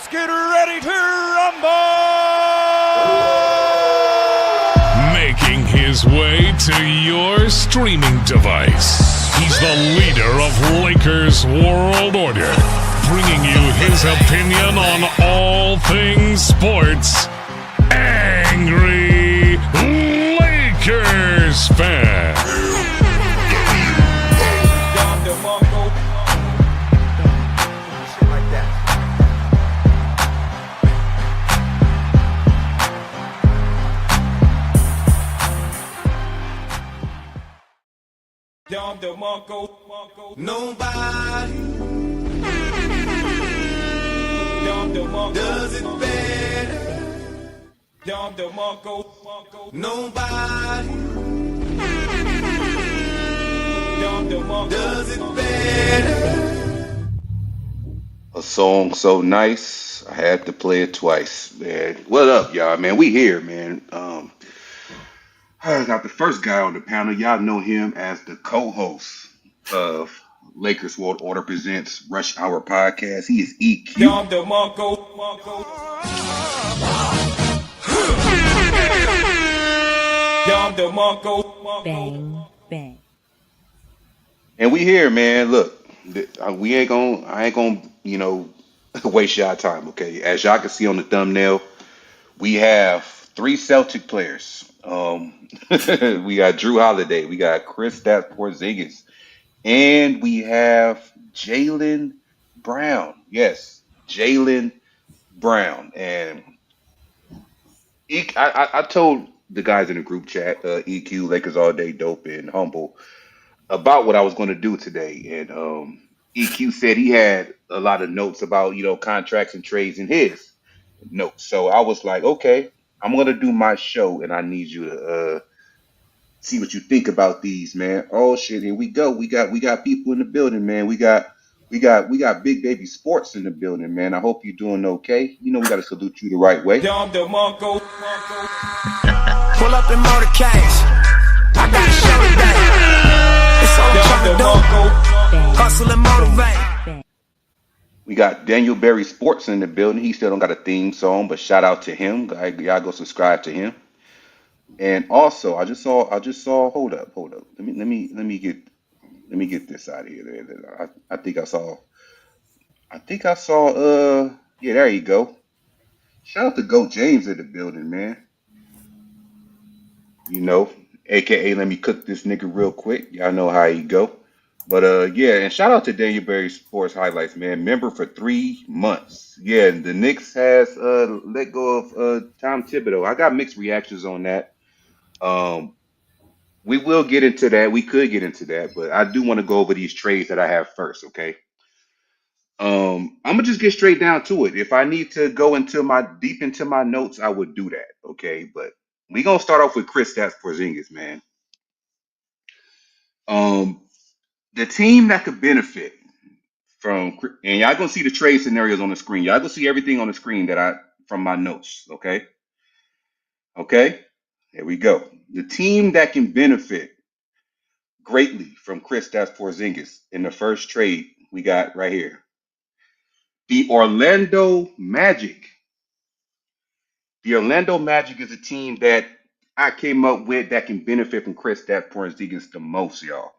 Let's get ready to rumble! Making his way to your streaming device. He's the leader of Lakers World Order, bringing you his opinion on all things sports. Angry Lakers fan. Nobody does it better. Nobody does it better. A song so nice, I had to play it twice, man. What up, y'all, man? We here, man. I got the first guy on the panel. Y'all know him as the co-host of Lakers World Order Presents Rush Hour Podcast. He is EQ. Bang, bang. And we here, man. Look, I ain't gonna, waste y'all time, okay? As y'all can see on the thumbnail, we have three Celtic players. We got Drew Holiday, we got Kristaps Porzingis, and we have Jaylen Brown. Yes, Jaylen Brown. And I told the guys in the group chat, EQ, Lakers All Day, Dope, and Humble, about what I was going to do today. And EQ said he had a lot of notes about, contracts and trades in his notes. So I was like, okay, I'm going to do my show, and I need you to see what you think about these, man. Oh shit, here we go. We got people in the building, man. We got Big Baby Sports in the building, man. I hope you're doing okay. We got to salute you the right way. Pull up in motorcades. I got a show today. It's all I'm trying to do. Hustle and motivate. We got Daniel Berry Sports in the building. He still don't got a theme song, but shout out to him. Y'all go subscribe to him. And also, I just saw. Hold up. Let me get this out of here. I think I saw. Yeah, there you go. Shout out to Go James in the building, man. AKA let me cook this nigga real quick. Y'all know how he go. But yeah, and shout out to Daniel Berry Sports Highlights, man. Member for 3 months. Yeah, the Knicks has let go of Tom Thibodeau. I got mixed reactions on that. We will get into that. We could get into that, but I do want to go over these trades that I have first, okay? I'm gonna just get straight down to it. If I need to go deep into my notes, I would do that, okay? But we gonna start off with Kristaps Porzingis, man. The team that could benefit from, and y'all gonna see the trade scenarios on the screen. Y'all gonna see everything on the screen from my notes, okay? Okay, here we go. The team that can benefit greatly from Kristaps Porzingis in the first trade we got right here. The Orlando Magic. The Orlando Magic is a team that I came up with that can benefit from Kristaps Porzingis the most, y'all.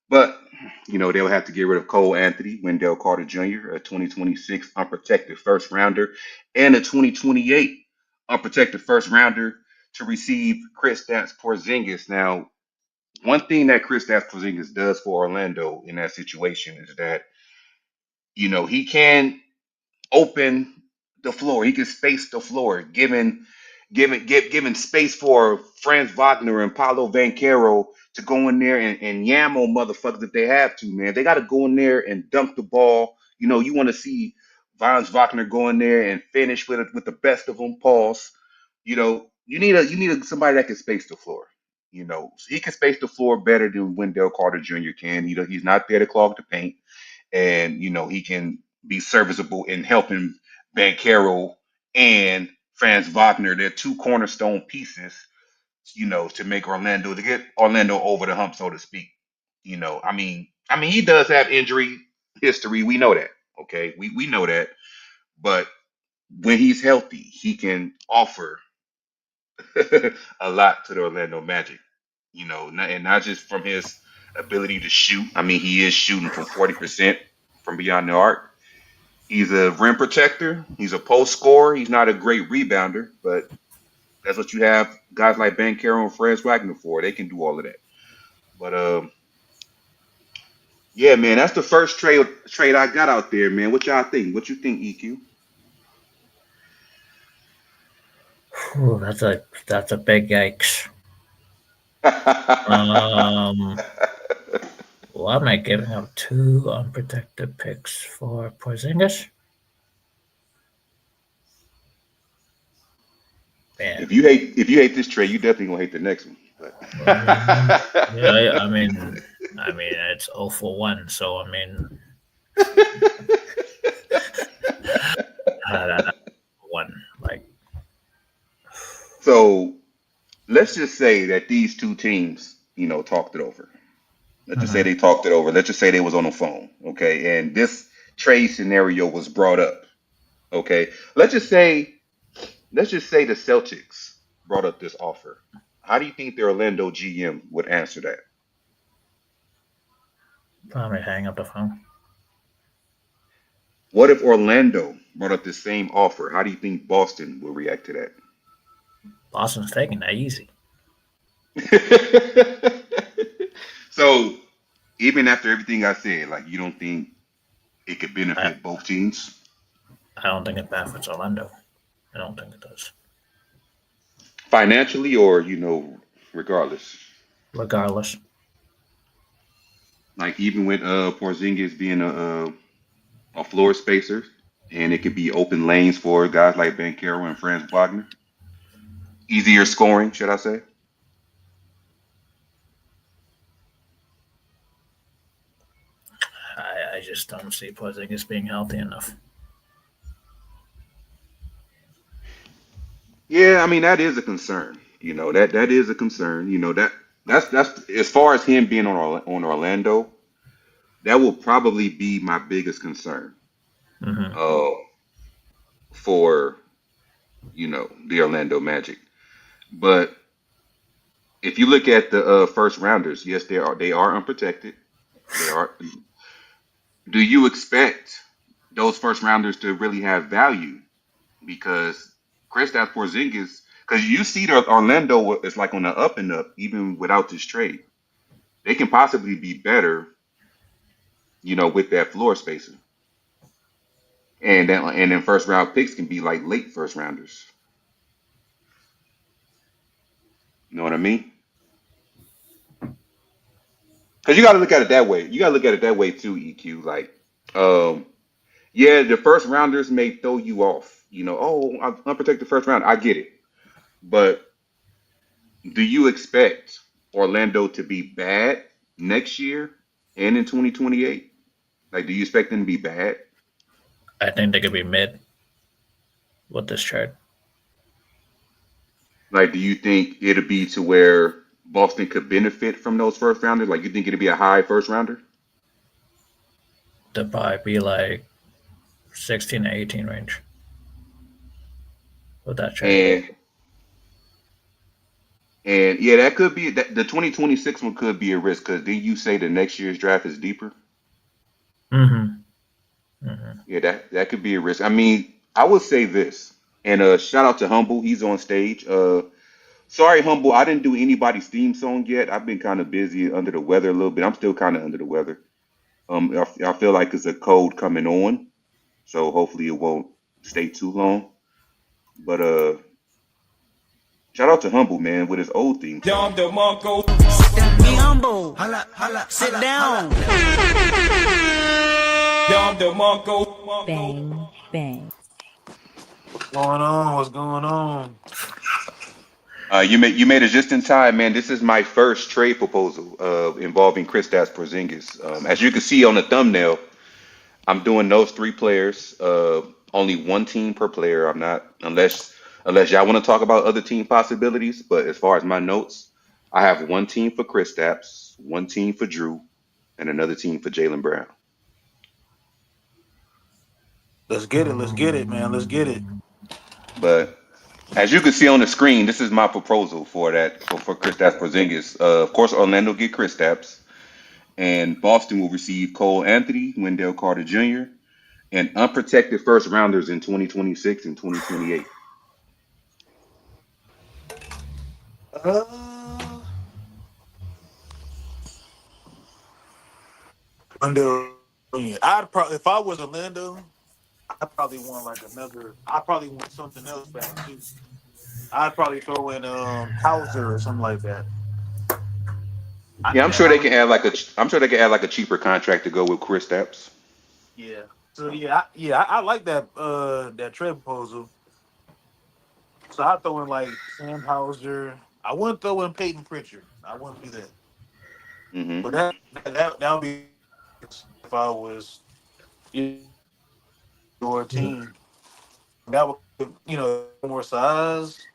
But, they'll have to get rid of Cole Anthony, Wendell Carter Jr., a 2026 unprotected first rounder, and a 2028 unprotected first rounder to receive Kristaps Porzingis. Now, one thing that Kristaps Porzingis does for Orlando in that situation is that, he can open the floor. He can space the floor, giving space for Franz Wagner and Paolo Banchero to go in there and yam on motherfuckers if they have to, man. They got to go in there and dunk the ball. You want to see Franz Wagner go in there and finish with the best of them. Pause. You need somebody that can space the floor. So he can space the floor better than Wendell Carter Jr. can. He's not there to clog the paint, and he can be serviceable in helping Banchero and Franz Wagner. They're two cornerstone pieces, to make to get Orlando over the hump, so to speak. I mean, he does have injury history. We know that. Okay, we know that. but when he's healthy, he can offer a lot to the Orlando Magic. And not just from his ability to shoot. I mean, he is shooting from 40% from beyond the arc. He's a rim protector. He's a post scorer. He's not a great rebounder, but that's what you have guys like Ben Carroll and Franz Wagner for. They can do all of that. But yeah, man, that's the first trade I got out there, man. What y'all think? What you think, EQ? Ooh, that's a big yikes. Why am I giving up 2 unprotected picks for Porzingis? Man, if you hate this trade, you definitely gonna hate the next one. But yeah, I mean, it's 0 for 1, so I mean, one like. So let's just say that these two teams, talked it over. Let's just say they talked it over. Let's just say they was on the phone, okay? And this trade scenario was brought up, okay? Let's just say the Celtics brought up this offer. How do you think the Orlando GM would answer that? Probably hang up the phone. What if Orlando brought up the same offer? How do you think Boston would react to that? Boston's taking that easy. So, even after everything I said, like, you don't think it could benefit both teams? I don't think it benefits Orlando. I don't think it does. Financially or, regardless? Regardless. Like, even with Porzingis being a floor spacer, and it could be open lanes for guys like Ben Carroll and Franz Wagner. Easier scoring, should I say? I just don't see Porzingis being healthy enough. Yeah, I mean that is a concern. That is a concern. That's as far as him being on Orlando, that will probably be my biggest concern. Uh, for the Orlando Magic. But if you look at the first rounders, yes, they are unprotected. They are. Do you expect those first rounders to really have value? Because Kristaps Porzingis, because you see that Orlando is like on the up and up, even without this trade. They can possibly be better, with that floor spacing. And then first round picks can be like late first rounders. You know what I mean? Because you got to look at it that way. You got to look at it that way too, EQ. Like, yeah, the first rounders may throw you off. I'm unprotected first round. I get it. But do you expect Orlando to be bad next year and in 2028? Like, do you expect them to be bad? I think they could be mid with this trade. Like, do you think it'll be to where Boston could benefit from those first rounders? Like, you think it'll be a high first rounder? They'll probably be like 16 to 18 range with that trade. And yeah, that could be the 2026 one could be a risk because did you say the next year's draft is deeper? Yeah, that could be a risk. I mean, I would say this, and shout out to Humble, he's on stage. Sorry, Humble, I didn't do anybody's theme song yet. I've been kind of busy under the weather a little bit. I'm still kind of under the weather. I feel like it's a cold coming on, so hopefully it won't stay too long. But shout out to Humble, man, with his old theme song. Be humble. Sit down. Bang, bang. What's going on? What's going on? You made it just in time, man. This is my first trade proposal involving Kristaps Porzingis. As you can see on the thumbnail, I'm doing those 3 players. Only one team per player. I'm not unless y'all want to talk about other team possibilities. But as far as my notes, I have one team for Kristaps, one team for Drew, and another team for Jaylen Brown. Let's get it. Let's get it, man. Let's get it. But as you can see on the screen, this is my proposal for that for Kristaps Porzingis. Of course, Orlando get Kristaps, and Boston will receive Cole Anthony, Wendell Carter Jr., and unprotected first rounders in 2026 and 2028. Uh, Orlando. I'd probably, if I was Orlando, I probably want like another. I probably want something else back too. I'd probably throw in Hauser or something like that. I Yeah, think I'm that sure they might. can add I'm sure they can add like a cheaper contract to go with Kristaps. Yeah. So I like that trade proposal. So I throw in like Sam Hauser. I wouldn't throw in Peyton Pritchard. I wouldn't do that. Hmm But that would be if I was your team. That would more size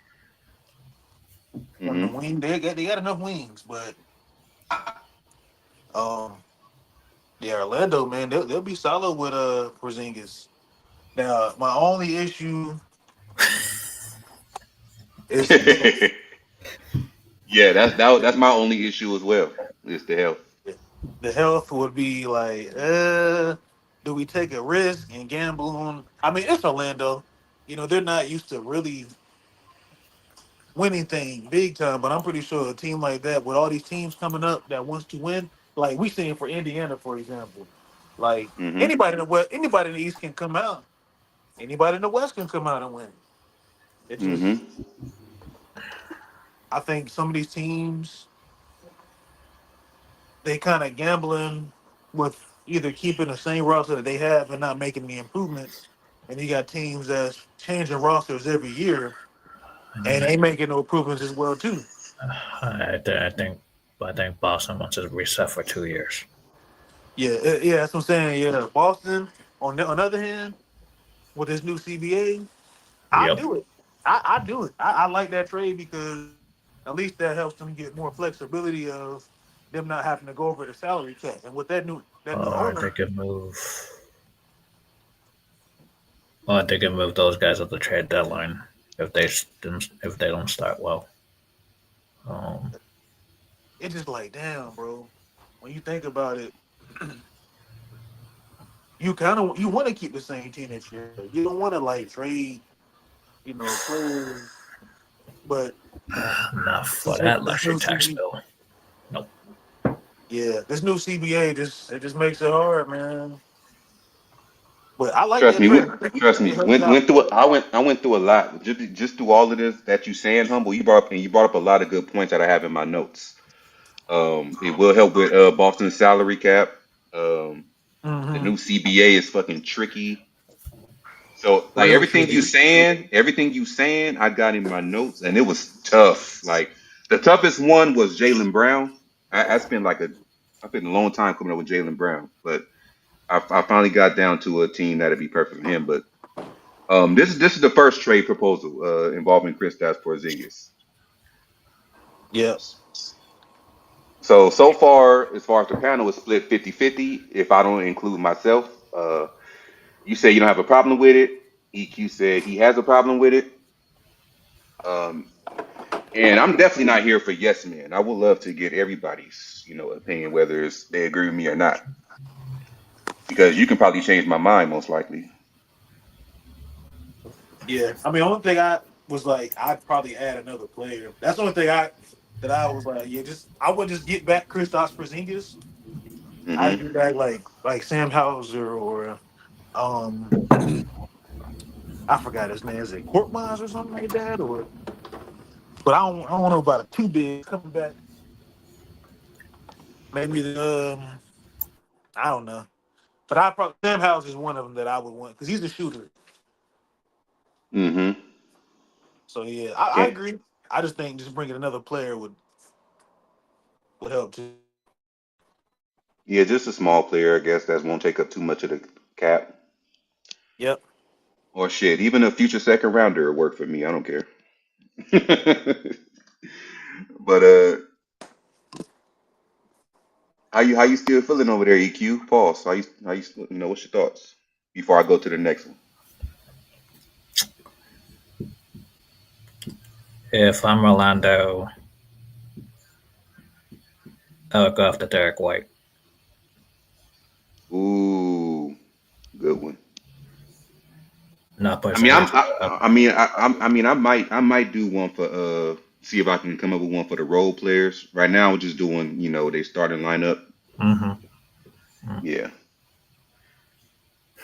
on the hmm wing. They got enough wings, but um yeah, Orlando man, they'll be solid with Porzingis. Now my only issue is the health. Yeah, that's my only issue as well. Is the health. The health would be like, do we take a risk and gamble on? I mean, it's Orlando. They're not used to really winning thing big time, but I'm pretty sure a team like that, with all these teams coming up that wants to win, like we seeing for Indiana, for example, like Hmm anybody in the West, anybody in the East can come out, anybody in the West can come out and win. It hmm just, I think some of these teams they kind of gambling with either keeping the same roster that they have and not making any improvements. And you got teams that's changing rosters every year and they making no improvements as well too. I think Boston wants to reset for 2 years. Yeah, yeah, that's what I'm saying. Yeah, Boston. On the other hand, with this new CBA, I Yep. do it. I do it. I like that trade because at least that helps them get more flexibility of them not having to go over the salary cap. And with that new Or they owner, could move. Or they could move those guys at the trade deadline if they don't start well. Um, it's just like, damn, bro. When you think about it, you want to keep the same team next year. You don't want to like trade, players. But Not for this, that this luxury new tax CBA, bill. Nope. yeah, this new CBA just makes it hard, man. But I like Trust that me. trade. Trust It me. helps Went out. through. I went through a lot. Just through all of this that you saying, humble. You brought up a lot of good points that I have in my notes. It will help with Boston's salary cap. Um, the Hmm. new CBA is fucking tricky. So like Real tricky. everything you saying, I got in my notes, and it was tough. Like the toughest one was Jalen Brown. I spent a long time coming up with Jalen Brown, but I finally got down to a team that'd be perfect for him. But this is the first trade proposal involving Kristaps Porzingis. Yeah. So far, as far as the panel is split 50-50, if I don't include myself. You say you don't have a problem with it. EQ said he has a problem with it. Um, and I'm definitely not here for yes men. I would love to get everybody's, opinion, whether they agree with me or not, because you can probably change my mind most likely. Yeah. I mean, only thing I was like, I'd probably add another player. That's the only thing that I was like, yeah, just I would just get back Kristaps Porzingis. I'd Hmm get back like Sam Hauser or um I forgot his name. Is it Korkmaz or something like that? Or but I don't know about a two big coming back. Maybe I don't know. But I probably Sam Hauser is one of them that I would want because he's the shooter. hmm So yeah, I Can't. agree. I just think just bringing another player would help too. Yeah, just a small player, I guess, that won't take up too much of the cap. Yep. Or shit, even a future second rounder would work for me. I don't care. But how you still feeling over there, EQ? Pause. How you what's your thoughts? before I go to the next one? If I'm Orlando, I would go after Derek White. Ooh, good one. Not I mean, pushing I'm, Reaves I, up. I mean, I mean, I might do one for see if I can come up with one for the role players. Right now, we're just doing, they starting lineup. Mm-hmm. Yeah,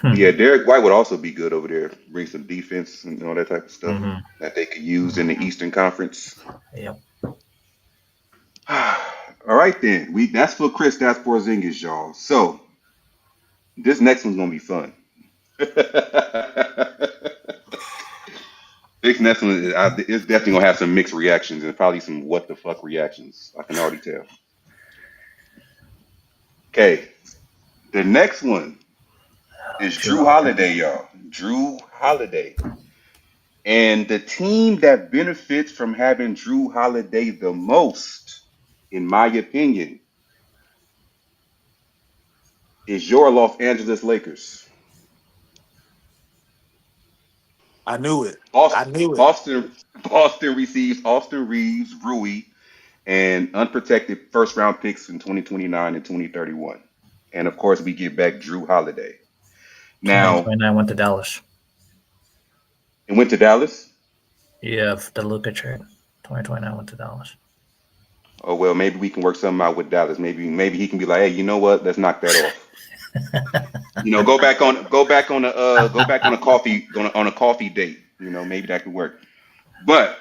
but Hmm. yeah, Derek White would also be good over there. Bring some defense and all that type of stuff Mm-hmm. that they could use in the Eastern Conference. Yep. All right, then. That's for Chris. That's for Porzingis, y'all. So this next one's gonna be fun. This next one is definitely gonna have some mixed reactions and probably some what the fuck reactions. I can already tell. Okay, the next one is True Drew Holiday. Holiday, y'all. Drew Holiday. And the team that benefits from having Drew Holiday the most, in my opinion, is your Los Angeles Lakers. I knew it. I Boston, knew it. Boston, Boston receives Austin Reeves, Rui, and unprotected first round picks in 2029 and 2031. And of course, we get back Drew Holiday. Now, 2029 went to Dallas. it went to Dallas. Yeah, the Luka trade. 2029 went to Dallas. Oh well, maybe we can work something out with Dallas. Maybe he can be like, hey, you know what? Let's knock that off. Go back on a coffee on a coffee date. Maybe that could work. But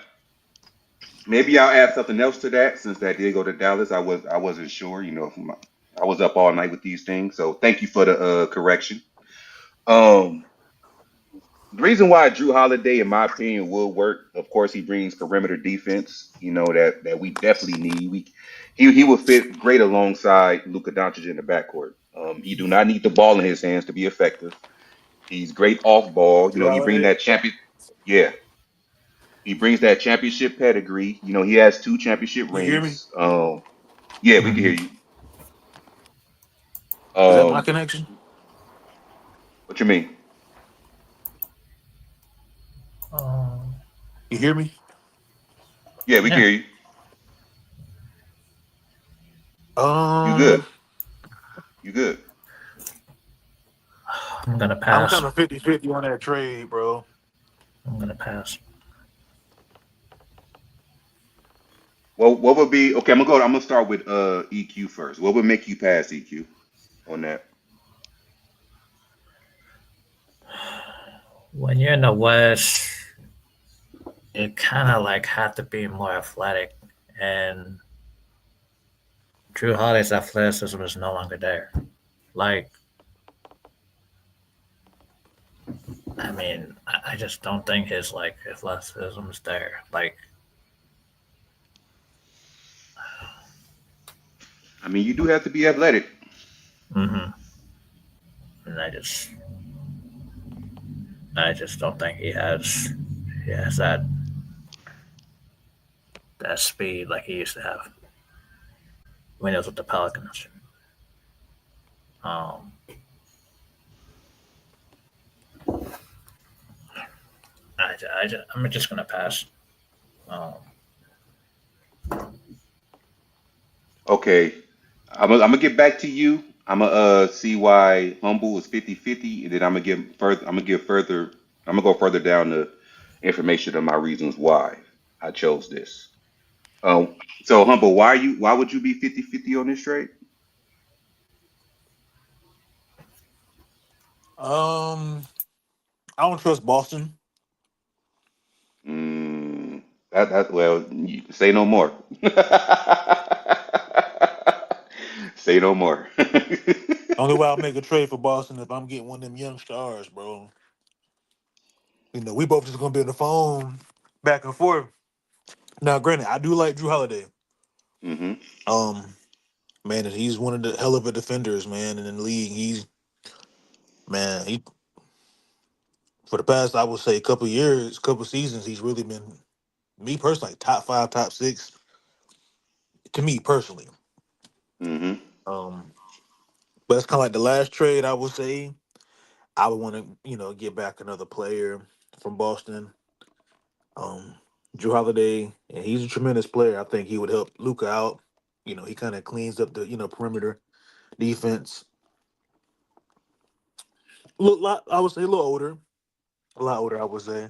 maybe I'll add something else to that since that did go to Dallas. I wasn't sure. I was up all night with these things. So thank you for the correction. Um, the reason why Drew Holiday, in my opinion, will work. Of course, he brings perimeter defense. That we definitely need. He will fit great alongside Luka Dončić in the backcourt. He do not need the ball in his hands to be effective. He's great off ball. Drew He bring Holiday. that champion. Yeah, he brings that championship pedigree. He has two championship You hear me? rings. Yeah, we can hear Mm-hmm. you. Is that my Um, connection? what you mean? Um, You hear me? Yeah, we can yeah, hear you. You Um, good? You good? I'm gonna I'm pass. kind of 50-50 on that trade, bro. I'm gonna pass. Well, what would be okay? I'm gonna start with EQ first. What would make you pass EQ on that? When you're in the West, you kind of like have to be more athletic, and Drew Holiday's athleticism is no longer there. Like, I mean, I just don't think his like athleticism is there. Like, I mean, you do have to be athletic. mm-hmm. And I just don't think he has that speed like he used to have when he was with the Pelicans. Um, I'm just gonna pass. Um, Okay, I'm gonna get back to you. I'm gonna see why Humble is 50-50, and then I'm gonna go further down the information of my reasons why I chose this. So Humble, why would you be 50-50 on this trade? Um, I don't trust Boston. Mm, well, say no more. Say no more. Only way I'll make a trade for Boston if I'm getting one of them young stars, bro. We both just gonna be on the phone back and forth. Now, granted, I do like Drew Holiday. hmm Um, man, he's one of the hell of a defenders, man, in the league. He for the past, I would say, couple years, couple seasons, he's really been me personally like, top five, top six to me personally. hmm Um, but it's kind of like the last trade. I would say I would want to, get back another player from Boston. Drew Holiday, and he's a tremendous player. I think he would help Luka out. He kind of cleans up the perimeter defense. I would say a little older, a lot older. I would say.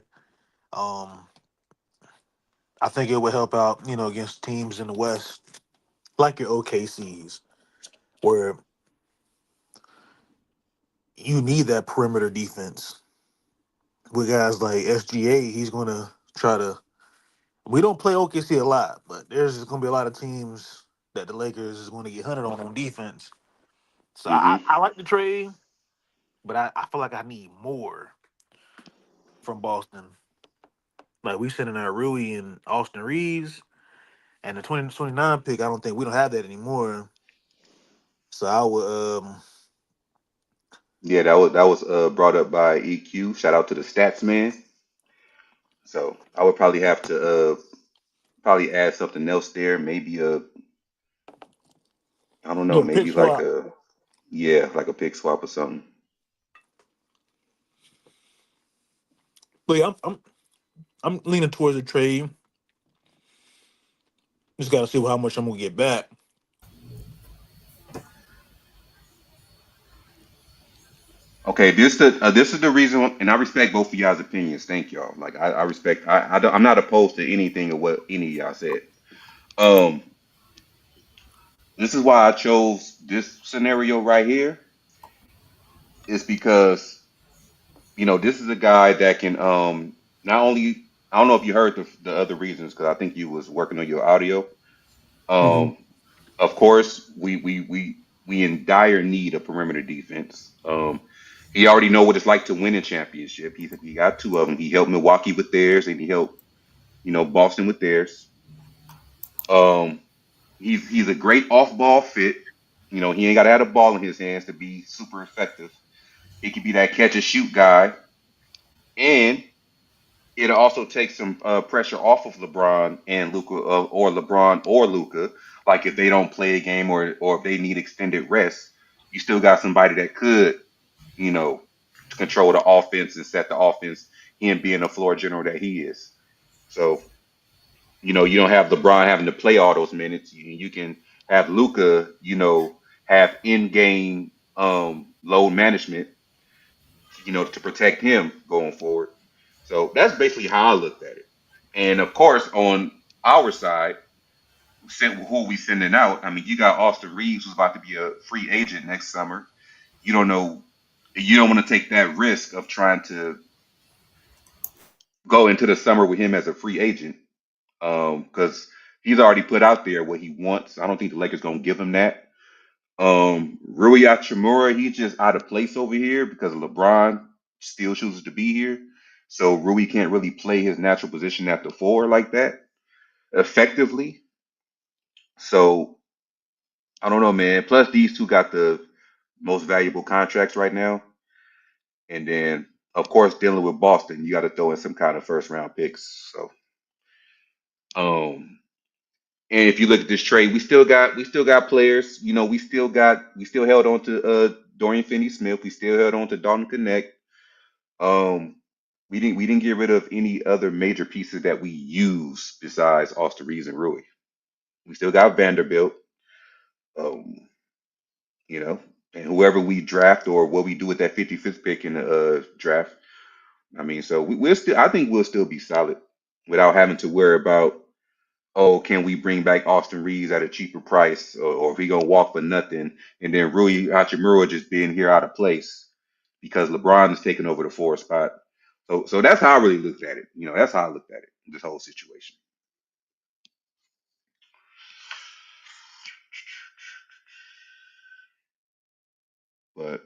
Um, I think it would help out, against teams in the West like your OKCs, where you need that perimeter defense. With guys like SGA, he's going to try to. We don't play OKC a lot, but there's going to be a lot of teams that the Lakers is going to get hunted on defense. So Hmm. I like the trade, but I feel like I need more from Boston. Like we sending out Rui and Austin Reaves, and the 2029 pick. I don't think we don't have that anymore. So I would. Yeah, that was brought up by EQ. Shout out to the stats man. So I would probably have to probably add something else there. Maybe I don't Do know, a pick maybe like swap. a yeah, like a pick swap or something. But yeah, I'm leaning towards a trade. Just got to see how much I'm gonna get back. Okay, this is the reason, and I respect both of y'all's opinions. Thank y'all. Like I respect. I'm not opposed to anything of what any of y'all said. Um, this is why I chose this scenario right here. Is because this is a guy that can not only I don't know if you heard the other reasons because I think you was working on your audio. Hmm. Um, of course, we in dire need of perimeter defense. He already know what it's like to win a championship. He got two of them. He helped Milwaukee with theirs, and he helped Boston with theirs. Um, he's a great off ball fit. He ain't got to have the ball in his hands to be super effective. He could be that catch and shoot guy, and it'll also take some pressure off of LeBron and Luca, or LeBron or Luca. Like if they don't play a game or if they need extended rest, you still got somebody that could, you know, control the offense and set the offense. Him being the floor general that he is. So you don't have LeBron having to play all those minutes. You can have Luca, have in game load management, to protect him going forward. So that's basically how I looked at it. And of course, on our side, who we sending out? I mean, you got Austin Reeves, who's about to be a free agent next summer. You don't know, you don't want to take that risk of trying to go into the summer with him as a free agent, because he's already put out there what he wants. I don't think the Lakers gonna give him that. Rui Hachimura, he's just out of place over here because LeBron still chooses to be here. So Rui can't really play his natural position at the four like that effectively. So I don't know, man. Plus these two got the most valuable contracts right now. And then of course dealing with Boston, you got to throw in some kind of first round picks. So um and if you look at this trade, we still got players. We still held on to Dorian Finney-Smith. We still held on to Dalton Connect. Um, we didn't get rid of any other major pieces that we use besides Austin Reeves and Rui. We still got Vanderbilt. Um, you know, and whoever we draft or what we do with that 55th pick in the draft. I mean, so we'll still. I think we'll still be solid without having to worry about, oh, can we bring back Austin Reeves at a cheaper price, or if he gonna walk for nothing, and then Rui Hachimura just being here out of place because LeBron is taking over the four spot. So that's how I really looked at it. That's how I looked at it. This whole situation. But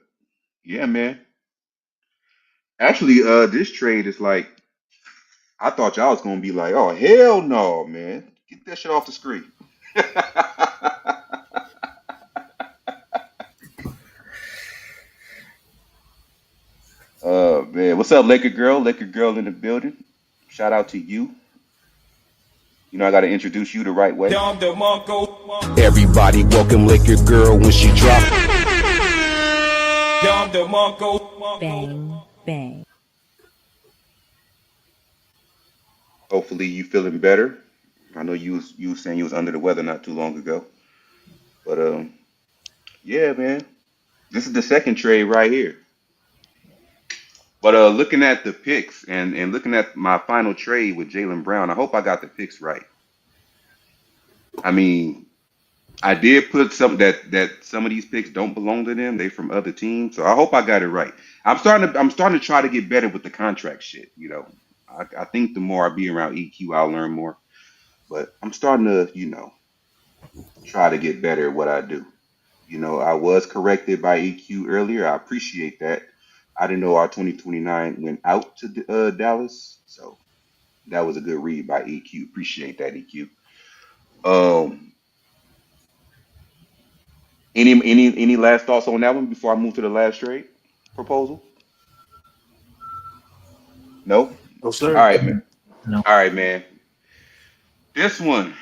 yeah, man. Actually, this trade is like I thought y'all was gonna be like, oh hell no, man, get that shit off the screen. Man, what's up, Laker girl? Laker girl in the building. Shout out to you. I got to introduce you the right way. Monko. Everybody welcome Laker girl when she drop. Dom DeMarco. Bang, bang. Hopefully you feeling better. I know you was saying you was under the weather not too long ago. But yeah, man. This is the second trade right here. But looking at the picks and looking at my final trade with Jaylen Brown, I hope I got the picks right. I mean, I did put some that some of these picks don't belong to them. They from other teams. So I hope I got it right. I'm starting to try to get better with the contract shit, you know. I think the more I be around EQ, I'll learn more. But I'm starting to, try to get better at what I do. I was corrected by EQ earlier. I appreciate that. I didn't know our 2029 went out to Dallas, so that was a good read by EQ. Appreciate that, EQ. Um, any last thoughts on that one before I move to the last trade proposal? No. No, All sir. right, man. No. All right, man. This one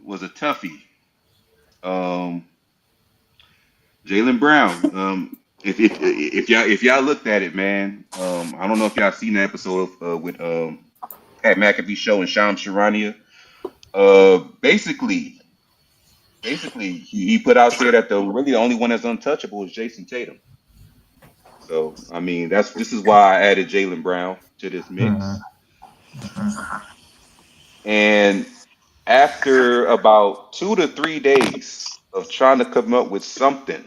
was a toughie. Um, Jaylen Brown. If y'all looked at it, man. I don't know if y'all seen the episode with Pat McAfee show and Shams Charania. Basically, he put out there that the only one that's untouchable is Jason Tatum. So I mean, this is why I added Jaylen Brown to this Mhm. mix. And after about 2 to 3 days of trying to come up with something,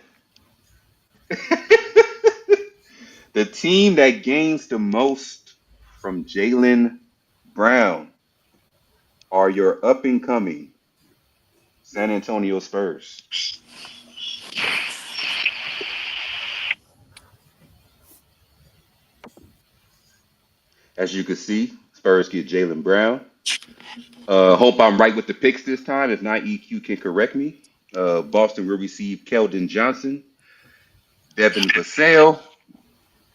the team that gains the most from Jaylen Brown are your up and coming San Antonio Spurs. As you can see, Spurs get Jaylen Brown. Hope I'm right with the picks this time. If not, EQ can correct me. Boston will receive Keldon Johnson, Devin Vassell,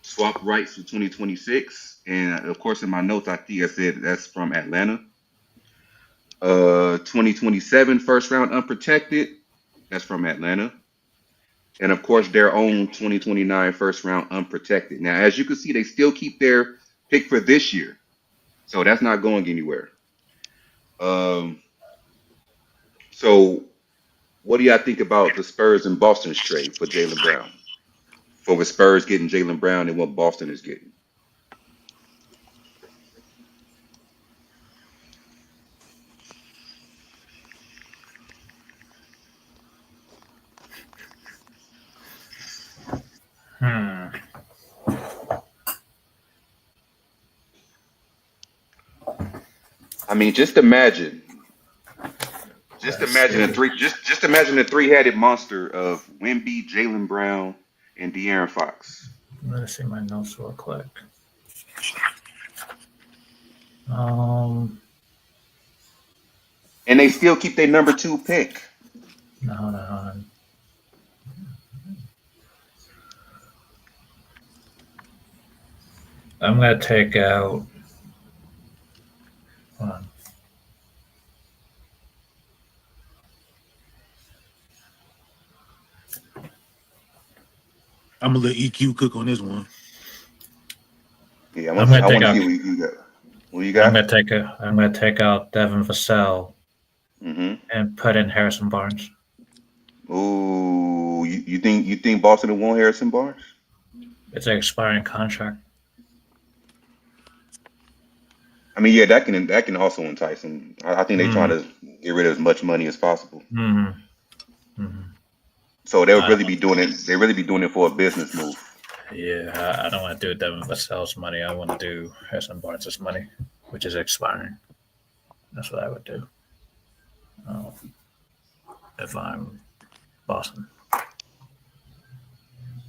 swap rights for 2026. And of course, in my notes, I think I said that's from Atlanta. 2027 first round unprotected. That's from Atlanta. And of course, their own 2029 first round unprotected. Now, as you can see, they still keep their pick for this year. So that's not going anywhere. So what do y'all think about the Spurs and Boston's trade for Jaylen Brown? For the Spurs getting Jaylen Brown and what Boston is getting? Hmm. I mean, just imagine. Just Let's imagine a see. three. Just imagine a three-headed monster of Wemby, Jaylen Brown, and De'Aaron Fox. Let's see my notes real quick. Um. And they still keep their number 2 pick. No, hold on. I'm gonna take out. Hold on. I'm gonna let EQ cook on this one. Yeah, I'm gonna I take want to out. see what you got. What you I'm got? gonna take out Devin Vassell Mm-hmm. and put in Harrison Barnes. Ooh, you think Boston will want Harrison Barnes? It's an expiring contract. I mean, yeah, that can also entice him. I think they're trying Mm. to get rid of as much money as possible. Mm-hmm. Mm-hmm. So they'll I really don't. be doing it. They really be doing it for a business move. Yeah, I don't want to do Devin Vassell's money. I want to do Harrison Barnes' money, which is expiring. That's what I would do if I'm Boston.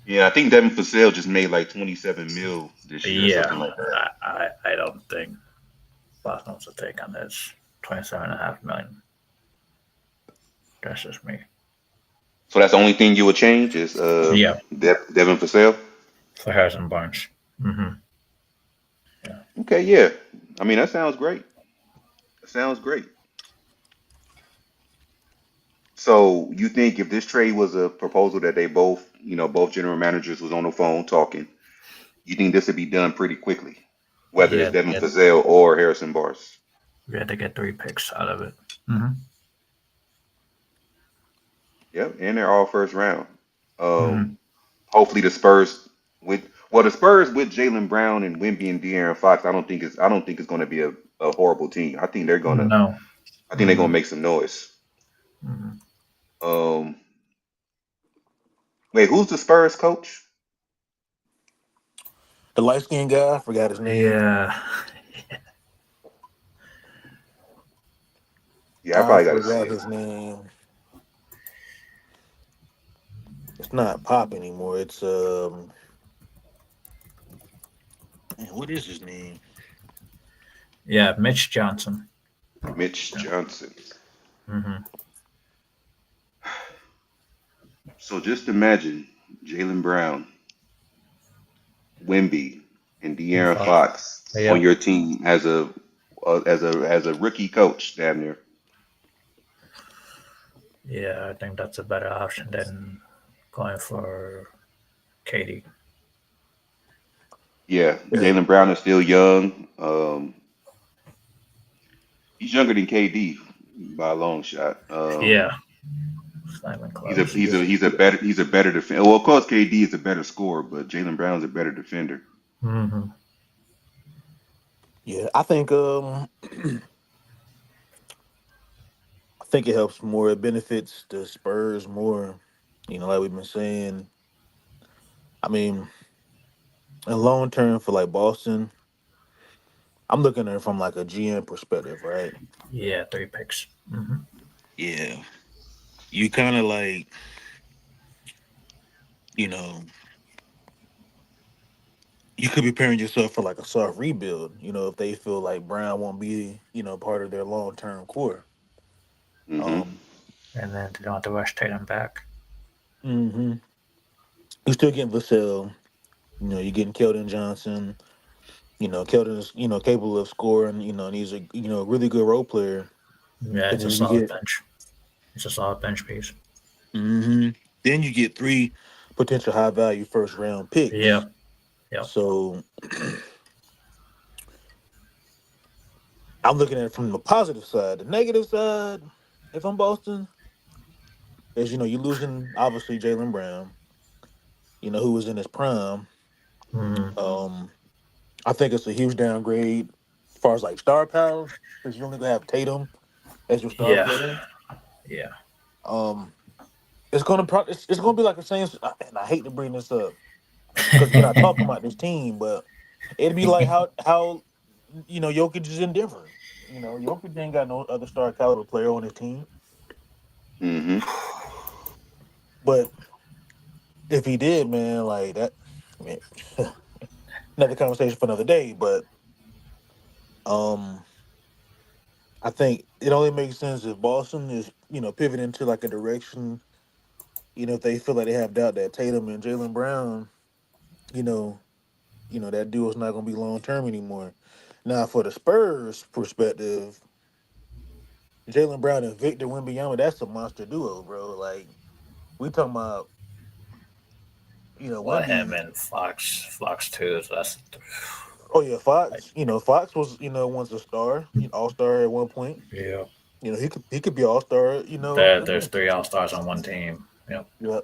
Yeah, I think Devin Vassell just made like 27 mil this year or Yeah, something like that. I don't think Boston wants to take on this 27.5 million. That's just me. So that's the only thing you would change is Yeah, Devin Vassell. for Harrison Barnes. Mm-hmm. Yeah. Okay, yeah. I mean, that sounds great. That sounds great. So you think if this trade was a proposal that they both, both general managers was on the phone talking, you think this would be done pretty quickly, whether it's Yeah, Devin yeah, Vassell or Harrison Barnes? we had to get 3 picks out of it. Hmm. Yep, and they're all first round. Um, Hmm. hopefully the Spurs the Spurs with Jalen Brown and Wemby and De'Aaron Fox. I don't think it's going to be a horrible team. No. I think they're Hmm. gonna make some noise. Hmm. Um, wait, who's the Spurs coach? The light skinned guy, I forgot his name. Yeah. Yeah, I I probably got to see forgot it. his name. It's not Pop anymore. It's man, what is his name? Yeah, Mitch Johnson. Mitch Yeah. Johnson. Hmm. So just imagine Jalen Brown, Wemby, and And De'Aaron Fox. Fox on Yep. your team as a rookie coach, damn near. Yeah, I think that's a better option than going for Katie. Yeah, Yeah. Jalen Brown is still young. He's younger than KD by a long shot. Yeah, it's not even close. He's a better defender. Well, of course, KD is a better scorer, but Jalen Brown's a better defender. Hmm. Yeah, I think it helps more. It benefits the Spurs more. Like we've been saying. I mean, in long term for like Boston, I'm looking at it from like a GM perspective, right? Yeah, 3 picks. Hmm. Yeah. You kind of like, you know, you could be preparing yourself for like a soft rebuild, if they feel like Brown won't be, part of their long term core. Hmm. Um, And then they don't have to rush Tatum back. hmm You're still getting Vassell, you're getting Keldon Johnson. Keldon is, capable of scoring, and he's a, really good role player. Yeah, And it's a then you solid get, bench. It's a solid bench piece. hmm then you get three potential high value first round picks. Yep. Yep. So I'm looking at it from the positive side. The negative side, if I'm Boston, is you're losing obviously Jalen Brown, who was in his prime. Hmm. Um, I think it's a huge downgrade as far as like star power, because you're only gonna have Tatum as your star Yeah. player. Yeah. Um, it's gonna be like the same. And I hate to bring this up because we're not talking about this team, but it'd be like how Jokic is indifferent. Jokic ain't got no other star caliber player on his team, Hmm. but if he did, man, like that, I mean, another conversation for another day. But um, I think it only makes sense if Boston is, pivoting to like a direction. If they feel like they have doubt that Tatum and Jalen Brown, you know, that duo's not going to be long term anymore. Now, for the Spurs perspective, Jalen Brown and Victor Wembanyama, that's a monster duo, bro. Like we talking about, Well, him Wemby. and Fox too. So that's Oh yeah, like, Fox. Fox was, once a star, all star at one point. yeah. He could be all star. There's Again. 3 All Stars on one team. Yep. Yeah.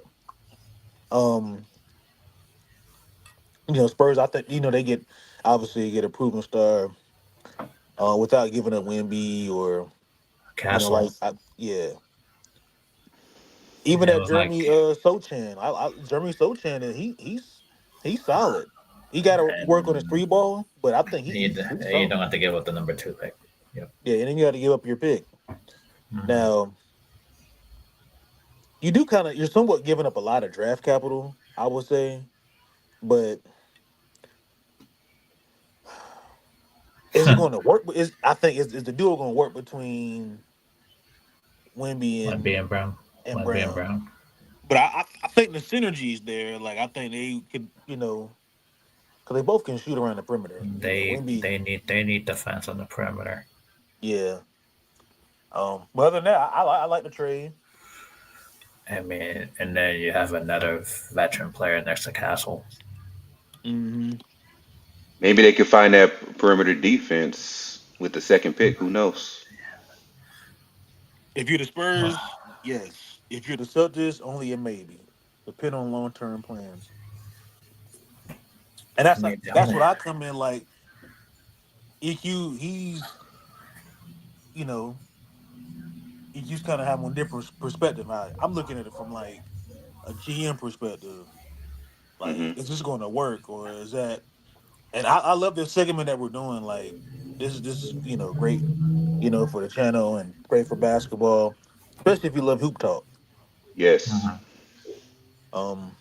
Um, Spurs. I think they get a proven star without giving up Wemby or Castle. yeah. Even Yeah, it that was like Jeremy Sochan, Jeremy Sochan, and he's solid. He got to work on his and three ball, but I think you, he's you solid. don't have to give up the number 2 pick. Yep. Yeah, and then you got to give up your pick. Hmm. Now you're somewhat giving up a lot of draft capital, I would say, but is it going to work? Is the duo going to work between Wemby One being Brown. and One being Brown? Brown. But I think the synergy is there. Like I think they could, because they both can shoot around the perimeter. Wemby, They need defense on the perimeter. yeah. But other than that, I like the trade. I mean, and then you have another veteran player next to Castle. Mm-hmm. Maybe they could find that perimeter defense with the second pick. Who knows? If you're the Spurs, yes. If you're the Celtics, only a maybe. Depend on long term plans. And I mean, the that's only what I come in like. EQ, he's you know EQ's kind of have a different perspective. I'm looking at it from like a GM perspective. Like, Hmm. is this going to work or is that? And I love this segment that we're doing. Like, this is great, for the channel and great for basketball, especially if you love hoop talk. Yes. Mhm. Um,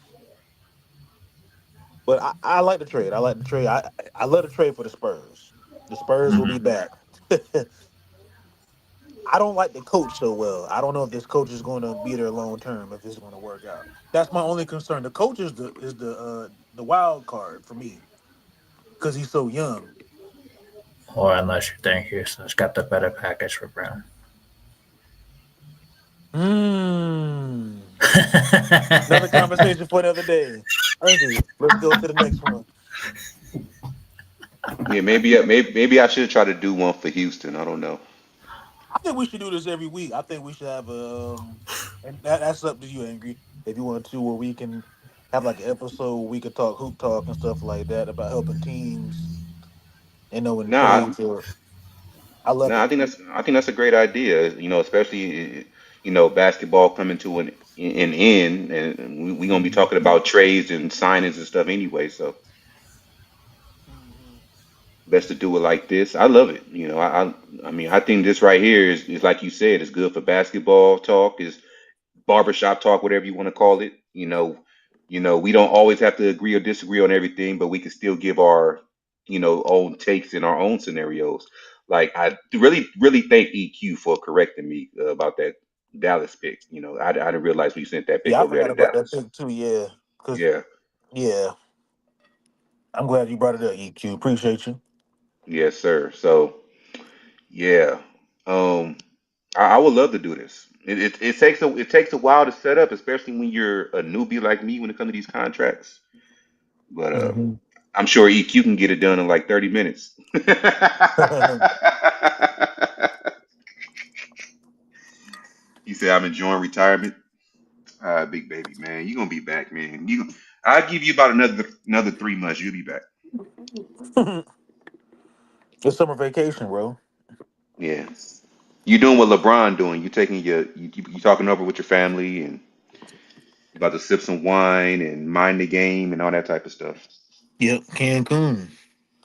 but I like the trade. I like the trade. I love the trade for the Spurs. The Spurs will be Mhm. back. I don't like the coach so well. I don't know if this coach is going to be there long term. If it's going to work out, that's my only concern. The coach is the wild card for me because he's so young. Or unless you think Houston's got the better package for Brown. Hmm. Another conversation for another day. Angry. Let's go to the next one. Yeah, maybe I should try to do one for Houston. I don't know. I think we should do this every week. I think we should have and that's up to you, Angry. If you want to, where we can have like an episode where we could talk hoop talk and stuff like that about helping teams, and Nah, trades. Or I love nah. it. I think that's a great idea. Especially basketball coming to an end, and we gonna be talking about trades and signings and stuff anyway. So Mhm. best to do it like this. I love it. I mean, I think this right here is like you said, it's good for basketball talk. Is barbershop talk, whatever you want to call it. We don't always have to agree or disagree on everything, but we can still give our, own takes in our own scenarios. Like I really, really thank EQ for correcting me about that Dallas pick. I didn't realize we sent that pick Yeah, I over there forgot to about that Dallas. pick too. Yeah, because Yeah, yeah, I'm glad you brought it up, EQ. Appreciate you. yes, sir. So yeah, um, I would love to do this. It takes a while to set up, especially when you're a newbie like me when it comes to these contracts. But Hmm. I'm sure EQ can get it done in like 30 minutes. He said, "I'm enjoying retirement." Big baby, man, you gonna be back, man. I'll give you about another 3 months. You'll be back. It's summer vacation, bro. Yeah, you doing what LeBron doing? You taking you talking over with your family and you about to sip some wine and mind the game and all that type of stuff. Yep, Cancun.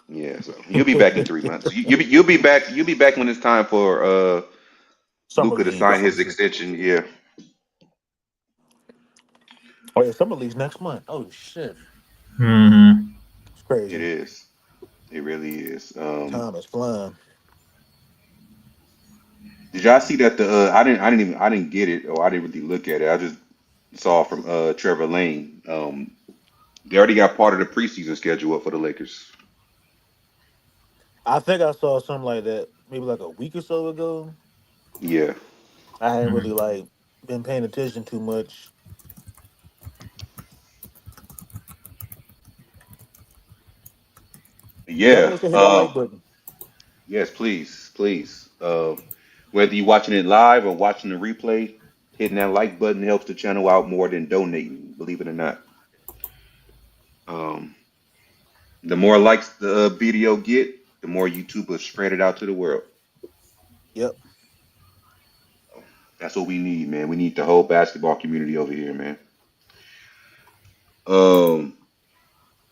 Yeah, so you'll be back in 3 months. You'll be back when it's time for Summer Luka to league. sign his extension. Yeah, Oh yeah, summer league's next month. Oh shit, Mhm. it's it crazy. is. It really is. Time is flying. Did y'all see that I didn't get it or I didn't really look at it. I just saw from Trevor Lane. They already got part of the preseason schedule up for the Lakers. I think I saw something like that maybe like a week or so ago. Yeah, I hadn't Mhm. really like been paying attention too much. Y'all yeah. niggas can hit that like button. Yes, please, please. Whether you're watching it live or watching the replay, hitting that like button helps the channel out more than donating. Believe it or not. Um, the more likes the video get, the more YouTube will spread it out to the world. Yep. That's what we need, man. We need the whole basketball community over here, man. Um,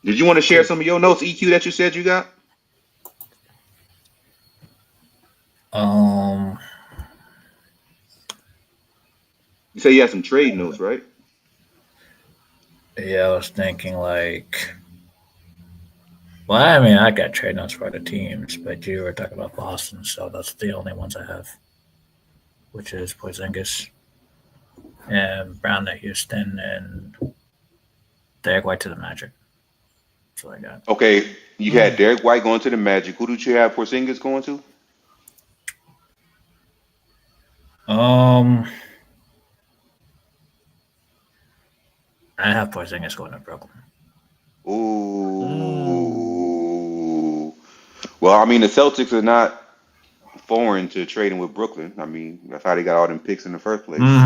did you want to share So some of your notes, EQ, that you said you got? Um. You say you had some trade notes, right? Yeah, I was thinking like. Well, I mean, I got trade notes for the teams, but you were talking about Boston, so that's the only ones I have, which is Porzingis and Brown to Houston and Derek White to the Magic. That's all I got. Okay, you had mm, Derek White going to the Magic. Who did you have Porzingis going to? Um. I have Porzingis going to Brooklyn. Ooh. Well, I mean, the Celtics are not foreign to trading with Brooklyn. I mean, that's how they got all them picks in the first place.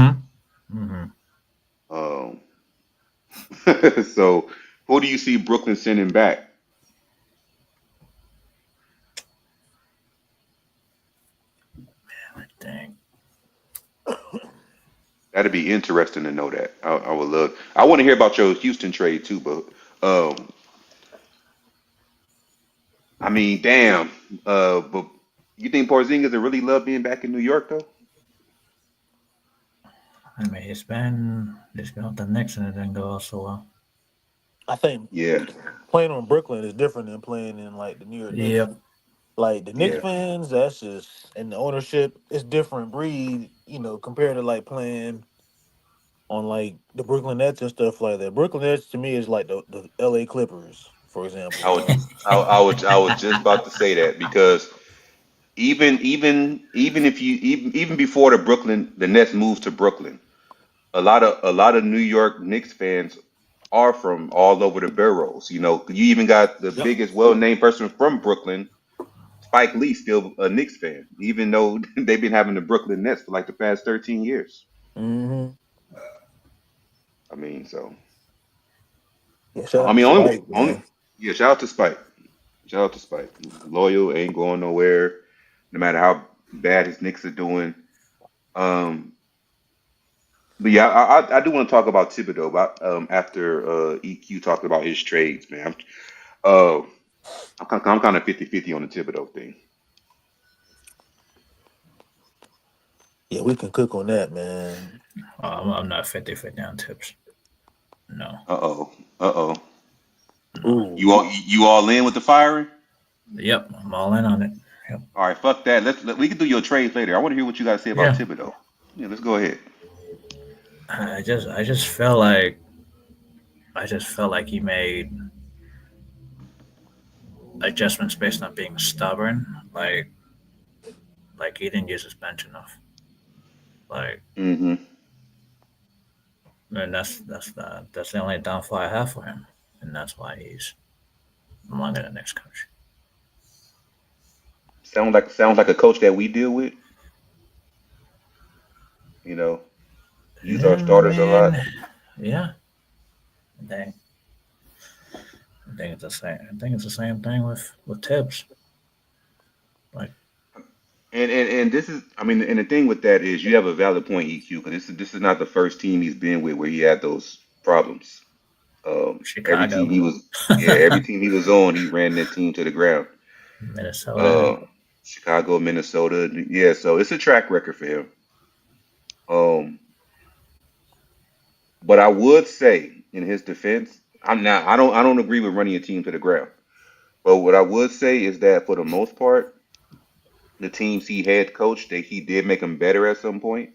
Um, so, who do you see Brooklyn sending back? Dang. That'd be interesting to know that. I would love. I want to hear about your Houston trade too, but I mean, damn. But you think Porzingis would really love being back in New York though? I mean, he's been with the Knicks and it didn't go so well. I think Yeah, playing on Brooklyn is different than playing in like the New York Knicks. Yep. Like the Knicks yeah. fans, that's just and the ownership is different breed, compared to like playing on like the Brooklyn Nets and stuff like that. Brooklyn Nets to me is like the LA Clippers, for example. I would, I was just about to say that because even if you even before the Nets moved to Brooklyn, a lot of New York Knicks fans are from all over the boroughs. You know, you even got the Yep. biggest well-named person from Brooklyn, Spike Lee, still a Knicks fan, even though they've been having the Brooklyn Nets for like the past 13 years. Mm-hmm. I mean, so Yeah, shout I out to mean, Spike, only man. yeah. Shout out to Spike. Shout out to Spike. Loyal, ain't going nowhere, no matter how bad his Knicks are doing. Um, but yeah, I do want to talk about Thibodeau, but after EQ talked about his trades, man. Uh, I'm kind of 50-50 on the Thibodeau thing. Yeah, we can cook on that, man. I'm not 50-50 on tips. No. Uh-oh. Uh-oh. No. Ooh. You all in with the firing? Yep. I'm all in on it. Yep. All right, fuck that. We can do your trades later. I want to hear what you got to say about Yeah. Thibodeau. Yeah, let's go ahead. I just felt like he made adjustments based on being stubborn. Like he didn't use his bench enough. Like, Mm-hmm. and that's the only downfall I have for him, and that's why he's no longer the next coach. Sounds like a coach that we deal with. You know, use our starters a lot. Man, yeah. Dang. I think it's the same. I think it's the same thing with Tibbs. Like, And this is, I mean, and the thing with that is you have a valid point, EQ, because this is not the first team he's been with where he had those problems. Every team Chicago, he was, yeah, every team he was on, he ran that team to the ground. Minnesota. Uh, Chicago, Minnesota, yeah. So it's a track record for him. Um, but I would say in his defense, I don't agree with running a team to the ground. But what I would say is that for the most part, the teams he had coached, that he did make them better at some point.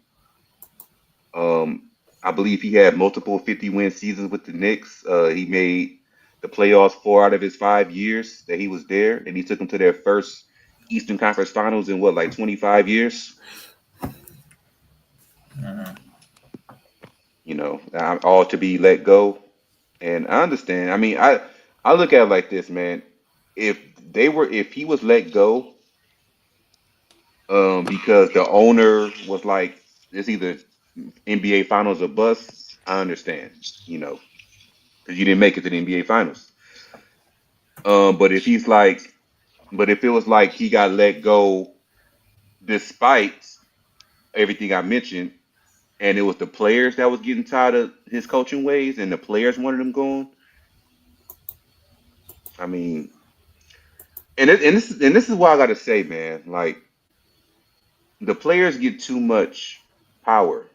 Um, I believe he had multiple 50-win seasons with the Knicks. He made the playoffs 4 out of his 5 years that he was there, and he took them to their first Eastern Conference Finals in what, like 25 years? Uh, All to be let go. And I understand. I mean, I look at it like this, man. If he was let go, because the owner was like, it's either NBA Finals or bust, I understand, because you didn't make it to the NBA Finals. But if it was like he got let go despite everything I mentioned, and it was the players that was getting tired of his coaching ways, and the players wanted him gone. I mean, and this is why I gotta say, man, like the players get too much power.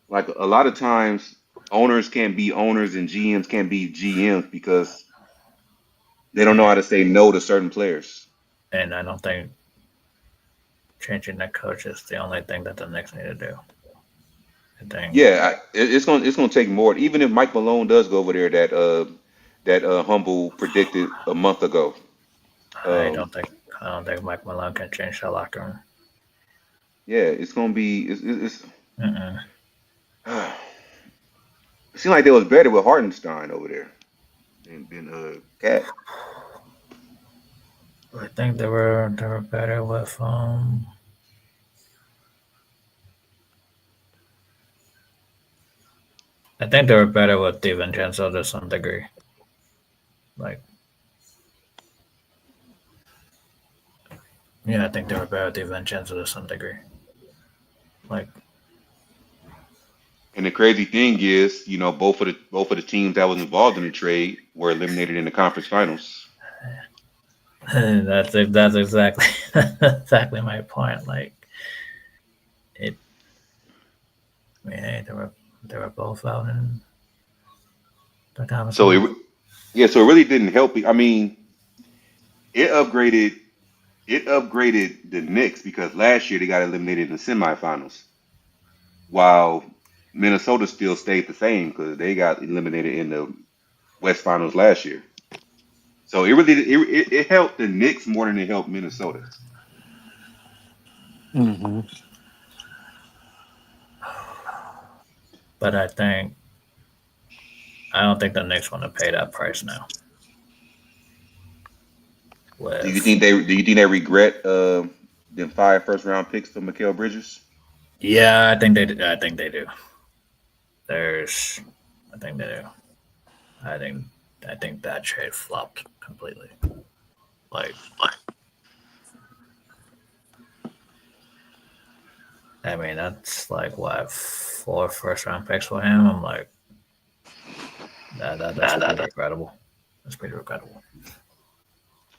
Like a lot of times, owners can't be owners and GMs can't be GMs because they don't know how to say no to certain players. and I don't think changing that coach is the only thing that the Knicks need to do. I think Yeah, it's gonna take more. Even if Mike Malone does go over there, that humble predicted a month ago. I Um, don't think I don't think Mike Malone can change the locker room. yeah, it's gonna be it's Mm-mm. It seemed like they was better with Hartenstein over there than Cat. I think they were better with I think they were better with DiVincenzo to some degree. Like, yeah, I think they were better with DiVincenzo to some degree. Like, And the crazy thing is, you know, both of the teams that was involved in the trade were eliminated in the conference finals. that's exactly exactly my point. Like, it. I mean, hey, they were both out in the conference So finals. so it really didn't help. I mean, it upgraded the Knicks because last year they got eliminated in the semifinals, while Minnesota still stayed the same because they got eliminated in the West Finals last year. So it helped the Knicks more than it helped Minnesota. Mm-hmm. But I don't think the Knicks want to pay that price now. With Do you think they regret them 5 first-round picks for Mikal Bridges? yeah, I think they do. There's, I think they do. I think I think that trade flopped completely. Like, I mean, that's like what 4 first round picks for him. I'm like, that's pretty regrettable. That's pretty regrettable.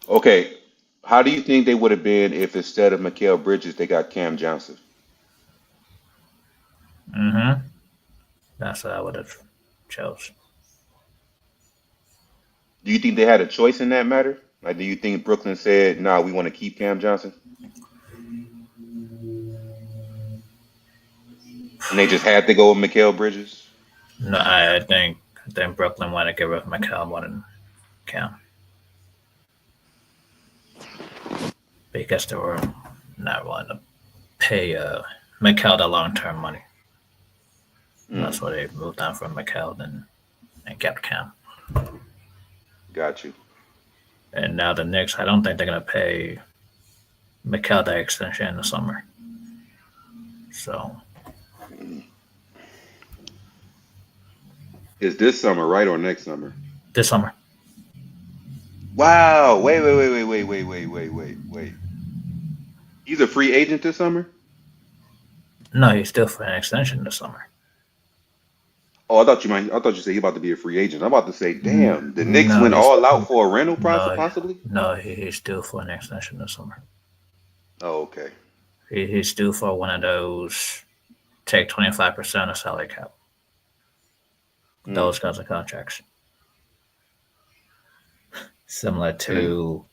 Okay, how do you think they would have been if instead of Mikal Bridges they got Cam Johnson? Mm-hmm. That's what I would have chose. Do you think they had a choice in that matter? Like, do you think Brooklyn said, "No, we want to keep Cam Johnson," and they just had to go with Mikal Bridges? No, I think Brooklyn want to get rid of McCallum more than Cam because they were not willing to pay McCall the long term money. Mm, That's why they moved on from McCall and kept Cam. got you. And now the Knicks, I don't think they're gonna pay McCall the extension in the summer. So Is this summer right or next summer? this summer, Wow! Wait. He's a free agent this summer. no, he's still for an extension this summer. Oh, I thought you said he about to be a free agent. I'm about to say, damn, the Knicks No, went all out for a rental process, no, possibly. he's due for an extension this summer. Oh, okay. He's due for one of those take 25% of salary cap. Mm. Those kinds of contracts, similar And to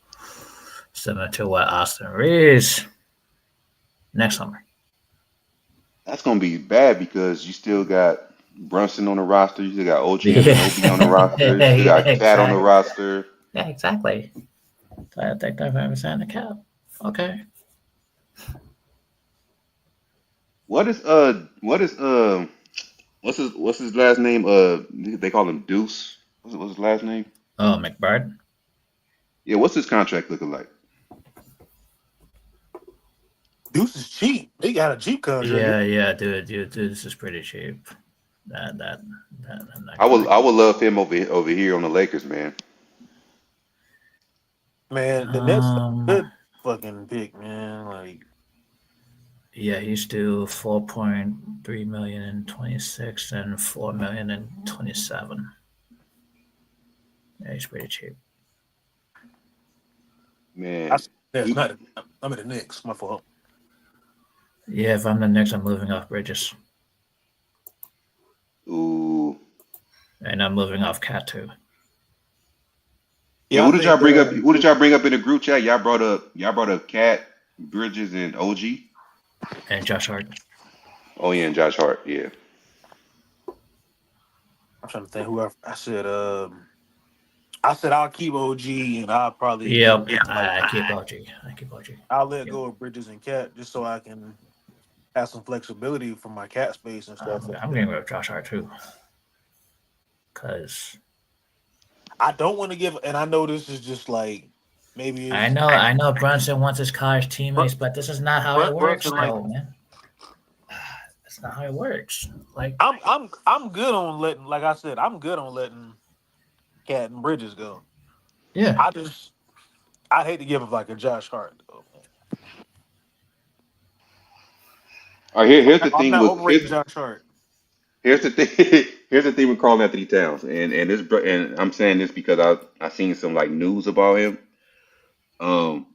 what Austin Reaves next summer. that's gonna be bad because you still got Brunson on the roster, you still got OG Anunoby on the roster, you still Yeah, got Cat on the exactly. roster. Yeah, exactly. So I think they're 5% the cap. Okay. What is what's his last name? They call him Deuce. What's his last name? Oh, McBride. Yeah, what's his contract looking like? Deuce is cheap. They got a cheap contract. Yeah, dude, this is pretty cheap. That that I'm not I gonna. would love him over here on the Lakers, man. Man, the Nets are a good fucking pick, man. Like, Yeah, he's due 4.3 million in 26 and 4 million in 27. Yeah, he's pretty cheap. I Man, said that's he, not. I'm in the Knicks. My fault. Yeah, if I'm the Knicks, I'm moving off Bridges, ooh. and I'm moving off Cat too, Yeah, Yeah, I what did y'all think. bring up? What did y'all bring up in the group chat? Y'all brought up Cat, Bridges, and OG. and Josh Hart. Oh yeah, and Josh Hart. Yeah. I'm trying to think. Whoever I said. I said I'll keep OG, and I'll probably Yep, like I keep OG. I keep OG. I'll let Yep. go of Bridges and Cat just so I can have some flexibility for my cat space and stuff like I'm that. getting rid of Josh Hart too. because I don't want to give, and I know this is just like maybe I it's know I know Brunson wants his college teammates, Br- but this is not how it works, Brunson like though, man. That's not how it works. Like, I'm good on letting, like I said, I'm good on letting Cat and Bridges go. yeah, I just I'd hate to give him like a Josh Hart though. All right, here's the I'm thing not with overrating Josh Hart. here's the thing here's the thing with Carl Anthony Towns, and I'm saying this because I seen some like news about him. Um,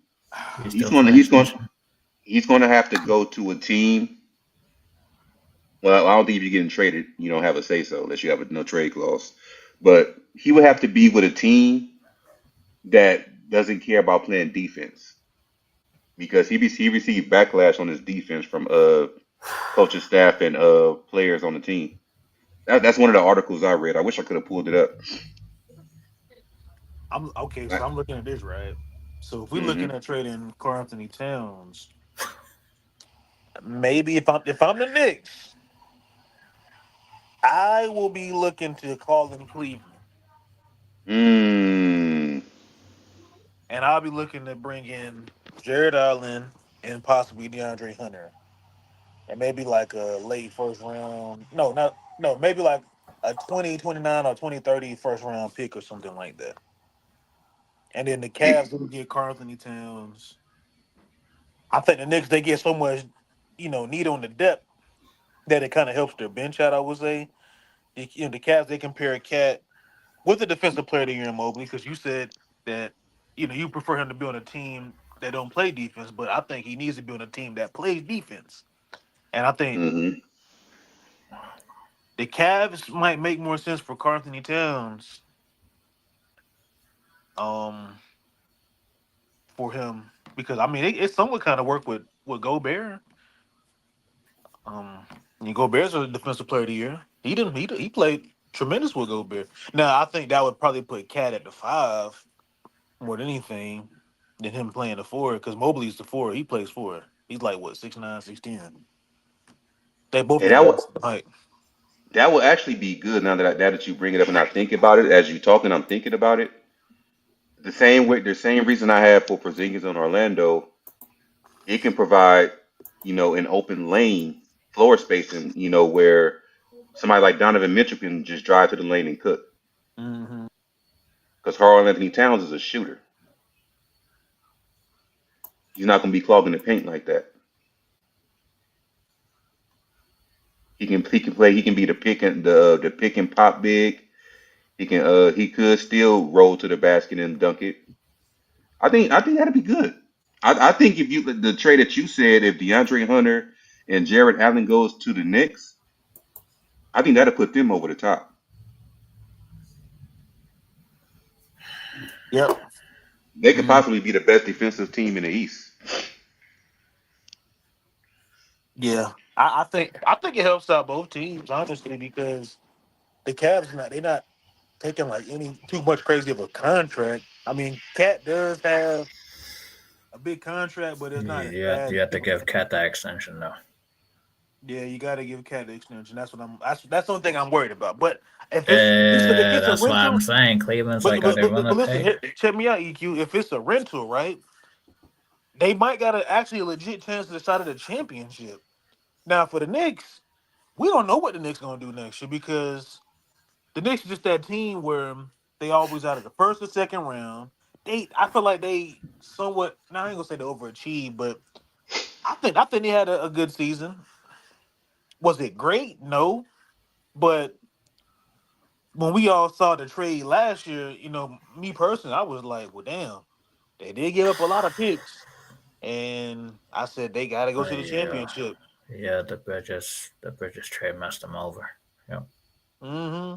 he's he's due for gonna an he's going extension. he's gonna have to go to a team. Well, I don't think if you're getting traded, you don't have a say so unless you have a no trade clause. But he would have to be with a team that doesn't care about playing defense because he received backlash on his defense from coaching staff and players on the team. That's one of the articles I read. I wish I could have pulled it up. I'm okay, so I'm looking at this right. So if we're looking Mm-hmm. at trading Karl Anthony Towns, maybe if I'm the Knicks, I will be looking to call in Cleveland, Mm. and I'll be looking to bring in Jared Allen and possibly DeAndre Hunter, and maybe like a late first round. No, not no, maybe like a 2029 or 2030 first round pick or something like that. And then the Cavs will get Karl Anthony Towns. I think the Knicks they get so much, need on the depth that it kind of helps their bench out. I would say, the Cavs they compare Cat with the defensive player of the year in Mobley because you said that you prefer him to be on a team that don't play defense, but I think he needs to be on a team that plays defense. And I think Mm-hmm. the Cavs might make more sense for Karl Anthony Towns, um, for him because I mean it somewhat kind of work with Gobert. Um, Gobert's a defensive player of the year. He played tremendous with Gobert. Now I think that would probably put Cat at the five more than anything than him playing the four because Mobley's the four. He plays four. He's like what 6'9", 6'10". They both And got decent height. that would actually be good now that you bring it up and I think about it as you talking. I'm thinking about it. The same reason I have for Porzingis on Orlando, it can provide, an open lane floor spacing, where somebody like Donovan Mitchell can just drive to the lane and cook. Mm-hmm. Because Karl Anthony Towns is a shooter. He's not going to be clogging the paint like that. He can play. He can be the pick and pop big. He could still roll to the basket and dunk it. I think that'd be good. I think if you the trade that you said, if DeAndre Hunter and Jared Allen goes to the Knicks, I think that'll put them over the top. Yep. They could Mm, possibly be the best defensive team in the East. yeah. I think it helps out both teams honestly because the Cavs they're not taking like any too much crazy of a contract. I mean, Cat does have a big contract, but it's not as bad You as have to people give think. Cat that extension, though. Yeah, you got to give Cat the extension. That's the only thing I'm worried about. But if it's a That's what I'm rental, saying. Cleveland's but like, are but they but, willing but to listen, pay? check me out, EQ. If it's a rental, right, they might got a legit chance to decide the championship. Now for the Knicks, we don't know what the Knicks gonna do next year because the Knicks is just that team where they always out of the first or second round. I feel like they somewhat. Now I ain't gonna say they overachieved, but I think they had a good season. Was it great? No, but when we all saw the trade last year, me personally, I was like, well, damn, they did give up a lot of picks, and I said they got to go to the Yeah, championship. yeah. The Bridges trade messed them over. Yep. hmm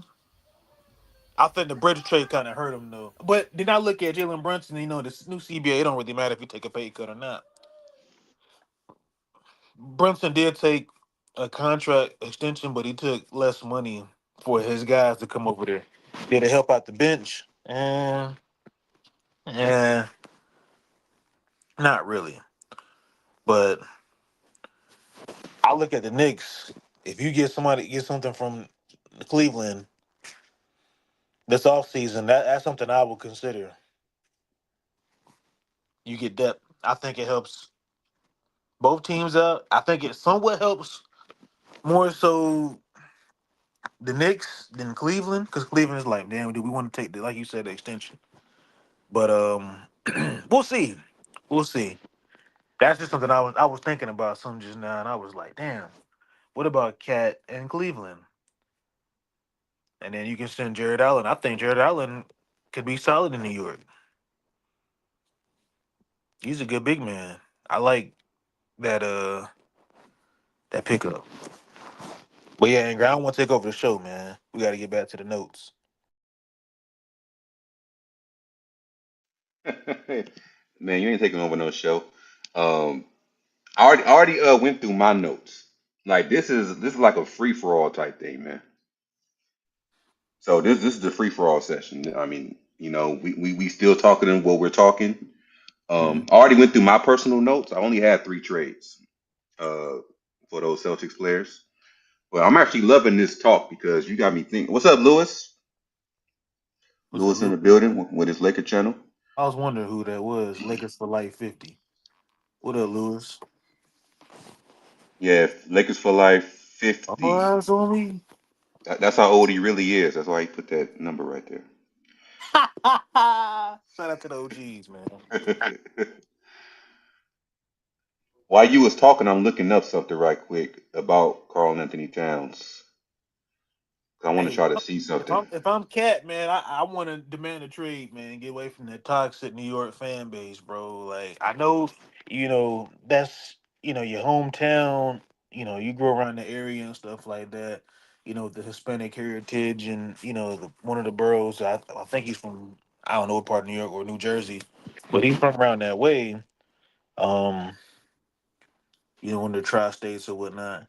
I think the British trade kind of hurt him though. But then I look at Jalen Brunson. This new CBA, it don't really matter if you take a pay cut or not. Brunson did take a contract extension, but he took less money for his guys to come over there. Did it help out the bench? And not really. But I look at the Knicks. If you get something from Cleveland, this offseason, that's something I would consider. You get depth. I think it helps both teams out. I think it somewhat helps more so the Knicks than Cleveland, because Cleveland is like, damn, do we want to take the, like you said, the extension? But we'll see. We'll see. That's just something I was thinking about some just now, and I was like, damn, what about Cat and Cleveland? And then you can send Jared Allen. I think Jared Allen could be solid in New York. He's a good big man. I like that pickup. But yeah, Ingrid, I don't want to take over the show, man. We got to get back to the notes. Man, you ain't taking over no show. Um, I already went through my notes. Like this is like a free for all type thing, man. So this is the free for all session. I mean, we still talking in what we're talking. Hmm. I already went through my personal notes. I only had 3 trades uh for those Celtics players. But I'm actually loving this talk because you got me thinking. What's up, Lewis? Was it Lewis in Luke? the building with his Laker channel. I was wondering who that was. Lakers for Life 50. What up, Lewis? Yeah, Lakers for life All 50. eyes on me. That's how old he really is. That's why he put that number right Shout out to the OGs, man. there. While you was talking, I'm looking up something right quick about Carl Anthony Towns. I want to Hey, try to see if something. I'm Cat, man, I want to demand a trade, man. Get away from that toxic New York fan base, bro. Like I know, that's your hometown. You grow around the area and stuff like that. The Hispanic heritage and one of the boroughs. I think he's from, I don't know what part of New York or New Jersey, but he's from around that way. Um, one of the tri-states or whatnot.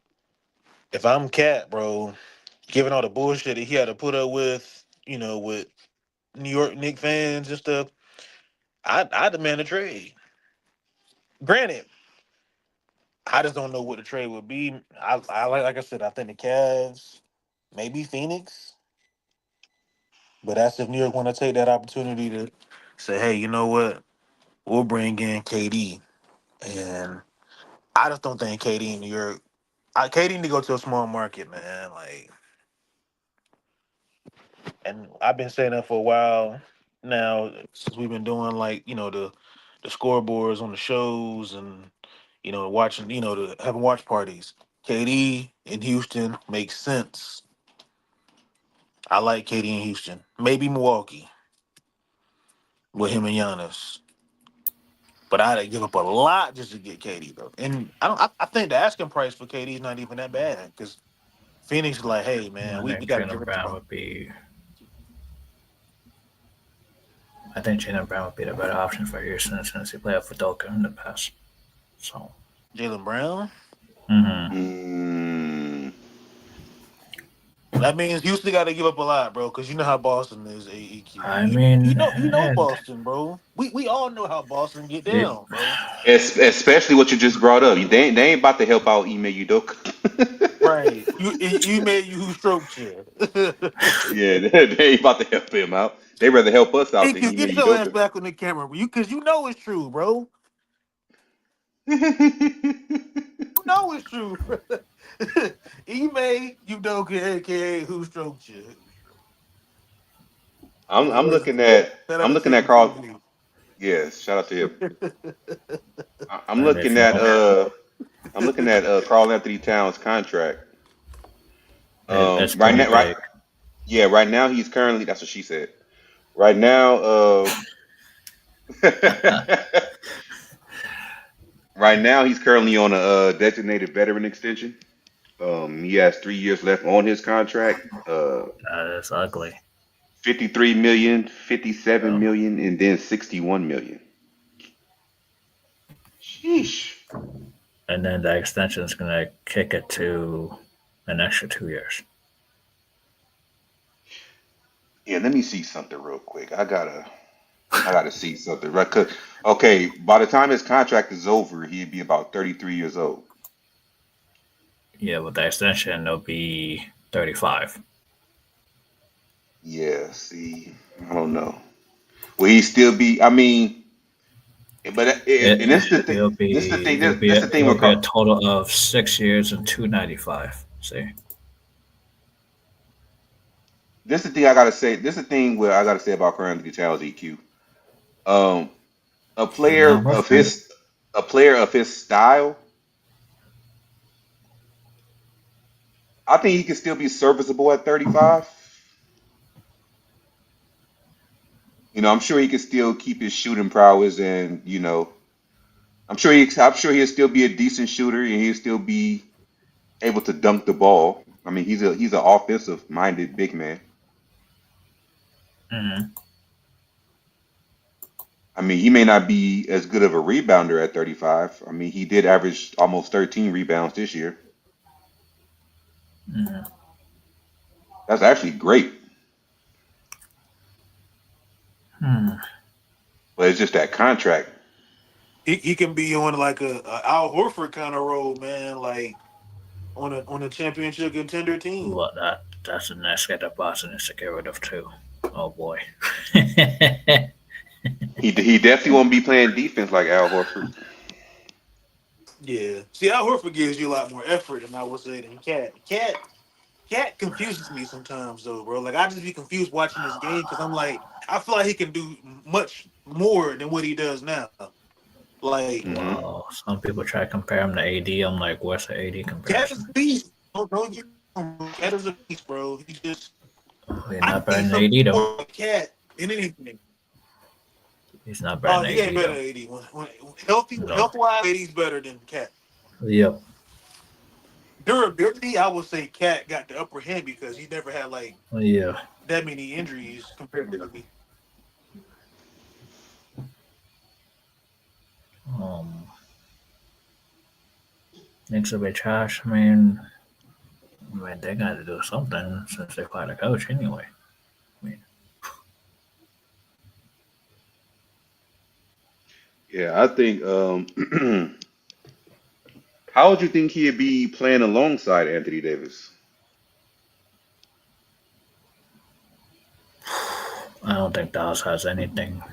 If I'm Cat, bro, given all the bullshit that he had to put up with, with New York Knicks fans and stuff, I demand a trade. Granted, I just don't know what the trade would be. I like I said, I think the Cavs, maybe Phoenix, but that's if New York want to take that opportunity to say, hey, you know what, we'll bring in KD, and I just don't think KD in New York. KD need to go to a small market, man. Like, and I've been saying that for a while now since we've been doing like the scoreboards on the shows and watching the having watch parties. KD in Houston makes sense. I like KD in Houston. Maybe Milwaukee with him and Giannis, but I'd give up a lot just to get KD though. And I don't. I think the asking price for KD is not even that bad because Phoenix is like, hey man, I we think got to give Jalen it to Brown him. would be. I think Jalen Brown would be the better option for Houston since he played for Doka in the past. So. Jalen Brown. Mm-hmm. Mm, That means Houston got to give up a lot, bro. Because you know how Boston is. AEQ. I mean, You know Boston, bro. We all know how Boston get it, down, bro. especially what you just brought up. They ain't about to help out Ime Udoka. Right. You made you who stroked you. Yeah, they ain't about to help him out. They rather help us out than AQ, Ime get your ass Udoka. back on the camera, bro. Because you know it's true, bro. You know it's true. Ime Udoka, aka who stroked you. I'm Listen, looking at shout out I'm to looking at Tiffany Carl. TV. Yes, shout out to him. I'm and if looking you at want, Carl Anthony Towns contract. it's Right pretty now, right? big. Yeah, right now he's currently. That's what she said. Right now, right now he's currently on a designated veteran extension. He has 3 years left on his contract. It's ugly. 53 million, 57 So, million, and then 61 million. Sheesh. and then the extension is going to kick it to an extra 2 years. Yeah, let me see something real quick. I gotta see something, right? 'Cause, okay, by the time his contract is over, he'd be about 33 years old. Yeah, with the extension, it'll be 35. Yeah, see, I don't know. Will he still be? I mean, but and It this the thing. it'll This the be thing. it'll be This a, the thing it'll with be a total of 6 years and 295. See, this the thing I gotta say. This the thing where I gotta say about Karl Anthony Towns EQ. Um, a he's player not worth of that. his a player of his style, I think he can still be serviceable at 35. I'm sure he can still keep his shooting prowess, and I'm sure he'll still be a decent shooter, and he'll still be able to dunk the ball. I mean, he's an offensive minded big man. Mhm. I mean, he may not be as good of a rebounder at 35. I mean, he did average almost 13 rebounds this year. Mhm. That's actually great, Hmm. but it's just that contract. He can be on like a Al Horford kind of role, man. Like on a championship contender team. Well, that's the next guy that Boston is to get rid of too. Oh boy. He definitely won't be playing defense like Al Horford. Yeah. See, Al Horford gives you a lot more effort than I would say than Cat. Cat confuses me sometimes though, bro. Like I just be confused watching this game because I'm like, I feel like he can do much more than what he does now. Like Hmm. Well, some people try to compare him to AD. I'm like, what's the AD Cat is comparison? a beast. Don't get me wrong, bro. Cat is a beast, bro. He just He's I not better need than some AD though. more like Cat in anything. He's not better Oh, than he ain't AD better though. than AD. When No. health wise, AD's better than Cat. Yep. Durability, I would say Cat got the upper hand because he never had like Yeah. that many injuries compared to me. Um. Knicks will be trash. I mean, they got to do something since they fired a coach anyway. I mean, Yeah, I think. How would you think he'd be playing alongside Anthony Davis? I don't think Dallas has anything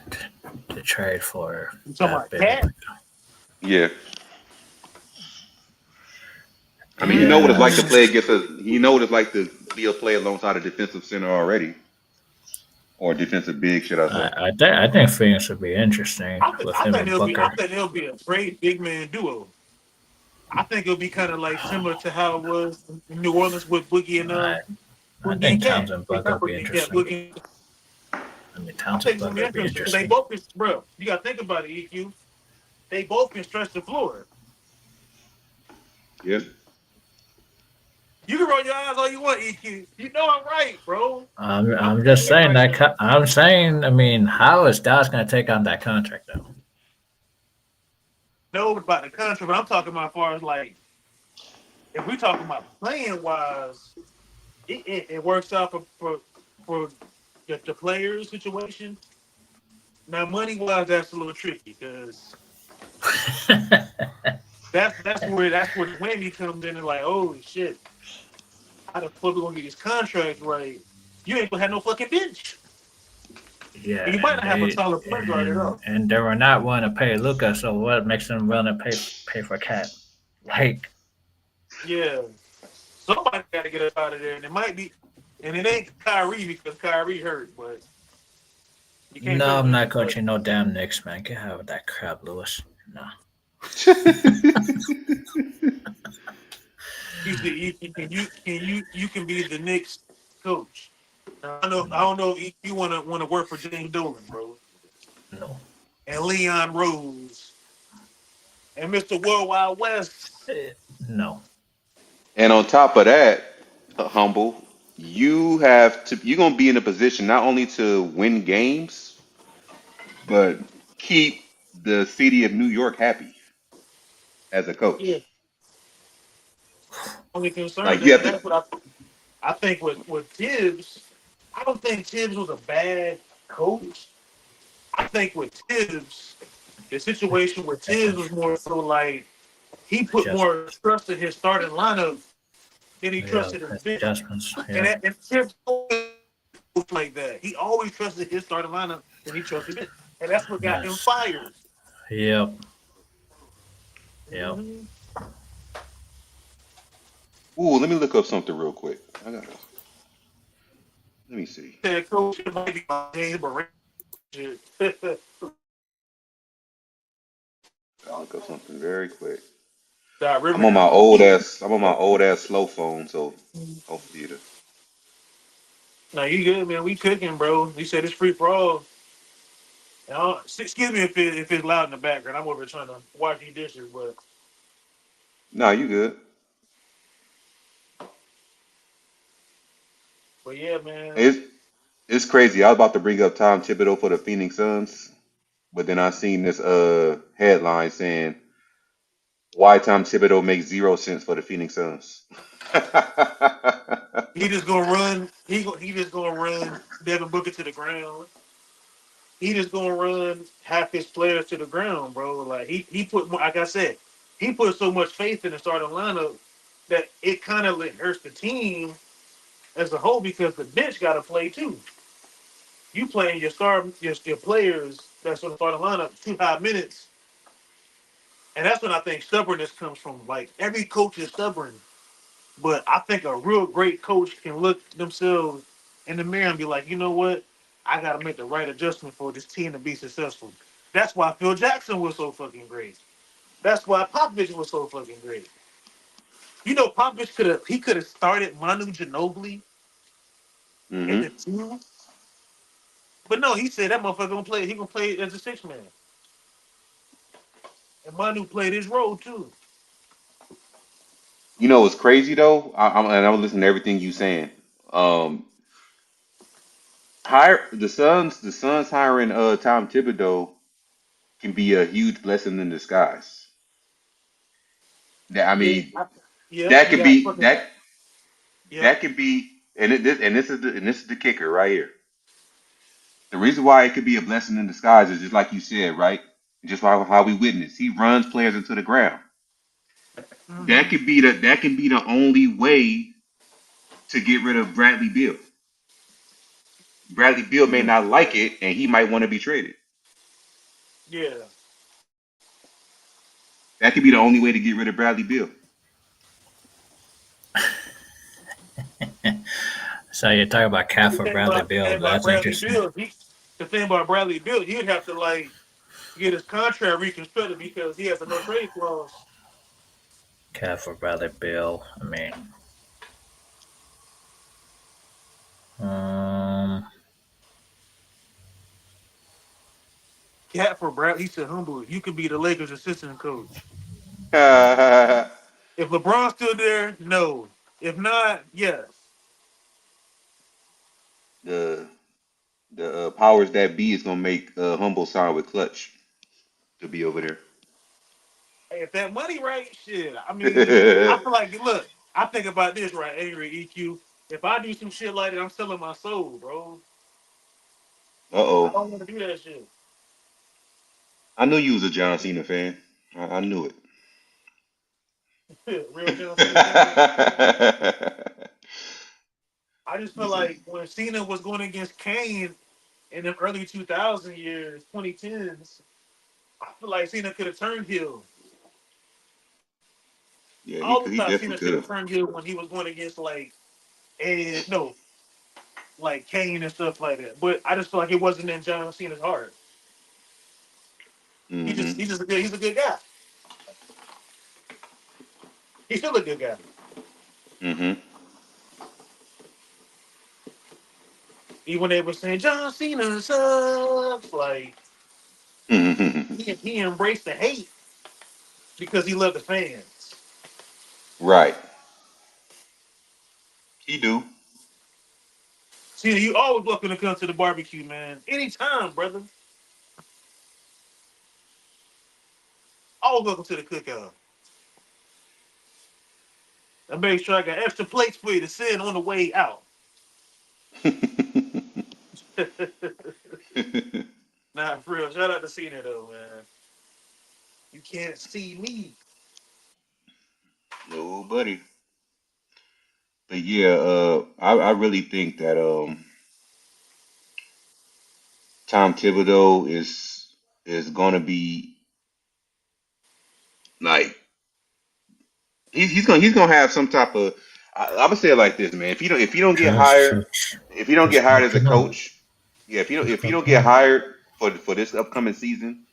to trade for You talking that about big. Cat? Yeah, I mean, he know what it's Yeah, like to play against a. He know what it's like to be a player alongside a defensive center already, or defensive big, should I say? I think Phoenix would be interesting with him and I Booker. think they'll be a great big man duo. I think it'll be kind of like similar to how it was in New Orleans with I I Boogie and think Cat. Towns and They Booker not would be Boogie and Cat, interesting. Boogie. I mean, I Towns and think it's gonna be Booker would be interesting because they interesting. both can, bro. You got to think about it, EQ. They both can stretch the floor. Yeah. You can roll your eyes all you want, EQ. You know I'm right, bro. I'm I'm just dead saying right that. though. I'm saying. I mean, how is Dallas going to take on that contract though? Know about the country, but I'm talking about as far as like if we talking about playing wise, it works out for the players situation. Now money wise, that's a little tricky because that's where the whammy comes in and like, oh shit, how the fuck we gonna get these contracts right? You ain't gonna have no fucking bench. And Yeah, you might not have a solid point guard at all. and they were not willing to pay Luca. So what makes them willing to pay for Cat? Like, Yeah. Somebody gotta get us out of there. And it might be and it ain't Kyrie because Kyrie hurt, but you can't no, trade I'm him. not coaching no damn Knicks, man. Get out of that crap, Lewis. No. You can be the Knicks coach. Now, I don't know if you wanna work for James Dolan, bro. No. And Leon Rose and Mr. Worldwide West. No. And on top of that, humble, you're gonna be in a position not only to win games, but keep the city of New York happy as a Yeah. coach. Only concern Like you have to. that's what I think with Tibbs, I don't think Tibbs was a bad coach. I think with Tibbs, the situation with Tibbs was more so like he put Just more trust in his starting lineup than he yeah, trusted his bench. adjustments. And Yeah. Tibbs like that. He always trusted his starting lineup, and he trusted it, and that's what got him Yes. fired. Yep. Yep. Mm-hmm. Ooh, let me look up something real quick. Let me see. Said coach it might be my James Bryant shit. I'll look up something very quick. Doc I'm on Rivers. my old ass. I'm on my old ass slow phone, so hopefully it'll. No, you good, man. We cooking, bro. He said it's free for all. Excuse me if it's loud in the background. I'm over here trying to wash these dishes, Nah, you good. but yeah, man. It's it's crazy. I was about to bring up Tom Thibodeau for the Phoenix Suns, but then I seen this headline saying why Tom Thibodeau makes 0 cents for the Phoenix Suns. He just gonna run. He just gonna run Devin Booker to the ground. He just gonna run half his players to the ground, bro. Like he put like I said, he put so much faith in the starting lineup that it kind of hurts the team as a whole because the bench got to play too. You playing your players that's on the starting lineup 2 high minutes, and that's when I think stubbornness comes from. Like every coach is stubborn, but I think a real great coach can look themselves in the mirror and be like, you know what? I got to make the right adjustment for this team to be successful. That's why Phil Jackson was so fucking great. That's why Popovich was so fucking great. You know, Popovich could have started Manu Ginobili in Hmm. the team, but no, he said that motherfucker gonna play. He gonna play as a 6 man, and Manu played his role too. You know what's crazy though? I'm listening to everything you saying. Um, hire the Suns hiring Tom Thibodeau can be a huge blessing in disguise. That I Yeah, mean, yeah, that you could got be fucking yeah. that could be, and this is the kicker right here. The reason why it could be a blessing in disguise is just like you said, right? Just how we witnessed. He runs players into the ground. Mm-hmm. That can be the only way to get rid of Bradley Beal. Bradley Beal may not like it, and he might want to be traded. Yeah, That could be the only way to get rid of Bradley Beal. So you're talking about Cat the for thing Bradley about the Bill. thing about That's Bradley interesting. Bill, the thing about Bradley Bill, he'd have to like get his contract reconstructed because he has a no trade clause. Cat for Bradley Bill. I mean, um, Cat for Brad, he said, "Humble, you could be the Lakers' assistant coach. the If LeBron's still there, no. If not, yes. the powers that be is gonna make Humble sign with Clutch to be over there. Hey, if that money right, shit. I mean, I feel like look, I think about this right, Angry EQ. If I do some shit like that, I'm selling my soul, bro. I Uh-oh. don't want to do that shit. I knew you was a John Cena fan. I knew Real John Cena fan. it. I just You feel said, like when Cena was going against Kane in the early 2000 years, 2010s, I feel like Cena could have turned heel. yeah, All the he time definitely Cena should could have have. turned heel when he was going against like no, like Kane and stuff like that. But I just feel like it wasn't in John Cena's heart. Mm-hmm. He's a good guy. He's still a good guy. Mm-hmm. Even when they were saying John Cena sucks, like he embraced the hate because he loved the fans. Right. He do. Cena, you always welcome to come to the barbecue, man. Anytime, brother. Always welcome to the cookout. I make sure I got extra plates for you to send on the way out. Nah, for real. Shout out to Cena though, man. You can't see me. No, buddy. But yeah, I really think that Tom Thibodeau is going to be like he's gonna have some type of. I would say it like this, man. If you don't get Just, hired, just, if you don't just get hired got as to a know. coach, yeah, if Just you got don't to get know. hired for this upcoming season,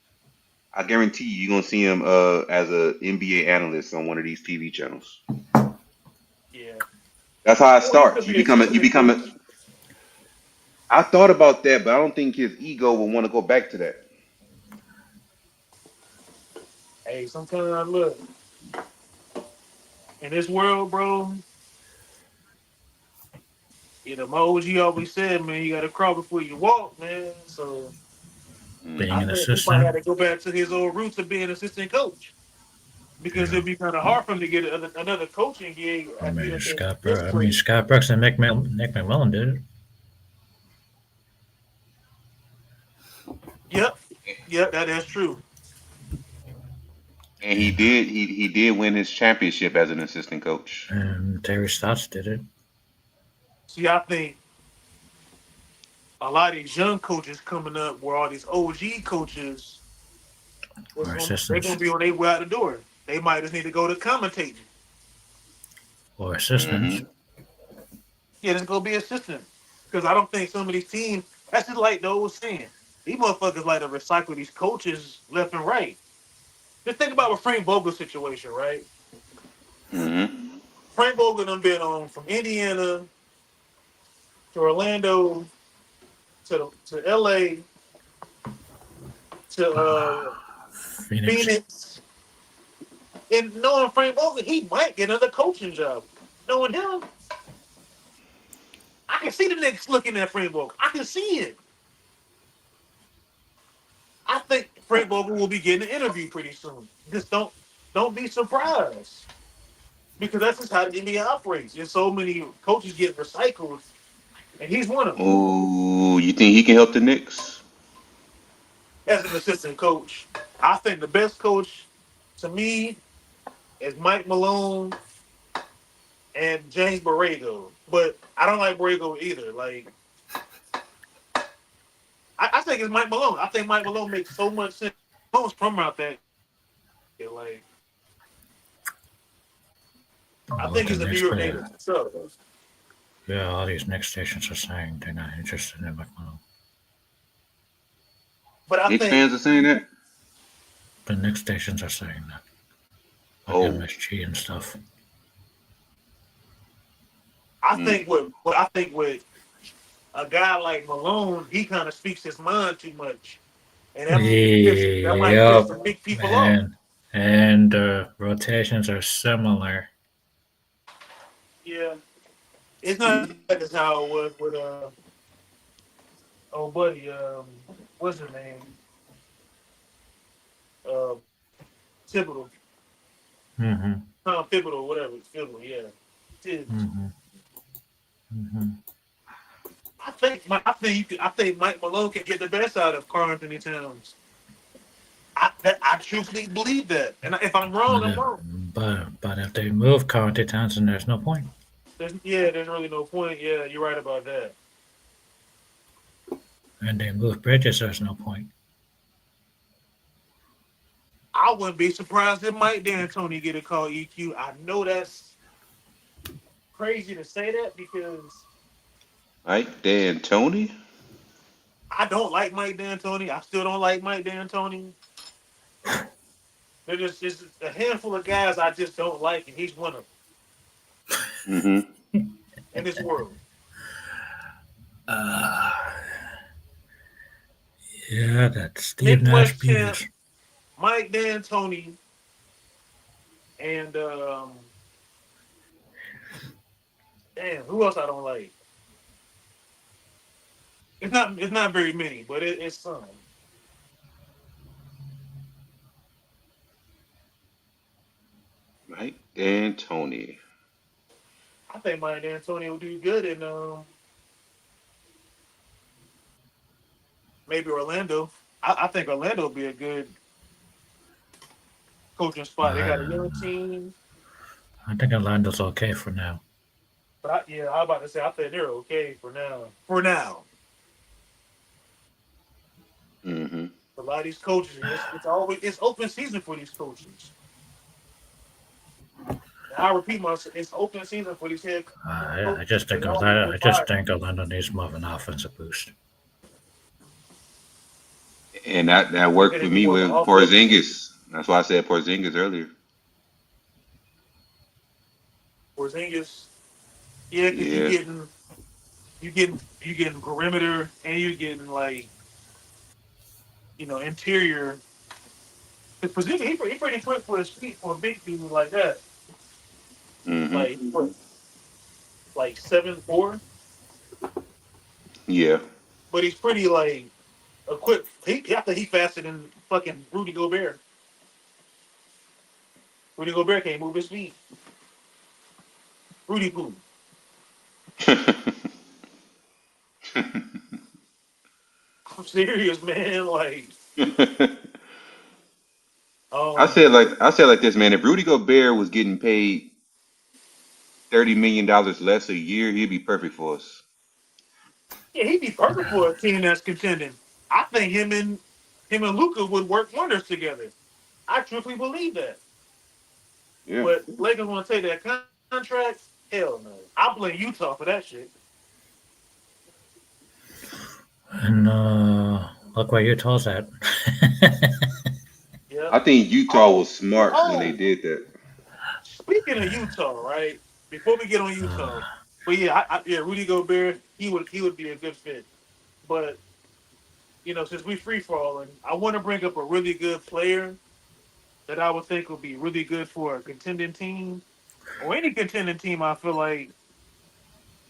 I guarantee you're gonna see him as a NBA analyst on one of these TV channels. Yeah. That's how it Or he starts. could You be become a, you assistant become coach. a. I thought about that, but I don't think his ego will want to go back to that. Hey, sometimes look in this world, bro. You know, my OG always said, man, you got to crawl before you walk, man. So Being I Hmm an think he might have assistant, to go back to his old roots of being an assistant coach because yeah. it'd be kind of hard for him to get another coaching gig I after he mean, done been this place. Scott Brooks and Nick McMillan did it. Yep, yep, that is true. And he And, did. He did win his championship as an assistant coach. and Terry Stotts did it. See, I think a lot of these young coaches coming up, where all these OG coaches, Or they're assistants. gonna be on their way out the door. They might just need to go to commentating. Or assistants. Hmm Yeah, just go be assistant. Because I don't think some of these teams. That's just like the old saying. These motherfuckers like to recycle these coaches left and right. Just think about the Frank Vogel situation, right? hmm Frank Vogel done been on from Indiana to Orlando to LA to Phoenix. Phoenix. And knowing Frank Vogel, he might get another coaching job. Knowing him, I can see the Knicks looking at Frank Vogel. I can see it. I think Frank Vogel will be getting an interview pretty soon. Just don't be surprised. Because that's just how the NBA operates. There's so many coaches get recycled, and he's one of them Oh, you think he can help the Knicks? as an assistant coach. I think the best coach to me is Mike Malone and James Borrego. But I don't like Borrego either. Like I think it's Mike Malone. I think Mike Malone makes so much sense. Malone's from out there. Like I What think the he's a New next York player? native. So, Yeah, all these next stations are saying they're not interested in McMillan. but I Knicks think fans are saying that. The next stations are saying that. Like Oh, MSG and stuff. I mm. think with a guy like Malone, he kind of speaks his mind too much. And that might piss Yep. some big people off. And the rotations are similar. Yeah. It's not like as how it was with oh buddy, what's his name? Uh Thibodeau. Mm-hmm. Tom Thibodeau, whatever. Thibodeau, yeah. Tibbs. Mm-hmm. Mm-hmm. I think Mike Malone can get the best out of Karl Anthony Towns. I truthfully believe that. And if I'm wrong, But, I'm uh, wrong. but if they move Carl Townsend, there's no point. There's really no point. Yeah, you're right about that. And they move Bridges, there's no point. I wouldn't be surprised if Mike D'Antoni get a call EQ. I know that's crazy to say that because Mike D'Antoni. I don't like Mike D'Antoni. I still don't like Mike D'Antoni. There's just a handful of guys I just don't like, and he's one of them Hmm in this world. Uh, yeah, that's Steve Nash Midwest champ, Beavers. Mike D'Antoni, and damn, who else I don't like? It's not very many, but it's some. Mike D'Antoni. I think Mike D'Antoni will do good in maybe Orlando. I think Orlando will be a good coaching spot. They got a young Uh, team, I think Orlando's okay for now. but I was about to say I think they're okay for now. For now, lot of these coaches, it's open season for these coaches. And I repeat myself, it's open season for these head I coaches. just They think all get I just fired. think Orlando needs more of an offensive boost. And that You think worked they for need me more of an with offensive? Porzingis. That's why I said Porzingis earlier. Porzingis, yeah, because Yeah. you getting perimeter and you getting like interior. Because Porzingis, he pretty quick for his feet for a big dude like that. Hmm. Like what, like 7'4", Yeah. but he's pretty like a quick. I think he faster than fucking Rudy Gobert. Rudy Gobert can't move his feet. Rudy Poo. I'm serious, man. Like, um, I said like this, man. If Rudy Gobert was getting paid $30 million less a year, he'd be perfect for us. yeah, he'd be perfect for a team that's contending. I think him and Luka would work wonders together. I truly believe that. Yeah. But Lakers want to take that contract? Hell no. I blame Utah for that shit. And look where Utah's at. Yeah. I think Utah Oh, was smart when they oh. did that. Speaking of Utah, right? Before we get on Utah, but yeah, yeah, Rudy Gobert, he would be a good fit. But since we free falling, I want to bring up a really good player that I would think would be really good for a contending team or any contending team. I feel like,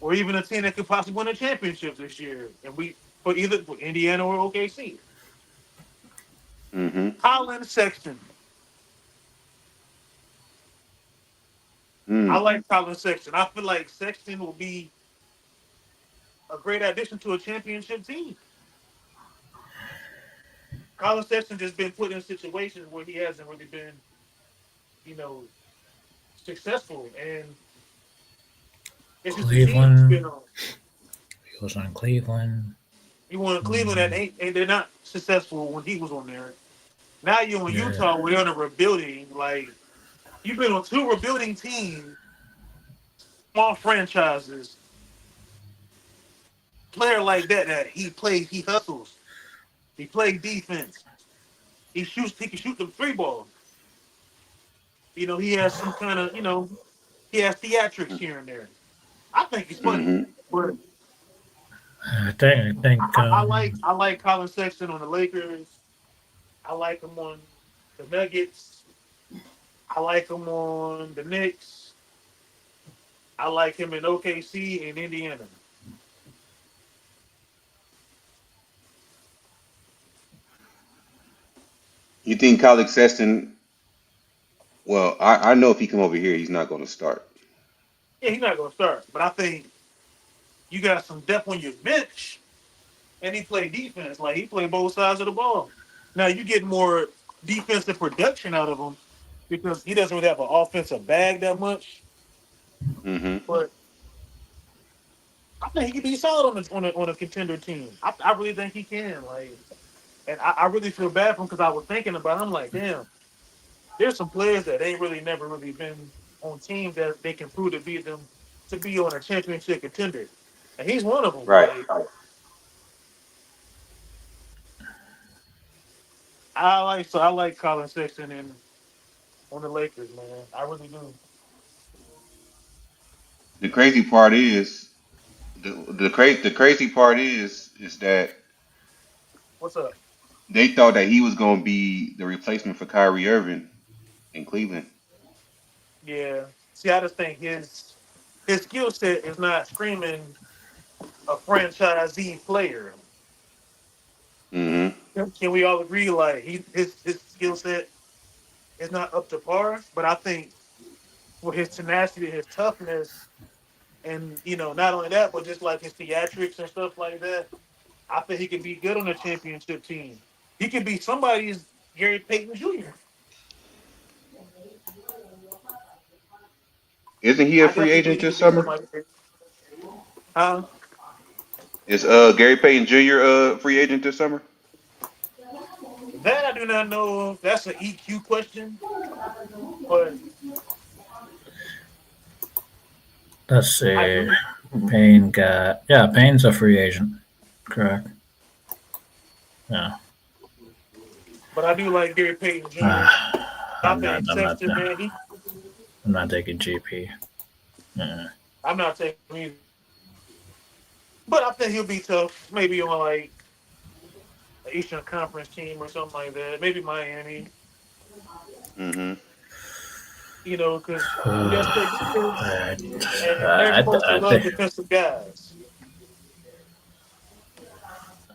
or even a team that could possibly win a championship this year, and for either for Indiana or OKC. Hmm. Colin Sexton. I Mm. like Colin Sexton. I feel like Sexton will be a great addition to a championship team. Colin Sexton just been put in situations where he hasn't really been, you know, successful, and it's just the team he's been Cleveland. on. He was on Cleveland. You want Cleveland that Mm, ain't they're not successful when he was on there. Now you're in yeah. Utah, where they're on a rebuilding. Like you've been on two rebuilding teams, small franchises. Player like that he hustles, he plays defense, he can shoot the three ball. He has some kind of he has theatrics here and there. I think he's funny, Hmm. but I think I like Colin Sexton on the Lakers. I like him on the Nuggets. I like him on the Knicks. I like him in OKC and Indiana. You think Colin Sexton? Well, I know if he come over here, he's not going to start. Yeah, he's not gonna start, but I think you got some depth on your bench, and he play defense. Like he play both sides of the ball. Now you get more defensive production out of him because he doesn't really have an offensive bag that much. Hmm. But I think he can be solid on a contender team. I really think he can. Like, and I really feel bad for him because I was thinking about him. Like, damn, there's some players that ain't really never really been on teams that they can prove to be on a championship contender, and he's one of them. Right. Like, I like Colin Sexton and on the Lakers, man. I really do. The crazy part is the crazy part is that What's up? they thought that he was going to be the replacement for Kyrie Irving in Cleveland. Yeah. See, I just think his skill set is not screaming a franchisee player. Hmm. Can we all agree? Like his skill set is not up to par. But I think with his tenacity, his toughness, and not only that, but just like his theatrics and stuff like that, I think he could be good on a championship team. He could be somebody's Gary Payton Jr. Isn't he a I free definitely agent believe he this could be summer? somebody. Uh, Is Gary Payton Jr. a free agent this summer? That I do not know. If that's an EQ question, but Let's I see. do. Payne's a free agent. Correct. Yeah. But I do like Gary Payton Jr. I I'm not. think I'm not. Sexton, man. I'm not taking GP. I'm not taking him either. But I think he'll be tough. Maybe on like an Eastern Conference team or something like that. Maybe Miami. Mm-hmm. Because we just take skills, I, and they're I, supposed to I love think. defensive guys.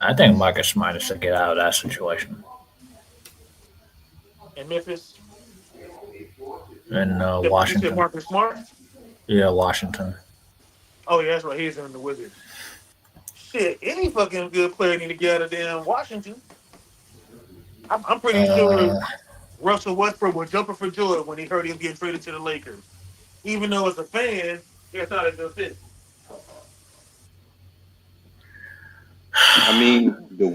I think Marcus Smart is to get out of that situation. In Memphis, In you said Washington. Marcus Smart. Yeah, Washington. Oh yeah, that's right. He's in the Wizards. Shit, any fucking good player need to get out of damn Washington. I'm pretty sure Uh, Russell Westbrook was jumping for joy when he heard he was getting traded to the Lakers. Even though as a fan, it's not a good fit. I mean, the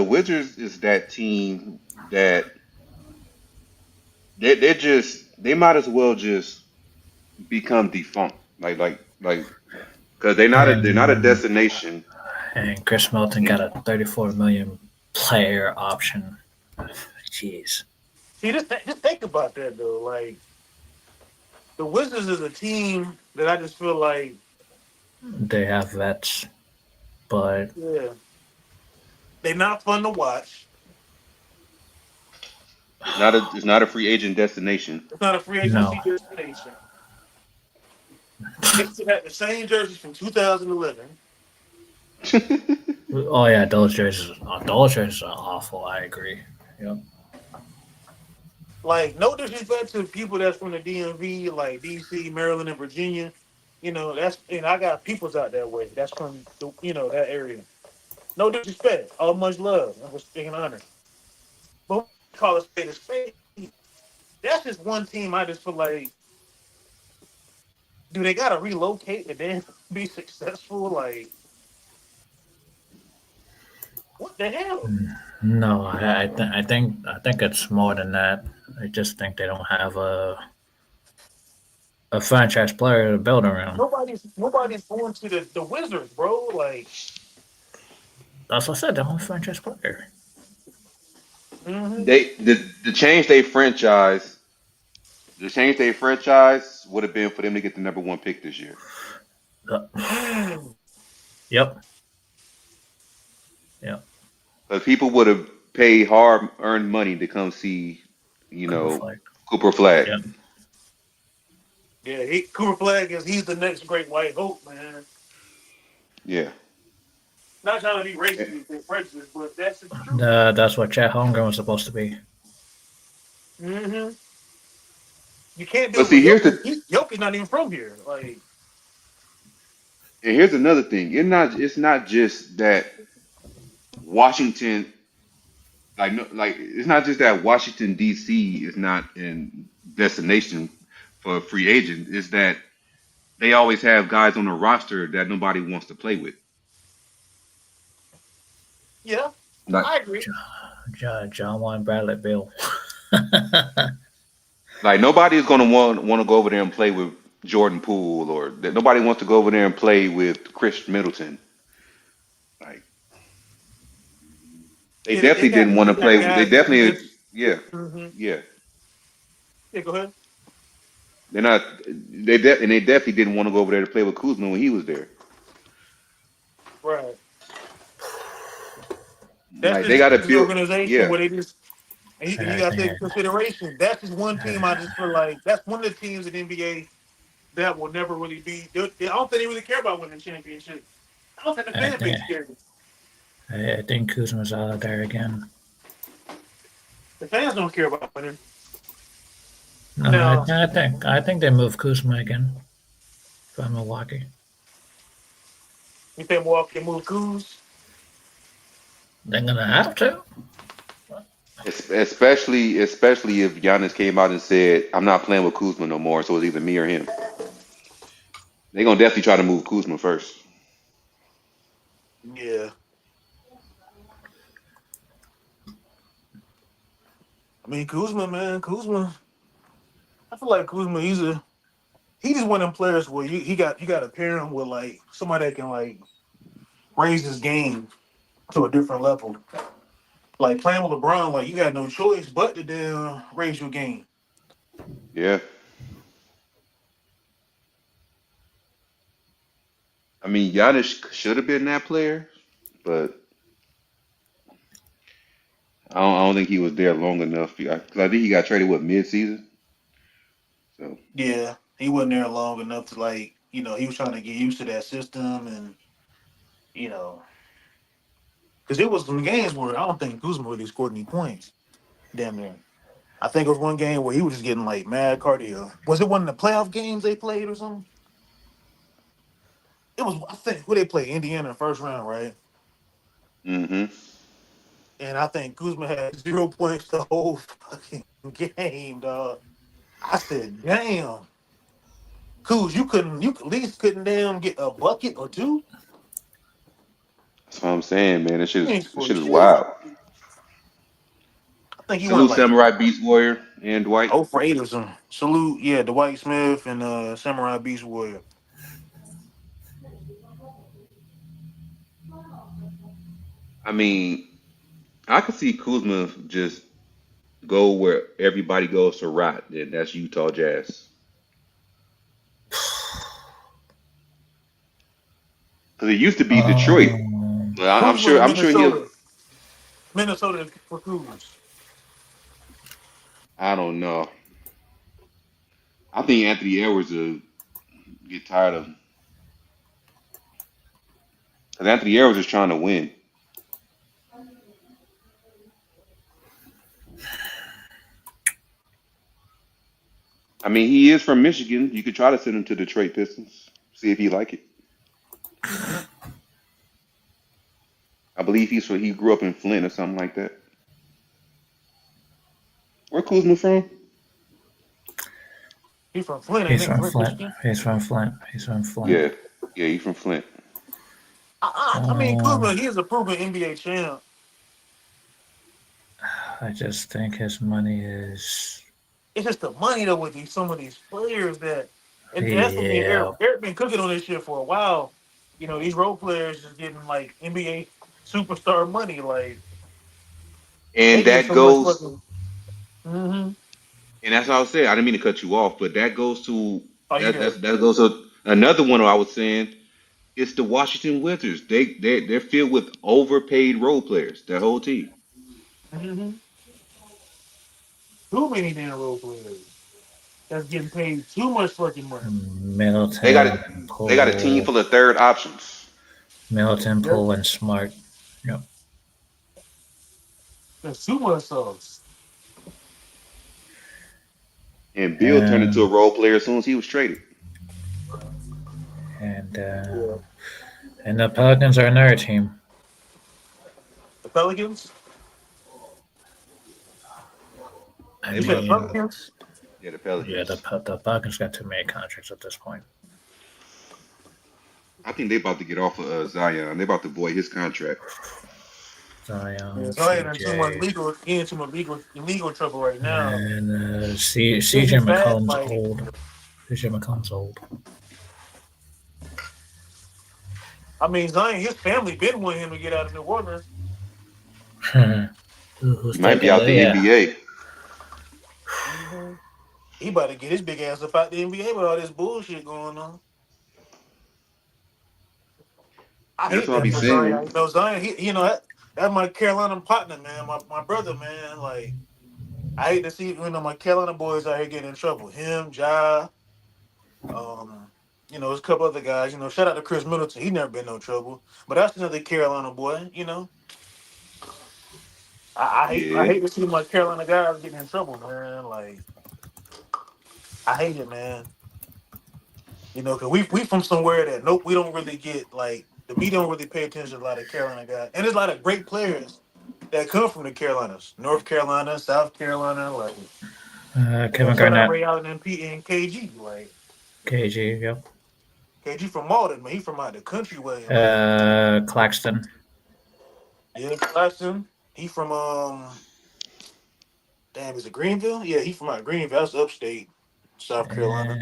Wizards is that team that they might as well just become defunct. Like because they're not a and destination. and Chris Milton got a 34 million player option. Jeez. See, just think about that though. Like the Wizards is a team that I just feel like, They have vets, but yeah, they're not fun to watch. It's not a free agent destination. It's not a free no. agency destination. They still have the same jerseys from 2011. Oh yeah, those jerseys are awful. I agree. Yep. Like, no disrespect to people that's from the DMV, like DC, Maryland, and Virginia. I got peoples out that way. That's from that area. No disrespect, all much love. I was speaking honor. But we call it spade a spade. That's just one team. I just feel like, do they gotta relocate and then be successful? Like, what the hell? No, I think it's more than that. I just think they don't have a franchise player to build around. Nobody's going to the Wizards, bro. Like, That's what I said. They don't have a franchise player. hmm The change they franchise, would have been for them to get the number one pick this year. Yep. Yep. Because people would have paid hard earned money to come see, Cooper Flag. Cooper Flag. Yep. yeah, Cooper Flag he's the next great white hope, man. Yeah. Not trying to be racist and prejudiced, but that's the truth. That's what Chet Holmgren was supposed to be. hmm You can't do But it see, with Jokic. Jokic not even from here. Like, and here's another thing. It's not just that Washington, like no, like it's not just that Washington D.C. is not in destination for a free agent. It's that they always have guys on the roster that nobody wants to play with. yeah, Like I agree. John Wayne Bradley Bill. like nobody is going to want to go over there and play with Jordan Poole, or that nobody wants to go over there and play with Chris Middleton. Like they Yeah, definitely didn't want to they got play. They guys that can definitely, just. yeah, hmm yeah. Yeah, go ahead. They're not. They definitely didn't want to go over there to play with Kuzma when he was there. Right. That's Like they just got to the build. organization Yeah, where they just. And you got to take into consideration. That's just one team. I just feel like that's one of the teams in the NBA that will never really be. I don't think they really care about winning a championship. I don't think the I fan think base cares. I think Kuzma's out there again. The fans don't care about winning. No, No. I think they move Kuzma again from Milwaukee. You think Milwaukee can move Kuz? They're gonna have to. especially if Giannis came out and said, "I'm not playing with Kuzma no more." So it's either me or him. They're gonna definitely try to move Kuzma first. Yeah. I mean, Kuzma, man, Kuzma. I feel like Kuzma, he just one of them players where you got to pair him with like somebody that can like raise his game to a different level. Like playing with LeBron, like you got no choice but to damn raise your game. Yeah. I mean, Giannis should have been that player, but I don't think he was there long enough. 'Cause I think he got traded with mid-season. So Yeah, he wasn't there long enough to like, he was trying to get used to that system and you know, because it was some games where I don't think Kuzma really scored any points. Damn near. I think it was one game where he was just getting like mad cardio. Was it one of the playoff games they played or something? It was, I think, who they played Indiana in the first round, right? hmm And I think Kuzma had 0 points the whole fucking game, dog. I said, damn, Kuz, you at least couldn't damn get a bucket or two. that's what I'm saying, man. This You shit is ain't this scored shit is shit. wild. I think he went Salute like Samurai Beast Warrior and Dwight. 0 for 8 or something. Salute, yeah, Dwight Smith and Samurai Beast Warrior. I mean, I could see Kuzma just go where everybody goes to rot, and that's Utah Jazz. Because it used to be Detroit. But I'm Kuzma sure. in I'm sure he'll. Minnesota for Kuz. I don't know. I think Anthony Edwards will get tired of. Because Anthony Edwards is trying to win. I mean, he is from Michigan. You could try to send him to Detroit Pistons. See if he like it. I believe he grew up in Flint or something like that. Where Kuzma from? He from Flint, ain't He's he? from Flint, Flint. Michigan. He's from Flint. He's from Flint. Yeah, yeah, he's from Flint. I mean, Uh, Kuzma, he is a proven NBA champ. I just think his money is. It's just the money though with some of these players that, and that's what me and Yeah. Eric been cooking on this shit for a while. These role players just getting like NBA superstar money, like they And get that so much goes, fucking. Mm-hmm. and that's what I was saying. I didn't mean to cut you off, but that goes to Oh, you that goes to another one. I was saying it's the Washington Wizards. They're filled with overpaid role players. Their whole team. mm-hmm. Too many damn role players that's getting paid too much fucking money. They got Middleton, it. They got a team Poole, full of third options. Yep, And Smart. Yep. that's too much sauce. And Bill turned into a And role player as soon as he was traded. and Yeah. and the Pelicans are another team. The Pelicans. I You said the mean, Pelicans. Yeah, the yeah, Pelicans. the Pelicans got too many contracts at this point. I think they about to get off of Zion. They about to void his contract. Zion, Yeah, Zion in too much CJ, legal, he in too much legal trouble right now. and This CJ is bad. McCollum's Like, old. CJ McCollum's old. I mean, Zion, his family been wanting him to get out of New Orleans. Who's He might be taking out the the yeah? NBA. hmm He about to get his big ass up out the NBA with all this bullshit going on. I That's hate what I'll that be for saying. Zion. Zion, that's my Carolina partner, man. My brother, man. Like, I hate to see my Carolina boys out here getting in trouble. Him, Ja, there's a couple other guys. Shout out to Chris Middleton. He never been no trouble. But that's another Carolina boy. I Yeah. hate to see my Carolina guys getting in trouble, man. Like, I hate it, man. Cause we from somewhere that nope, we don't really get like the media don't really pay attention to a lot of Carolina guys, and there's a lot of great players that come from the Carolinas, North Carolina, South Carolina, like Kevin shout out Garnett, Ray Allen and P and KG, like KG, yep. KG from Malden, man, he from out the country way, man. Claxton. Yeah, Claxton, he from Damn, is it Greenville? Yeah, he from out Greenville. That's upstate, South Carolina.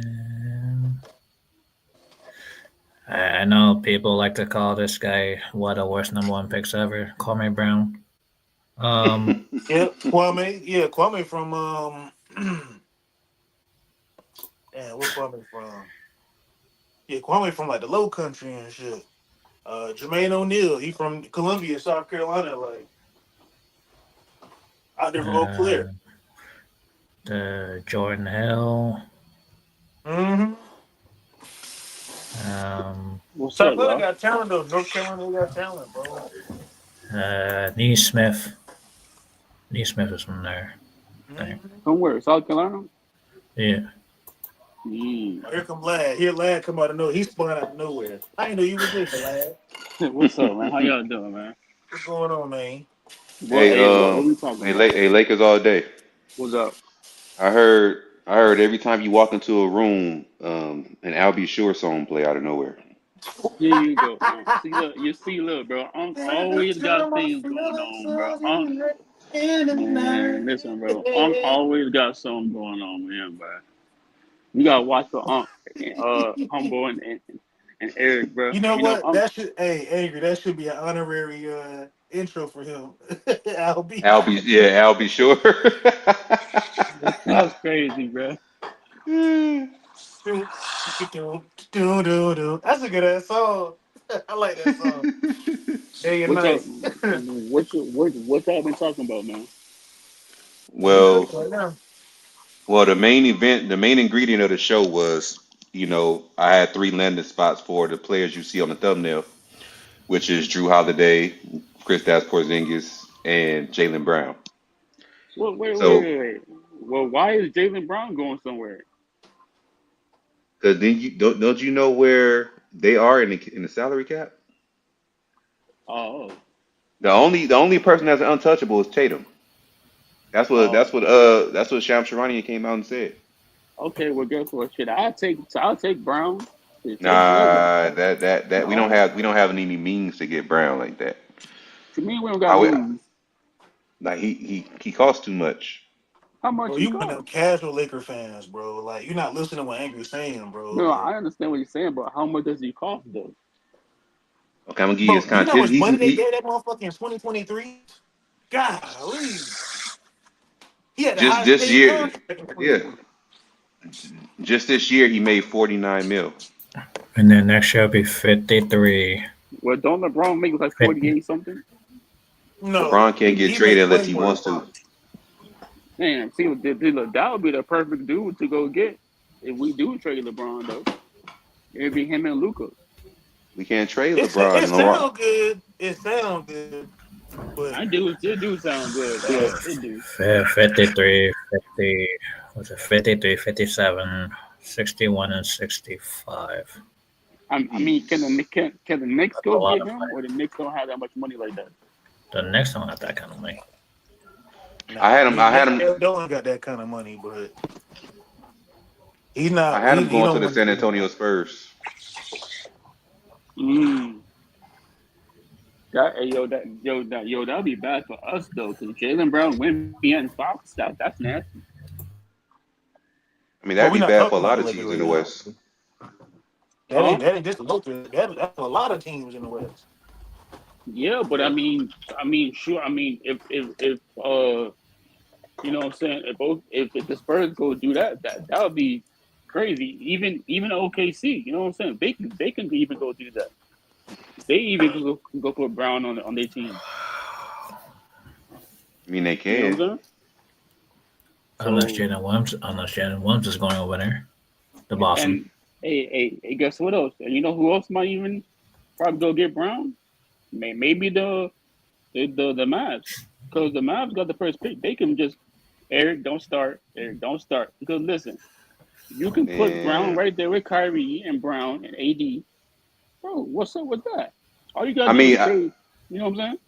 And I know people like to call this guy one of the worst number one picks ever. Kwame Brown. Yeah, Kwame. Yeah, Kwame from damn, where Kwame from? Yeah, Kwame from like the Low Country and shit. Jermaine O'Neal, he from Columbia, South Carolina, like out there from Eau uh, Claire. the Jordan Hill. Mm-hmm. What's South up, Carolina y'all? got talent though. North Carolina got talent, bro. Neesmith. Neesmith is from there. I think. Mm-hmm. From where? South Carolina? Yeah. Mm. Oh, here come Lad. Here Lad come out of nowhere. He spun out of nowhere. I didn't know you was there, Lad. What's up, man? How y'all doing, man? What's going on, man? What? Hey, Hey, what we talking about? hey, Lakers all day. What's up? I heard every time you walk into a room, an Al B. Sure song play out of nowhere. Here you go. See, look, look, bro. Unc always got things going on, bro. Unc, man, listen, bro. Unc always got something going on, man, bro. You gotta watch for Unc, Humble and Eric, bro. You know You know, what? Unc. That should hey Angry, that should be an honorary intro for him. Albie. Al B. Sure. That's crazy, bro. That's a good ass song. I like that song. Day and What y'all, night. what y'all been talking about, man? We cook Well, right now. the the main ingredient of the show was, I had three landing spots for the players you see on the thumbnail, which is Drew Holiday, Kristaps Porzingis, and Jaylen Brown. Well, So, wait. Well, why is Jalen Brown going somewhere? because then you don't you know where they are in the salary cap? Oh, The only person that's untouchable is Tatum. oh, That's what Shams Charania came out and said. okay. Well, guess what? Shit, I'll take Brown. Shit, take Jalen. Nah, that No, we don't have any means to get Brown like that. to me, we don't got I would means. like he costs too much. How Bro, much he you one of them cost? casual Laker fans, bro. Like you're not listening to what Angry's saying, bro. No, Like, I understand what you're saying, but how much does he cost though? Okay, I'm gonna give you his bro, you know how content. much money they gave that motherfucker in 2023? Golly. He had the Just highest this paid year, contract in yeah, 2023. just this year he made 49 mil. And then next year will be 53. Well, don't LeBron make like 50. 48 something? No, LeBron can't get he makes traded unless way he more than wants to. LeBron. Man, see, that would be the perfect dude to go get if we do trade LeBron though. It'd be him and Luka. We can't trade It LeBron. LeBron. sound good. It sound good, but It do sound good though. It do. 53, 50, was it 53, 57, 61, and 65. I mean, can the Knicks That's a go lot get of him, money. or the Knicks don't have that much money like that? The next one got that kind of money. nah, I had him. I had him. Don't got that kind of money, but he's not. I had him He going to don't the want to San spend that Antonio money. Spurs. Mm. That'd be bad for us though, because Jalen Brown win me and Fox. That's nasty. I mean, But that'd we're be not bad for talking a about lot the of Lakers teams in right the now. West. Huh? That ain't just the Lakers. That's a lot of teams in the West. Yeah, but sure. I mean, if you know what I'm saying, if the Spurs go do that would be crazy. Even OKC, you know what I'm saying? They can even go do that. They even go put Brown on their team. I mean, they You know what can. I'm saying? Unless So Jalen Williams is going over there to Boston. and hey, guess what else? And you know who else might even probably go get Brown? Maybe the Mavs, because the Mavs got the first pick. They can just Eric don't start. Because listen, you can put Brown And right there with Kyrie and Brown and AD. Bro, what's up with that? All you I gotta do mean, is trade. You know what I'm saying?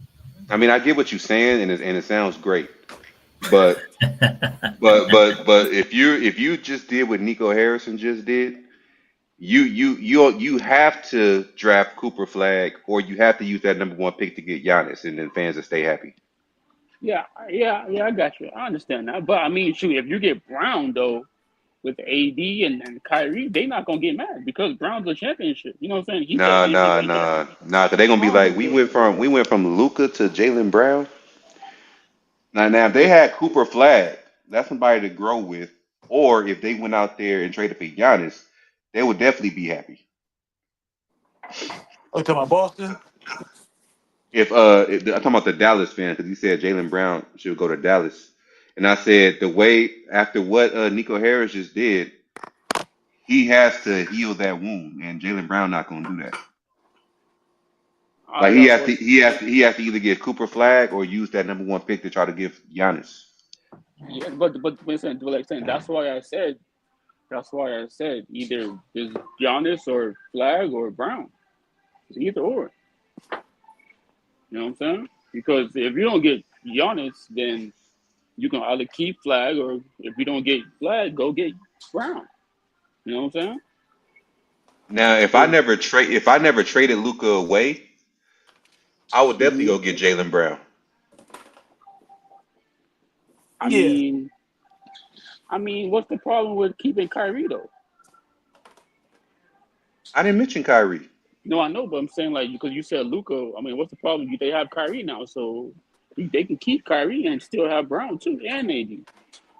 I get what you're saying, and it sounds great, but if you just did what Nico Harrison just did, you have to draft Cooper Flag, or you have to use that number one pick to get Giannis, and then fans will stay happy. I got you. I understand that. But I mean, shoot, if you get Brown though with AD and Kyrie, they not gonna get mad because Brown's a championship. You know what I'm saying? He's a Nah, MVP nah, candidate. nah, nah. Cause they gonna be Brown like, is a we went from Luka to Jalen Brown. Now, if they but had Cooper Flag, that's somebody to grow with. Or if they went out there and traded for Giannis, they would definitely be happy. Oh, you talking about Boston? If I'm talking about the Dallas fan, because he said Jalen Brown should go to Dallas, and I said the way after what Nico Harris just did, he has to heal that wound, and Jalen Brown not gonna do that. I Like got a question. he has to either get Cooper Flag or use that number one pick to try to give Giannis. Yeah, but listen, like saying that's why I said either is Giannis or Flag or Brown. It's either or. You know what I'm saying? Because if you don't get Giannis, then you can either keep Flag or if you don't get Flag, go get Brown. You know what I'm saying? Now, if I never traded Luca away, I would definitely hmm go get Jalen Brown. I Yeah. mean, what's the problem with keeping Kyrie though? I didn't mention Kyrie. No, I know, but I'm saying like because you said Luca. I mean, what's the problem? They have Kyrie now, so they can keep Kyrie and still have Brown too and AD.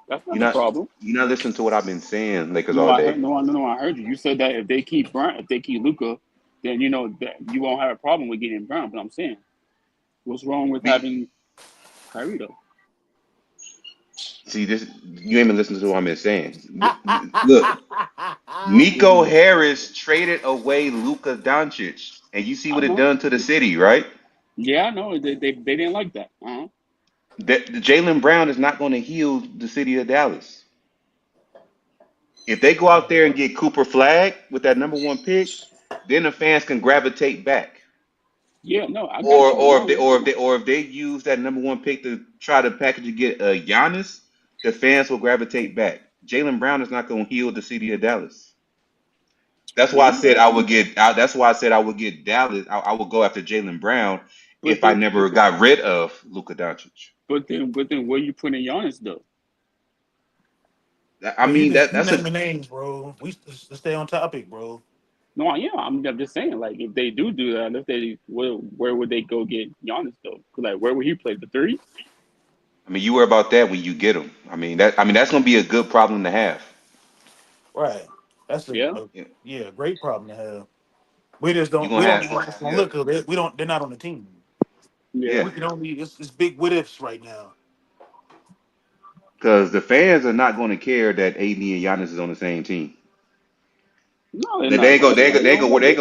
That's You're not a not problem. you're not listening to what I've been saying, Lakers No, all I heard. day. No, I heard you. You said that if they keep Brown, if they keep Luca, then you know that you won't have a problem with getting Brown. But I'm saying, what's wrong with Be, having Kyrie though? See this, you ain't been listening to what I've been saying. Look, Nico Harris traded away Luka Dončić, and you see I what it know. done to the city, right? Yeah, I know. They didn't like that. That Jalen Brown is not going to heal the city of Dallas. If they go out there and get Cooper Flag with that number one pick, then the fans can gravitate back. Yeah, no, I got you. No, yeah. Or if they use that number one pick to try to package and get Giannis, the fans will gravitate back. Jalen Brown is not going to heal the city of Dallas. That's why I Yeah, said I would get. That's why I said I would get Dallas. I would go after Jalen Brown but if I then, never got rid of Luka Doncic. but then, where you putting Giannis though? I Bro, you mean just you that's a naming names, bro. Let's stay on topic, bro. No, yeah, I'm just saying, like, if they do that, if they, where would they go get Giannis though? 'Cause, like, where would he play the three? I mean, you worry about that when you get him. I mean that's going to be a good problem to have. Right. That's Yeah, Yeah. yeah, great problem to have. We just You're don't we gonna don't have even just gonna yeah look at it. We don't they're not on the team. yeah. yeah We can only it's big what ifs right now. because the fans are not going to care that AD and Giannis is on the same team. No, they're They not ain't gonna gonna. they ain't gonna They they ain't don't gonna care.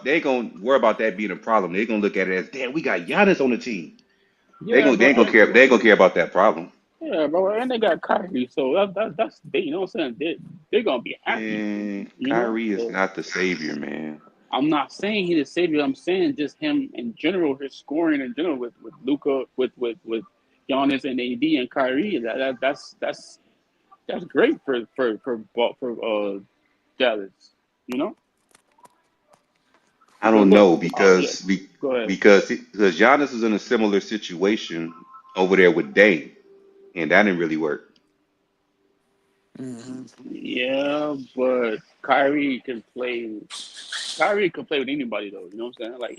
they ain't gonna worry about that being a problem. They're gonna look at it as damn we got Giannis on the team. Yeah, They bro. ain't gonna care they ain't gonna care about that problem. Yeah, bro. And they got Kyrie, so that's they. You know what I'm saying? They're gonna be happy. Man, You know. Kyrie is So not the savior, man. I'm not saying he's the savior. I'm saying just him in general, his scoring in general with Luca, with Giannis and AD and Kyrie. That's great for Dallas. You know, I because don't look, know yeah. Go ahead. because Giannis is in a similar situation over there with Dame, and that didn't really work. Hmm. Yeah, but Kyrie can play. Kyrie can play with anybody though. You know what I'm saying? Like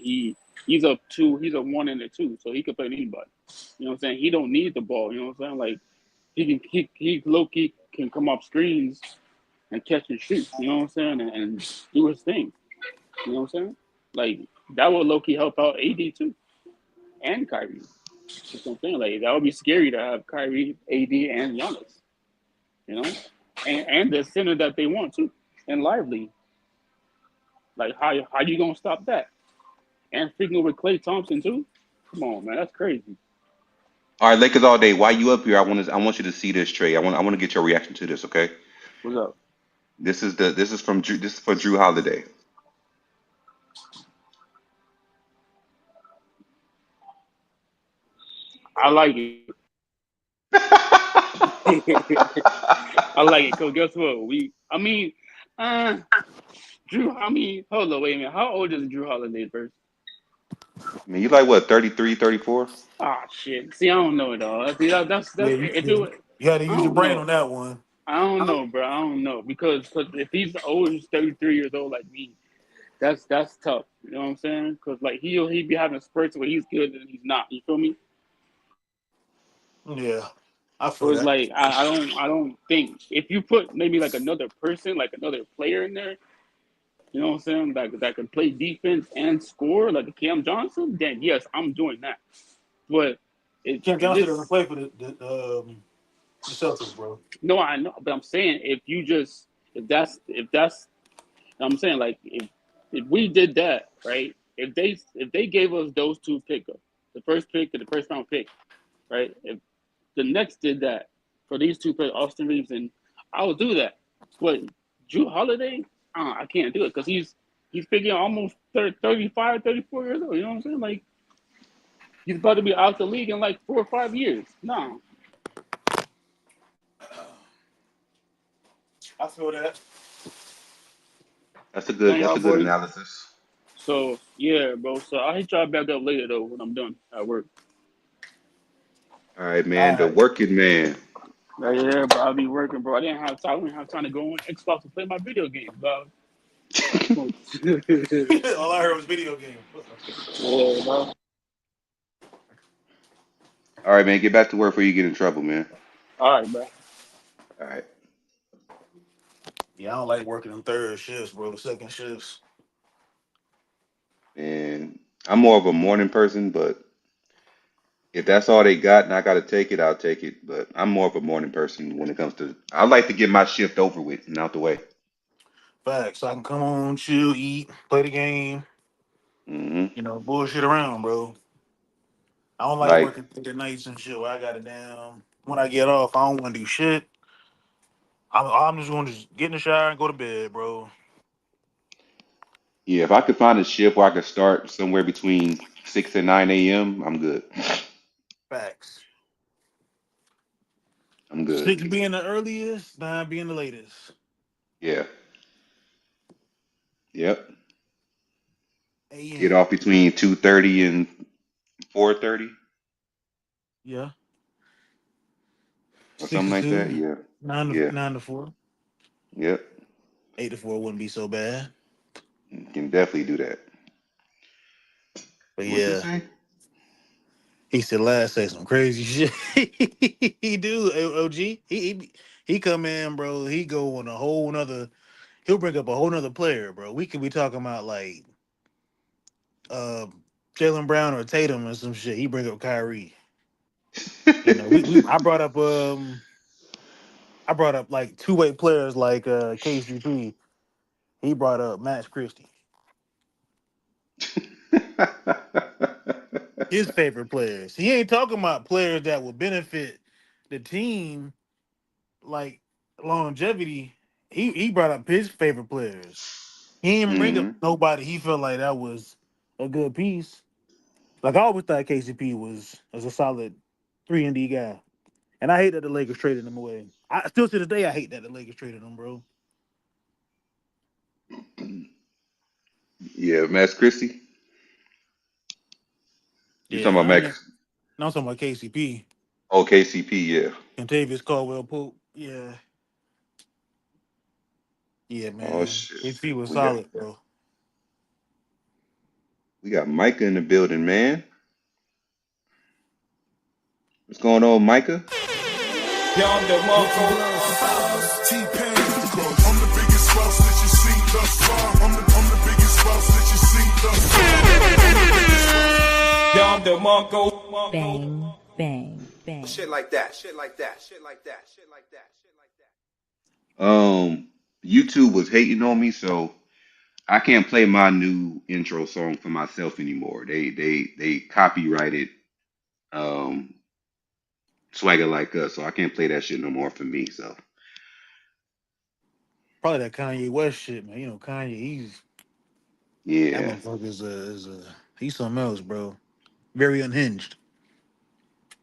he's a two. He's a one and a two, so he can play with anybody. You know what I'm saying? He don't need the ball. You know what I'm saying? Like he low key can come off screens and catch and shoot. You know what I'm saying? And do his thing. You know what I'm saying? Like that would low key help out AD too and Kyrie. That's what I'm saying. Like that would be scary to have Kyrie, AD, and Giannis. You know, and the center that they want too, and Lively. Like how you gonna stop that? And freaking with Klay Thompson too. Come on, man, that's crazy. All right, Lakers all day. While you up here, I want you to see this trade. I want to get your reaction to this. Okay, What's up? this is for Drew Holiday. I like it. I like it. Cause guess what? Uh, Drew. I mean, hold on, wait a minute. How old is Drew Holiday first? I mean, you like what, 33, 34? Ah, shit. See, I don't know, dog. See, Yeah, that's if it. you had to I use your don't brain know. on that one. I don't know, bro. I don't know because if he's old, he's 33 years old like me. That's tough. You know what I'm saying? Because like he be having spurts where he's good and he's not. You feel me? Yeah, I So feel it's that. like I don't think if you put maybe like another person, like another player in there, you know what I'm saying, that could play defense and score like a Cam Johnson, then yes, I'm doing that. But it Cam Johnson doesn't this play for the Celtics, bro. no, I know, but I'm saying if you just if that's I'm saying like if we did that right, if they gave us those two pickups, the first pick and the first round pick, right? If the Nets did that for these two players, Austin Reeves, and I would do that. But Drew Holiday, I can't do it because he's figuring almost 35, 34 years old. You know what I'm saying? Like he's about to be out the league in like 4 or 5 years. No. I feel that. Thank That's y'all a good boys. analysis. So yeah, bro. So I'll hit y'all back up later though when I'm done at work. All right, All man. The right. working man. Right, yeah, bro. I'll be working, bro. I didn't have time to go on Xbox to play my video games, dog. Yeah, All I heard was video game. bro. All right, man. Get back to work before you get in trouble, man. All right, bro. All right. Yeah, I don't like working in third shifts, bro. The second shifts. And I'm more of a morning person, but if that's all they got and I got to take it, I'll take it. But I'm more of a morning person when it comes to. I like to get my shift over with and out the way. Facts. So I can come on, chill, eat, play the game, Hmm. bullshit around, bro. I don't like Like, working the nights and shit where I got it down. When I get off, I don't want to do shit. I'm just going to just get in the shower and go to bed, bro. yeah, if I could find a shift where I could start somewhere between 6 and 9 a.m., I'm good. Facts. I'm good. 6 being the earliest, 9 being the latest. Yeah. Yep. Get AM. off between 2:30 and 4:30 Yeah. or 6 something to like 2, that. Yeah. 9 to Yeah. 4. Yep. 8 to 4 wouldn't be so bad. Can definitely do that. But What you yeah, say? he said last say some crazy shit. He do, OG. He come in, bro. He go on a whole nother. He'll bring up a whole nother player, bro. We could be talking about like uh Jalen Brown or Tatum or some shit. He bring up Kyrie. We I brought up like two-way players like KCP. He brought up Max Christie. His favorite players. He ain't talking about players that would benefit the team like longevity. He brought up his favorite players. He didn't bring up Hmm. nobody he felt like that was a good piece. Like I always thought KCP was a solid 3 and D guy. And I hate that the Lakers traded him away. I still to this day I hate that the Lakers traded him, bro. Yeah, Max Christie. You talking Yeah, about I ain't Max? no, I'm talking about KCP. Oh, KCP. Yeah. Contavious Caldwell Pope. Yeah. Yeah, Oh man. shit. KCP was We got solid, bro. we got Micah in the building, man. What's going on, Micah? Young DeMarco. T-Pain. I'm the biggest boss that you seen thus far. I'm the biggest boss that you seen thus far. Young DeMarco. Bang, bang, bang. Shit like that. Shit like that. Shit like that. Shit like that. Shit like that. YouTube was hating on me, so I can't play my new intro song for myself anymore. They copyrighted um Swagger Like Us, so I can't play that shit no more for me. So Probably that Kanye West shit, man. Kanye, that yeah. motherfucker he's something else, bro. Very unhinged.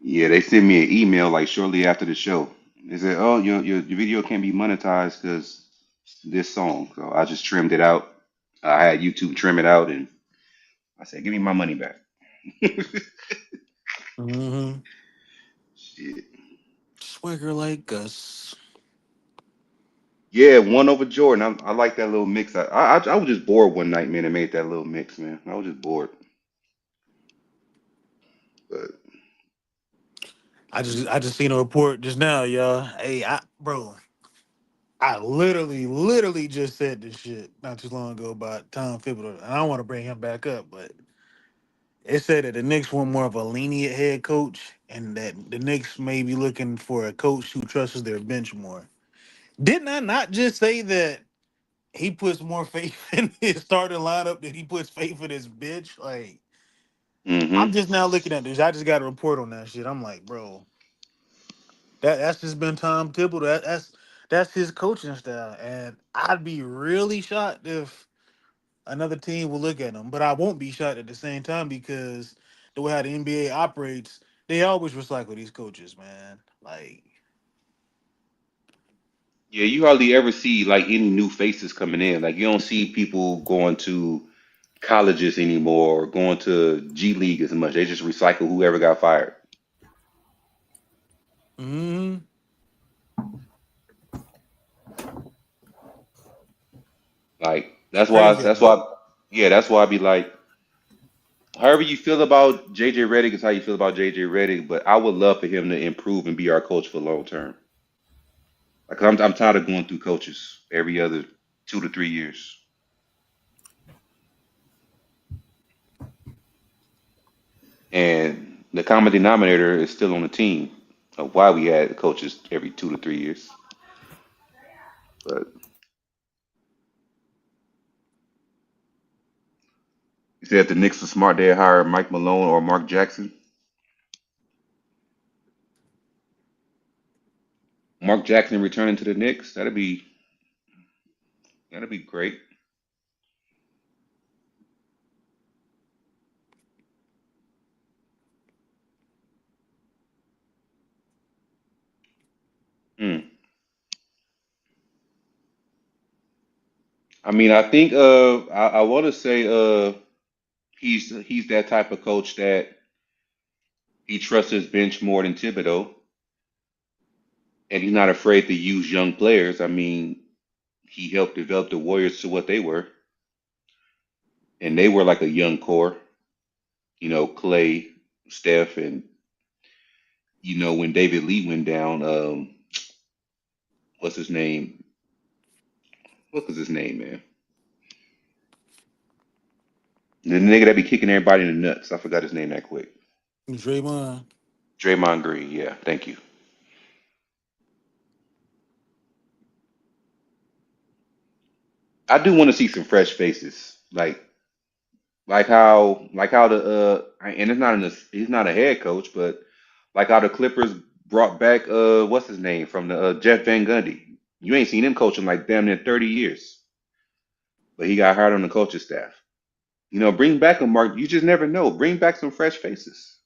Yeah, they sent me an email like shortly after the show. They said, "Oh, your video can't be monetized because this song." So I just trimmed it out. I had YouTube trim it out, and I said, "Give me my money back." Mm-hmm. Shit. Swagger like us. Yeah, one over Jordan. I like that little mix. I was just bored one night, man, and made that little mix, man. I was just bored. But I just seen a report just now, y'all. Hey, bro, I literally just said this shit not too long ago about Tom Thibodeau. And I don't want to bring him back up, but it said that the Knicks want more of a lenient head coach, and that the Knicks may be looking for a coach who trusts their bench more. Didn't I not just say that he puts more faith in his starting lineup than he puts faith in his bench? Like, I'm hmm just now looking at this. I just got a report on that shit. I'm like, bro, that's just been Tom Thibodeau. That's his coaching style, and I'd be really shocked if another team will look at him. But I won't be shocked at the same time because the way how the NBA operates, they always recycle these coaches, man. Like, yeah, you hardly ever see like any new faces coming in. Like you don't see people going to colleges anymore or going to G League as much. They just recycle whoever got fired. mm, Like it's that's why crazy. that's why yeah, that's why I be like, however you feel about JJ Redick is how you feel about JJ Redick, but I would love for him to improve and be our coach for long term. Like I'm tired of going through coaches every other 2 to 3 years. And the common denominator is still on the team of why we had coaches every 2 to 3 years. But you said if the Knicks were smart, they'd hire Mike Malone or Mark Jackson. Mark Jackson returning to the Knicks, that'd be great. Hmm. I mean, I think I want to say he's that type of coach that he trusts his bench more than Thibodeau, and he's not afraid to use young players. I mean, he helped develop the Warriors to what they were, and they were like a young core. Clay, Steph, and when David Lee went down, what's his name? What was his name, man? The nigga that be kicking everybody in the nuts. I forgot his name that quick. Draymond. Draymond Green. Yeah, thank you. I do want to see some fresh faces, like how the and he's not a head coach, but like how the Clippers brought back what's his name from the Jeff Van Gundy. You ain't seen him coaching like damn near 30 years, but he got hired on the coaching staff. Bring back a Mark. You just never know. Bring back some fresh faces.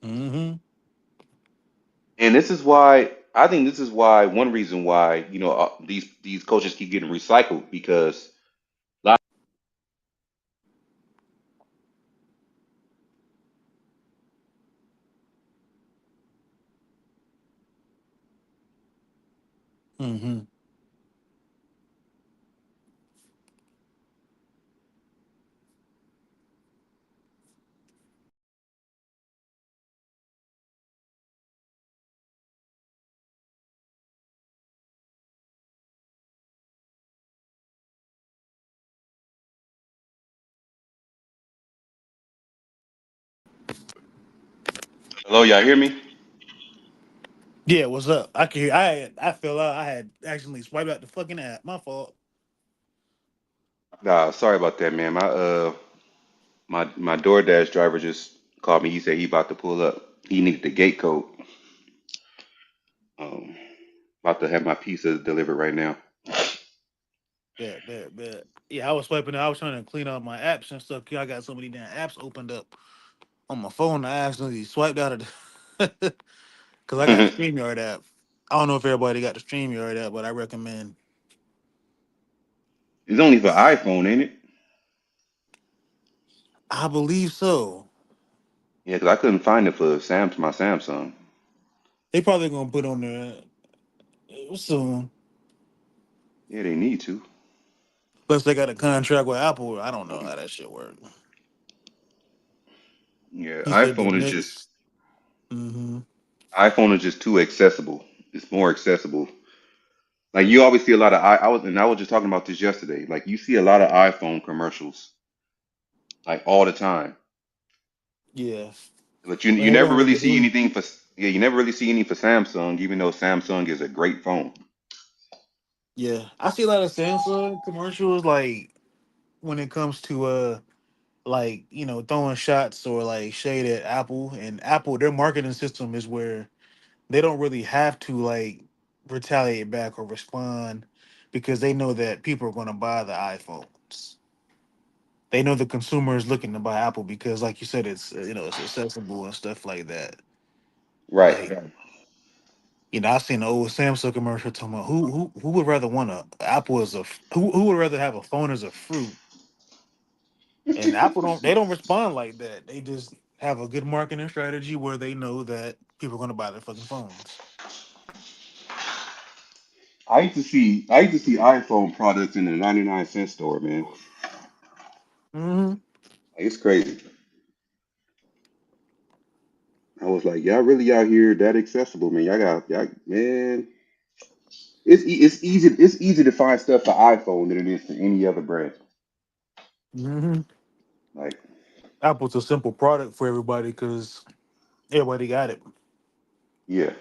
Mm-hmm. And this is why I think this is why one reason why these coaches keep getting recycled because a lot. Mm-hmm. Hello, y'all hear me? Yeah, what's up? I can hear. I fell out. I had accidentally swiped out the fucking app. My fault. Nah, sorry about that, man. My DoorDash driver just called me. He said he about to pull up. He needed the gate code. Um, about to have my pizza delivered right now. Bet. Yeah, I was swiping. I was trying to clean up my apps and stuff. I got so many damn apps opened up on my phone. I accidentally swiped out of the because I got the It's StreamYard app. I don't know if everybody got the StreamYard app, but I recommend. only for iPhone, ain't it? I believe so. Yeah, because I couldn't find it for my Samsung. They probably gonna put on there soon. Yeah, they need to. Plus, they got a contract with Apple. I don't know how that shit works. Yeah, He said the next. Mm-hmm. iPhone is just too accessible. It's more accessible. Like you always see a lot of I was just talking about this yesterday. Like you see a lot of iPhone commercials like all the time, Yeah, but you and they never don't really really see do. anything for you never really see any for Samsung, even though Samsung is a great phone. Yeah, I see a lot of Samsung commercials like when it comes to like throwing shots or like shade at Apple, and Apple their marketing system is where they don't really have to like retaliate back or respond because they know that people are going to buy the iPhones. They know the consumer is looking to buy Apple because, like you said, it's it's accessible and stuff like that. Right. Like I seen the old Samsung commercial talking about who would rather want a Apple as a who would rather have a phone as a fruit. And Apple don't respond like that. They just have a good marketing strategy where they know that people are going to buy their fucking phones. I used to see iPhone products in the 99-cent store, man. Like, Hmm. it's crazy. I was like, y'all really out here that accessible, man. Y'all man. It's easy to find stuff for iPhone than it is for any other brand. Hmm. Like, Apple's a simple product for everybody because everybody got it. yeah.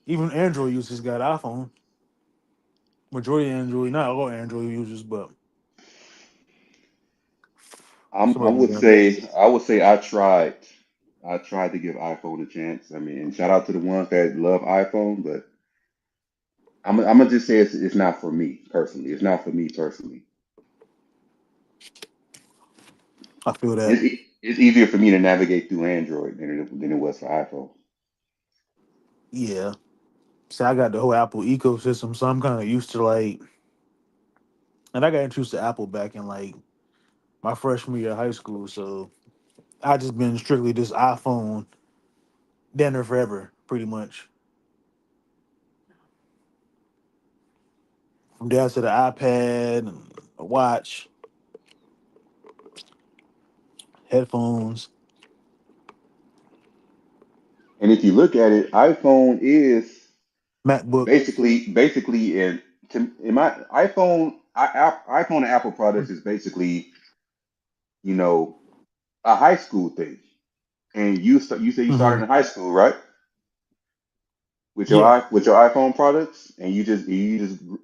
Even Android users got iPhone. Majority of Android, not all Android users, but some of them got it. I would say I tried to give iPhone a chance. I mean, and shout out to the ones that love iPhone, but I'm gonna just say it's not for me personally. It's not for me personally. I feel that. It's easier for me to navigate through Android than it was for iPhone. Yeah. See, I got the whole Apple ecosystem, so I'm kind of used to like, and I got introduced to Apple back in like my freshman year of high school, so I just been strictly this iPhone dinner forever, pretty much. From down to the iPad and a watch, headphones, And if you look at it, iPhone is MacBook. basically in my iPhone and Apple products is basically you know a high school thing. And you say you Hmm. started in high school, right? Yeah. With your iPhone products, and you just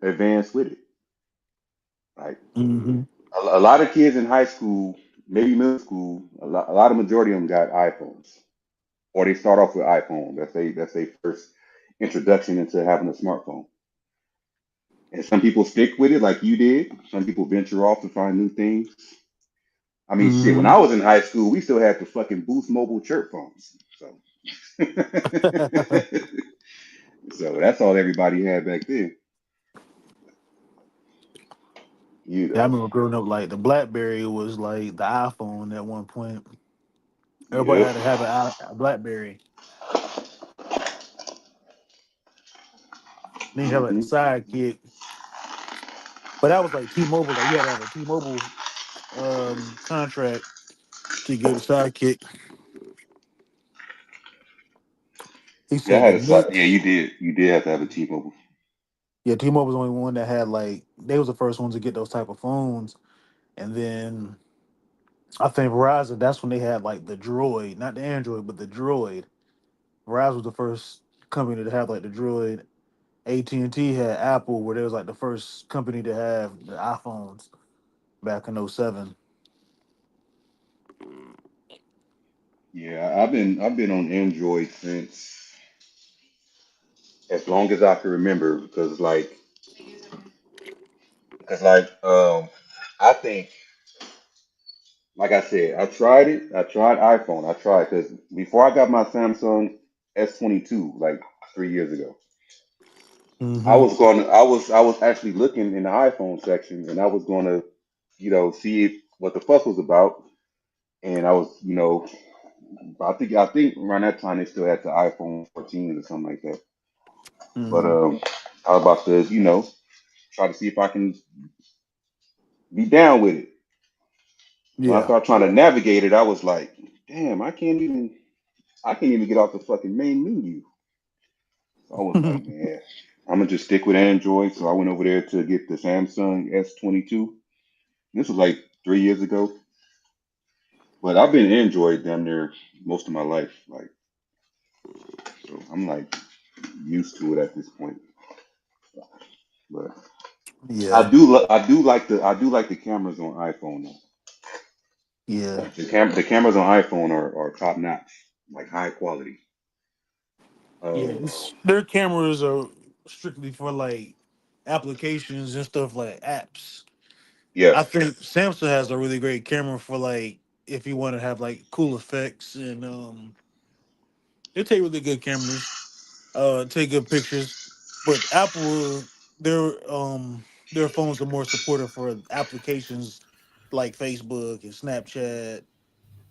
advance with it. Like Hmm. a lot of kids in high school, maybe middle school, a lot of majority of them got iPhones, or they start off with iPhone. That's their first introduction into having a smartphone. And some people stick with it like you did. Some people venture off to find new things. I mean, shit. When Hmm. I was in high school, we still had the fucking Boost Mobile chirp phones. So, so that's all everybody had back then. You Yeah, I know. remember growing up like the BlackBerry was like the iPhone at one point. Everybody Yep. had to have a BlackBerry. Then you have like the Hmm. Sidekick, but that was like T-Mobile. Like you had to have a T-Mobile contract to get a Sidekick. He Yeah, I said had the a si- yeah. next. You did have to have a T-Mobile. Yeah, T-Mobile was the only one that had like they was the first ones to get those type of phones, and then I think Verizon. That's when they had like the Droid, not the Android, but the Droid. Verizon was the first company to have like the Droid. AT&T had Apple, where they was like the first company to have the iPhones back in '07. Yeah, I've been on Android since as long as I can remember because I think like I said I tried it. I tried iPhone. I tried because before I got my Samsung S22 like 3 years ago, Mm-hmm. I was actually looking in the iPhone section and I was going to see if what the fuss was about, and I was, I think around that time they still had the iPhone 14 or something like that. But Hmm. I was about to, try to see if I can be down with it. When I Yeah. started trying to navigate it, I was like, damn, I can't even get off the fucking main menu. So I was like, man, I'm gonna just stick with Android. So I went over there to get the Samsung S22. This was like 3 years ago, but I've been Android damn near most of my life. Like, so I'm like used to it at this point. But Yeah. I do like the cameras on iPhone though. Yeah. Like the cameras on iPhone are top notch, like high quality. Yeah. Um, Their cameras are strictly for like applications and stuff like apps. yeah. I think Samsung has a really great camera for like if you want to have like cool effects and they take really good cameras, take good pictures. But Apple, their phones are more supportive for applications like Facebook and Snapchat,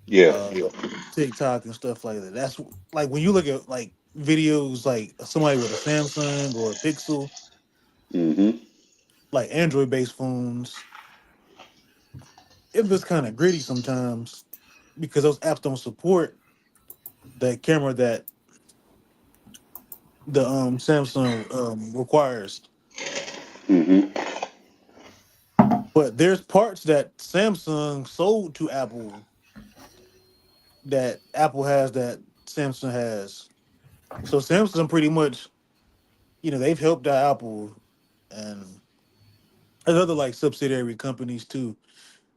Yeah. uh, TikTok and stuff like that. That's like when you look at like videos like somebody with a Samsung or a Pixel, Hmm. like Android based phones, it looks kind of gritty sometimes because those apps don't support that camera that the Samsung requires. Hmm. But there's parts that Samsung sold to Apple that Apple has that Samsung has. So Samsung pretty much, they've helped out Apple and there's other like subsidiary companies too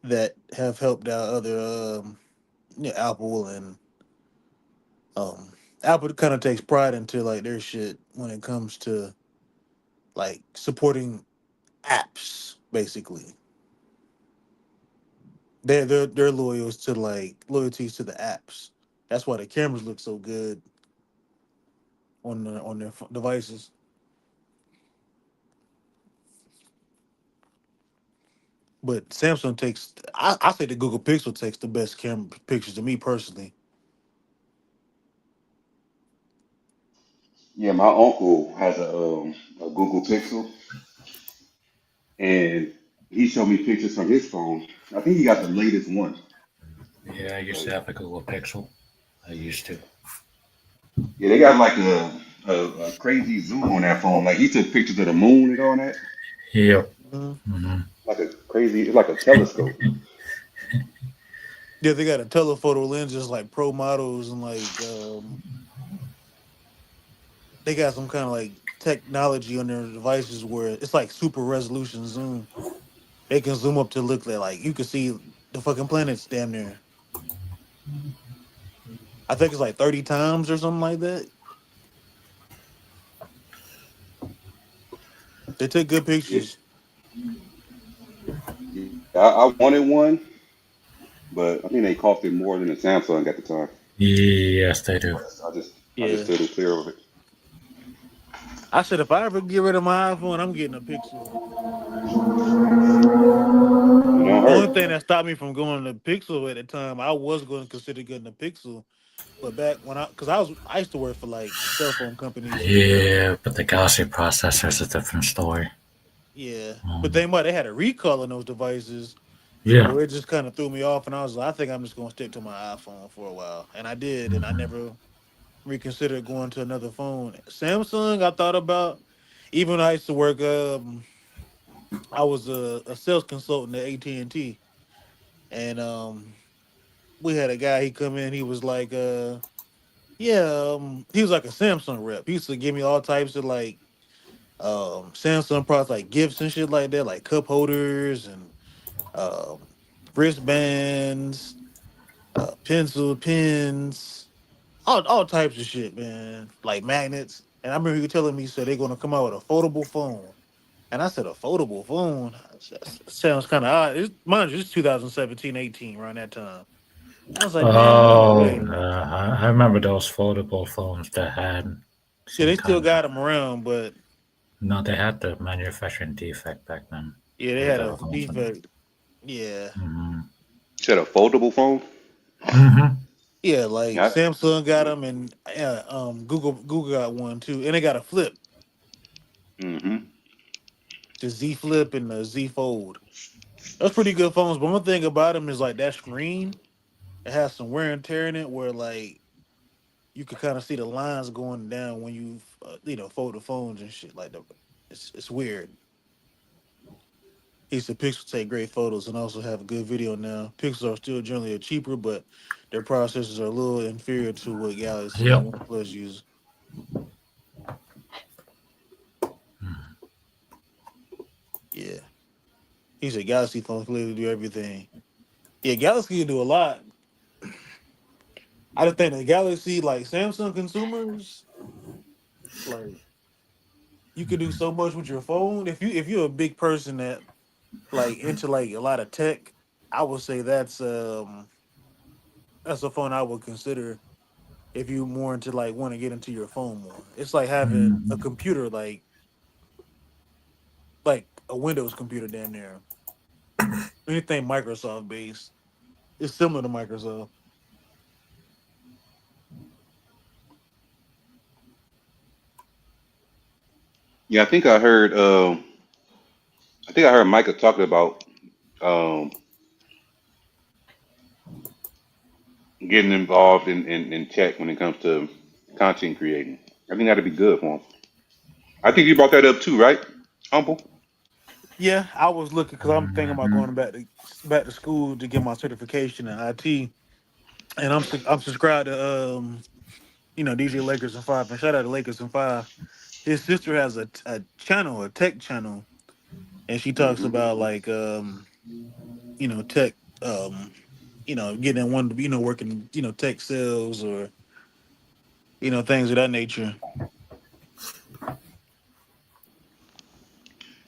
that have helped out other Apple and um Apple kind of takes pride into like their shit when it comes to like supporting apps basically. They're loyalties to the apps. That's why the cameras look so good on their devices. But Samsung takes I say the Google Pixel takes the best camera pictures to me personally. Yeah, my uncle has a Google Pixel, and he showed me pictures from his phone. I think he got the latest one. Yeah, I used But to have a Google Pixel. I used to. yeah, they got like a crazy zoom on that phone. Like he took pictures of the moon and all that. Yep. Mhm. Hmm. It's like a telescope. Yeah, they got a telephoto lenses like pro models and like they got some kind of like technology on their devices where it's like super resolution zoom. They can zoom up to look like you can see the fucking planets damn near. I think it's like 30 times or something like that. They take good Yeah, pictures. yeah. I wanted one, but I think they costed more than the Samsung at the time. Yes, they do. I just Yeah. stood in clear of it. I said if I ever get rid of my iPhone, I'm getting a Pixel. It don't The only hurt. thing that stopped me from going to Pixel at the time, I was going to consider getting a Pixel, but back when because I used to work for like cell phone companies. Yeah, but the Galaxy processor is a different story. Yeah, but Um, they had a recall on those devices, yeah. where it just kind of threw me off, and I was like, I think I'm just going to stick to my iPhone for a while, and I did, and I Hmm. never reconsidered going to another phone. Samsung, I thought about, even when I used to work. I was a sales consultant at AT&T, and we had a guy. He come in. He was like, yeah, he was like a Samsung rep. He used to give me all types of like Samsung products, like gifts and shit like that, like cup holders and um, wristbands, pencil pens, all types of shit, man. Like magnets. And I remember you telling me, he said they're gonna come out with a foldable phone. And I said a foldable phone. That sounds kind of odd. Mind you, it's 2017, 18, around that time. I was like, man, no Oh, way. I remember those foldable phones that had Yeah, some they still kind of. got them around, but No, they had the manufacturing defect back then yeah, they with had the a holes in them. defect. Yeah. Hmm. said a foldable phone. Mm-hmm. Yeah, like Yeah. Samsung got them, and Google got one too, and they got a flip, Mm-hmm. the Z Flip and the Z Fold. That's pretty good phones. But one thing about them is like that screen. It has some wear and tear in it, where like you can kind of see the lines going down when you fold the phones and shit like that. It's weird. He said Pixel take great photos and also have a good video now. Pixels are still generally cheaper, but their processors are a little inferior to what Galaxy and Yep. OnePlus use. Yeah. He said Galaxy phones clearly do everything. Yeah, Galaxy can do a lot. I just think that Galaxy, like Samsung consumers, like you can do so much with your phone. If you're a big person that like into like a lot of tech, I would say that's a phone I would consider if you more into like want to get into your phone more. It's like having a Mm-hmm. computer like a Windows computer down there. Anything Microsoft based. It's similar to Microsoft. Yeah, I think I heard. I think I heard Micah talking about um, getting involved in tech when it comes to content creating. I think that'd be good for him. I think you brought that up too, right, Humble? Yeah, I was looking because I'm thinking about Mm-hmm. going back to school to get my certification in IT, and I'm subscribed to DJ Lakers and Five, and shout out to Lakers and Five. His sister has a channel, a tech channel, and she talks Hmm. about like tech, getting one, working, tech sales or things of that nature.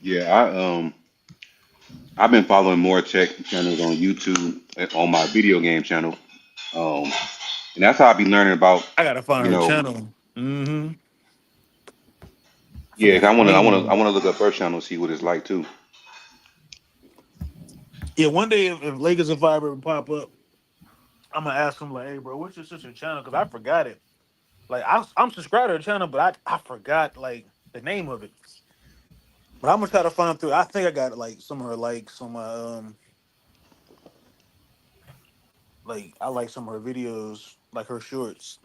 Yeah, I've been following more tech channels on YouTube and on my video game channel, um, and that's how I be learning about. I gotta find You her know, channel. Mm-hmm. yeah, Forget 'cause the I name. wanna look up her channel, see what it's like too. Yeah, one day if Lakers and Five ever pop up, I'm gonna ask him like, "Hey, bro, what's your sister channel?" Because I forgot it. Like I'm subscribed to her channel, but I forgot like the name of it. But I'm gonna try to find through. I think I got like some of her likes on my like I like some of her videos, like her shorts,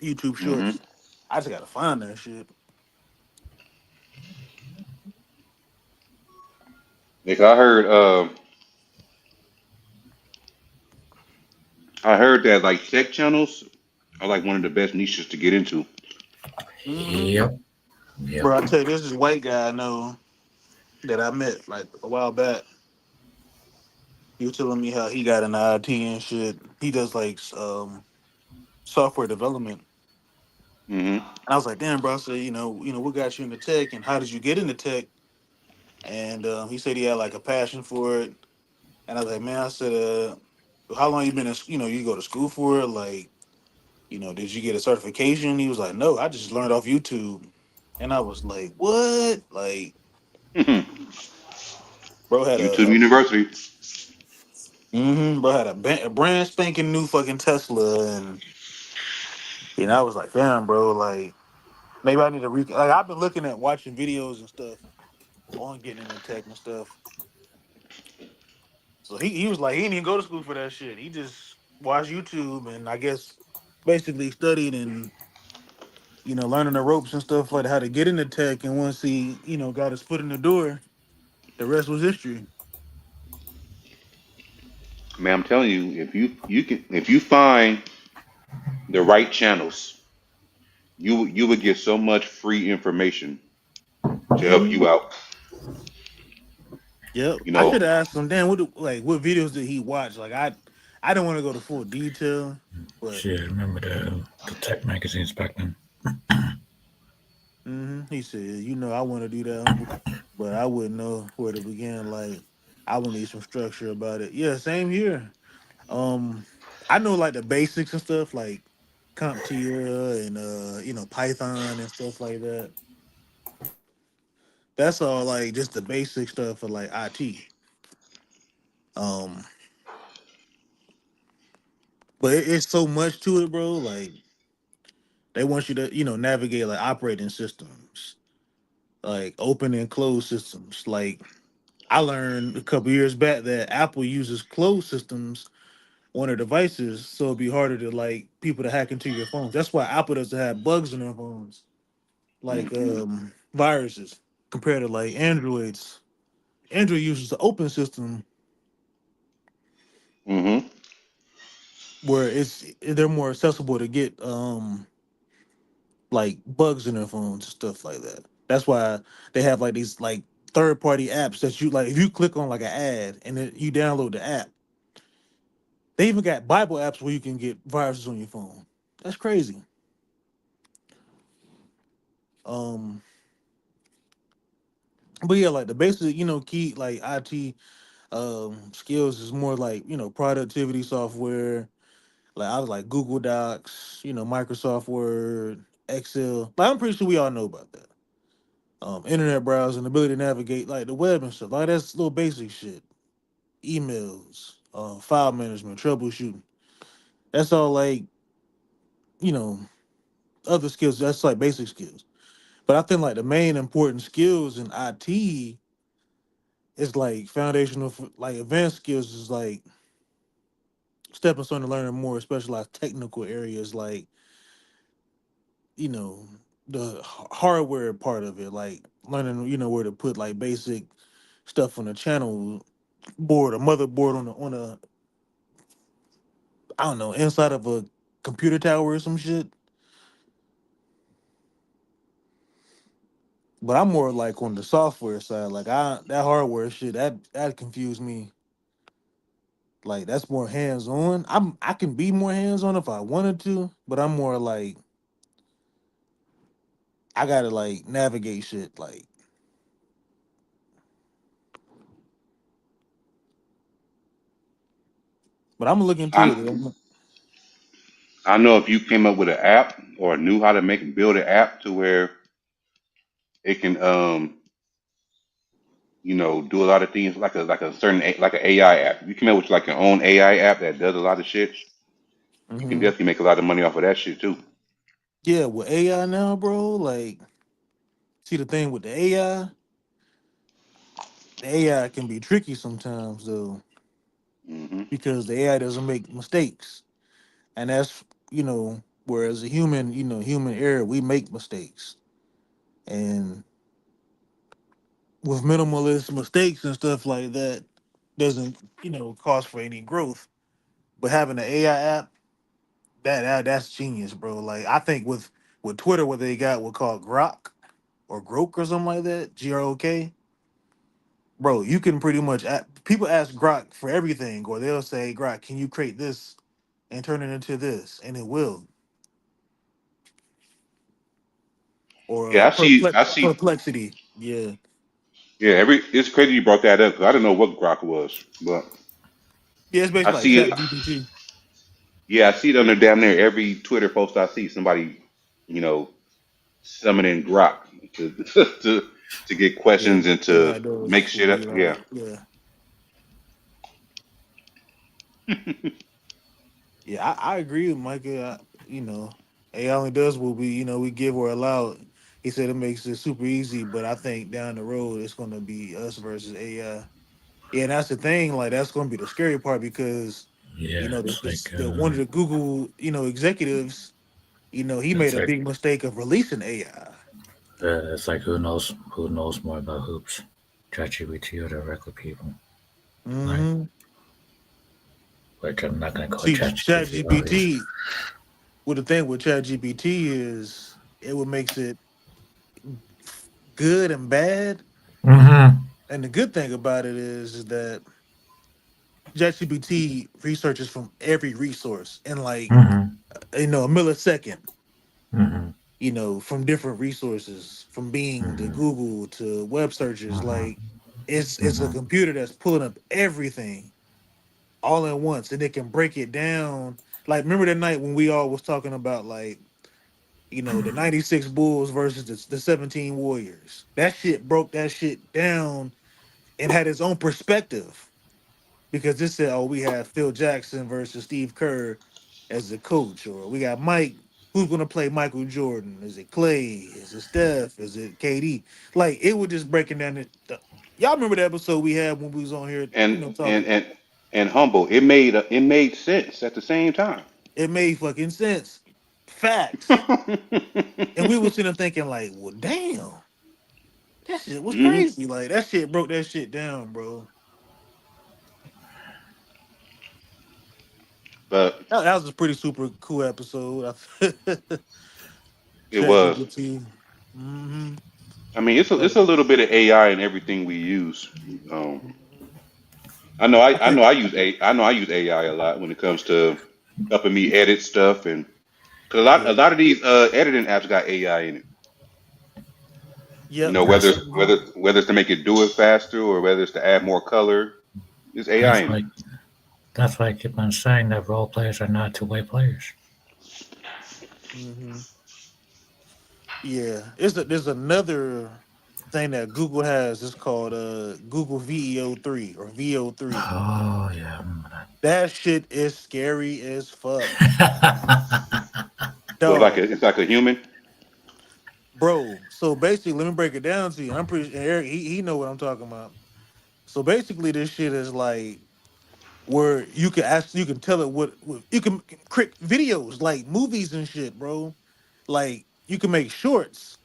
YouTube Hmm. shorts. I just gotta find that shit. Because I heard that like tech channels are like one of the best niches to get into. Hmm. Yep. Yep. Bro, I tell you, this is white guy I know that I met like a while back. He was telling me how he got into IT and shit. He does like software development. Hmm. And I was like, damn, bro. I said, what got you into tech and how did you get into tech? And he said he had like a passion for it. And I was like, man, I said, how long you been in, you go to school for it? Like, did you get a certification? He was like, no, I just learned off YouTube. And I was like, what? Like, bro had YouTube University. bro had a brand spanking new fucking Tesla. And, I was like, damn, bro, like, maybe I need to like, I've been looking at watching videos and stuff on getting into tech and stuff. So he was like, he didn't even go to school for that shit. He just watched YouTube and I guess basically studied and learning the ropes and stuff like how to get into tech. And once he got his foot in the door, the rest was history. Man, I'm telling you, if you find the right channels, you would get so much free information to help Hmm. you out. Yep. You I know, should have asked him, damn, what videos did he watch? Like I didn't want to go to full detail, but Shit, remember the tech magazines back then? he said, I want to do that, humble, but I wouldn't know where to begin. Like I would need some structure about it. Yeah, same here. Um, I know like the basics and stuff like CompTIA and Python and stuff like that. That's all like just the basic stuff for like IT. Um, but it's so much to it, bro. Like they want you to, navigate like operating systems, like open and closed systems. Like I learned a couple years back that Apple uses closed systems on their devices, so it'd be harder to like people to hack into your phones. That's why Apple doesn't have bugs in their phones, like viruses, compared to like Androids. Android uses the open system Mm-hmm. where they're more accessible to get like bugs in their phones and stuff like that. That's why they have like these like third party apps that you like if you click on like an ad and then you download the app. They even got Bible apps where you can get viruses on your phone. That's crazy. Um but yeah, like the basic, key like IT skills is more like, productivity software. Like I was like Google Docs, Microsoft Word, Excel. Like I'm pretty sure we all know about that. Internet browsing, ability to navigate like the web and stuff. Like that's little basic shit. Emails, file management, troubleshooting. That's all like, you know, other skills. That's like basic skills. But I think like the main important skills in IT is like foundational, like advanced skills is like stepping stone to learning more specialized technical areas like, you know, the hardware part of it, like learning, where to put like basic stuff on the channel board, a motherboard on a I don't know, inside of a computer tower or some shit. But I'm more like on the software side. Like that hardware shit, that confused me. Like that's more hands on. I can be more hands on if I wanted to, but I'm more like I gotta like navigate shit. Like, but I'm gonna look into it. I I know if you came up with an app or knew how to make and build an app to where it can do a lot of things like a certain like an AI app. If you came up with like your own AI app that does a lot of shit, you can Hmm. definitely make a lot of money off of that shit too. Yeah, with AI now, bro. Like, see the thing with the AI can be tricky sometimes though, Hmm. because the AI doesn't make mistakes. And that's whereas a human, human error, we make mistakes, and with minimalist mistakes and stuff like that doesn't cause for any growth. But having an AI app, that's genius, bro. Like I think with Twitter, what they got what called Grok or Grok or something like that, GROK, bro. You can pretty much people ask Grok for everything, or they'll say, Grok, can you create this and turn it into this, and it will. Or Yeah, I see. perplexity, yeah. Yeah, it's crazy you brought that up because I didn't know what Grok was, but Yeah, it's I basically like see Chat it. GPT. Yeah, I see it under damn near every Twitter post I see. Somebody, you know, summoning Grok to to get Yeah, questions and to AI make does will shit up. be Yeah. yeah. Yeah, I agree with Micah. AI only does what we give or allow. He said it makes it super easy, but I think down the road it's gonna be us versus AI. Yeah, and that's the thing. Like that's gonna be the scary part because Yeah, it's the one of the Google executives, he made it's a like big mistake of releasing AI. it's like who knows more about hoops, ChatGPT or the regular people. Like, Hmm. which I'm not gonna call See, Chat ChatGPT obviously. GPT. Well, the thing with Chat GPT is it would makes it good and bad. Mm-hmm. And the good thing about it is that ChatGPT researches from every resource in like Mm-hmm. a millisecond. Mm-hmm. From different resources, from Bing to Mm-hmm. Google to web searches. Mm-hmm. Like it's a Mm-hmm. computer that's pulling up everything all at once, and it can break it down. Like remember that night when we all was talking about like the '96 Bulls versus the '17 Warriors. That shit broke that shit down and had its own perspective because this said, oh, we have Phil Jackson versus Steve Kerr. as the coach, or we got Mike. Who's gonna play Michael Jordan? Is it Clay? Is it Steph? Is it KD? Like it was just breaking down y'all remember the episode we had when we was on here, and and talking. and and humble. It made sense at the same time. It made fucking sense, facts, and we was sitting there thinking like, well, damn, that shit was Hmm. crazy. Like that shit broke that shit down, bro. But That was a pretty super cool episode. it Chat was. GPT. Mm-hmm. I mean, it's a little bit of AI in everything we use. Um, I I know think. I use AI a lot when it comes to helping me edit stuff, and because a Yeah. lot of these editing apps got AI in it. You Yep. know, That's Mm-hmm. whether it's to make it do it faster or whether it's to add more color, there's AI that's in it. why that's why I keep on saying that role players are not two-way players. Mm-hmm. Yeah. There's another thing that Google has. It's called Google VEO3 or VO3. Oh yeah, I remember That shit is scary as fuck, that. Well, dog, it's like a human. bro. So basically, let me break it down to you. I'm pretty sure Eric, he know what I'm talking about. So basically, this shit is like where you can tell it what you can create videos like movies and shit, bro. Like you can make shorts,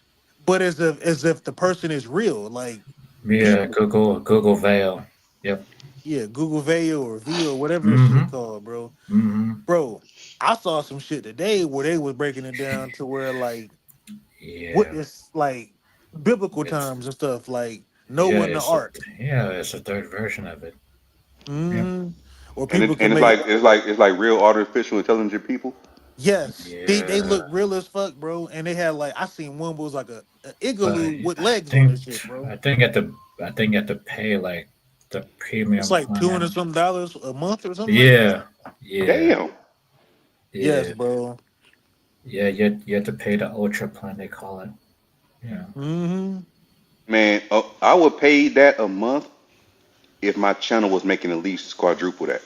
but as if the person is real, like Yeah, people. Google Veil. Yep. Yeah, Google Veil or Veo, whatever this shit Mm-hmm. called, bro. Mm-hmm. Bro, I saw some shit today where they was breaking it down to where like what Yeah. is like biblical It's terms and stuff like yeah, Noah and the ark. it's a third version of it. Yep. Hmm. Or And people can it's make like it's like real artificial intelligent people. yes, they Yeah. look real as fuck, bro. And they had like I seen one was like a But igloo with I legs on think this shit, bro. I think you have to pay like the It's premium like $200 plan. some dollars a month or something like that. Yeah. Yeah. Damn, Yes, Yeah. bro. Yeah, you have to pay the ultra plan they call it. Yeah. Hmm. man, I would pay that a month if my channel was making at least quadruple that.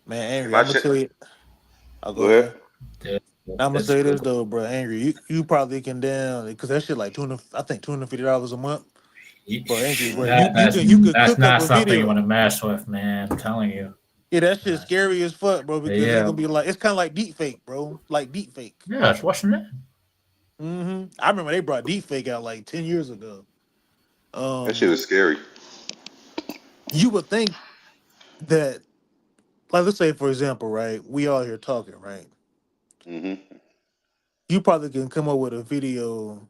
Man, If angry. my I'm gonna ch- tell you. I'll Go go ahead. ahead. Yeah, I'm gonna it's say this Google. though, bro. Angry. You probably can down because that shit like 200. I think $250 a month, bro. Angry, bro. You you can you could That's cook up not a something you want video. to mess with, man. I'm telling you. Yeah, that shit's Uh, scary as fuck, bro. Because it's yeah. gonna be like it's kind of like deep fake, bro. Like deep fake. Yeah, it's what's in it? I remember they brought deep fake out like 10 years ago. That shit Um, is scary. you would think that, like, let's say for example, right? We all here talking, right? Hmm. You probably can come up with a video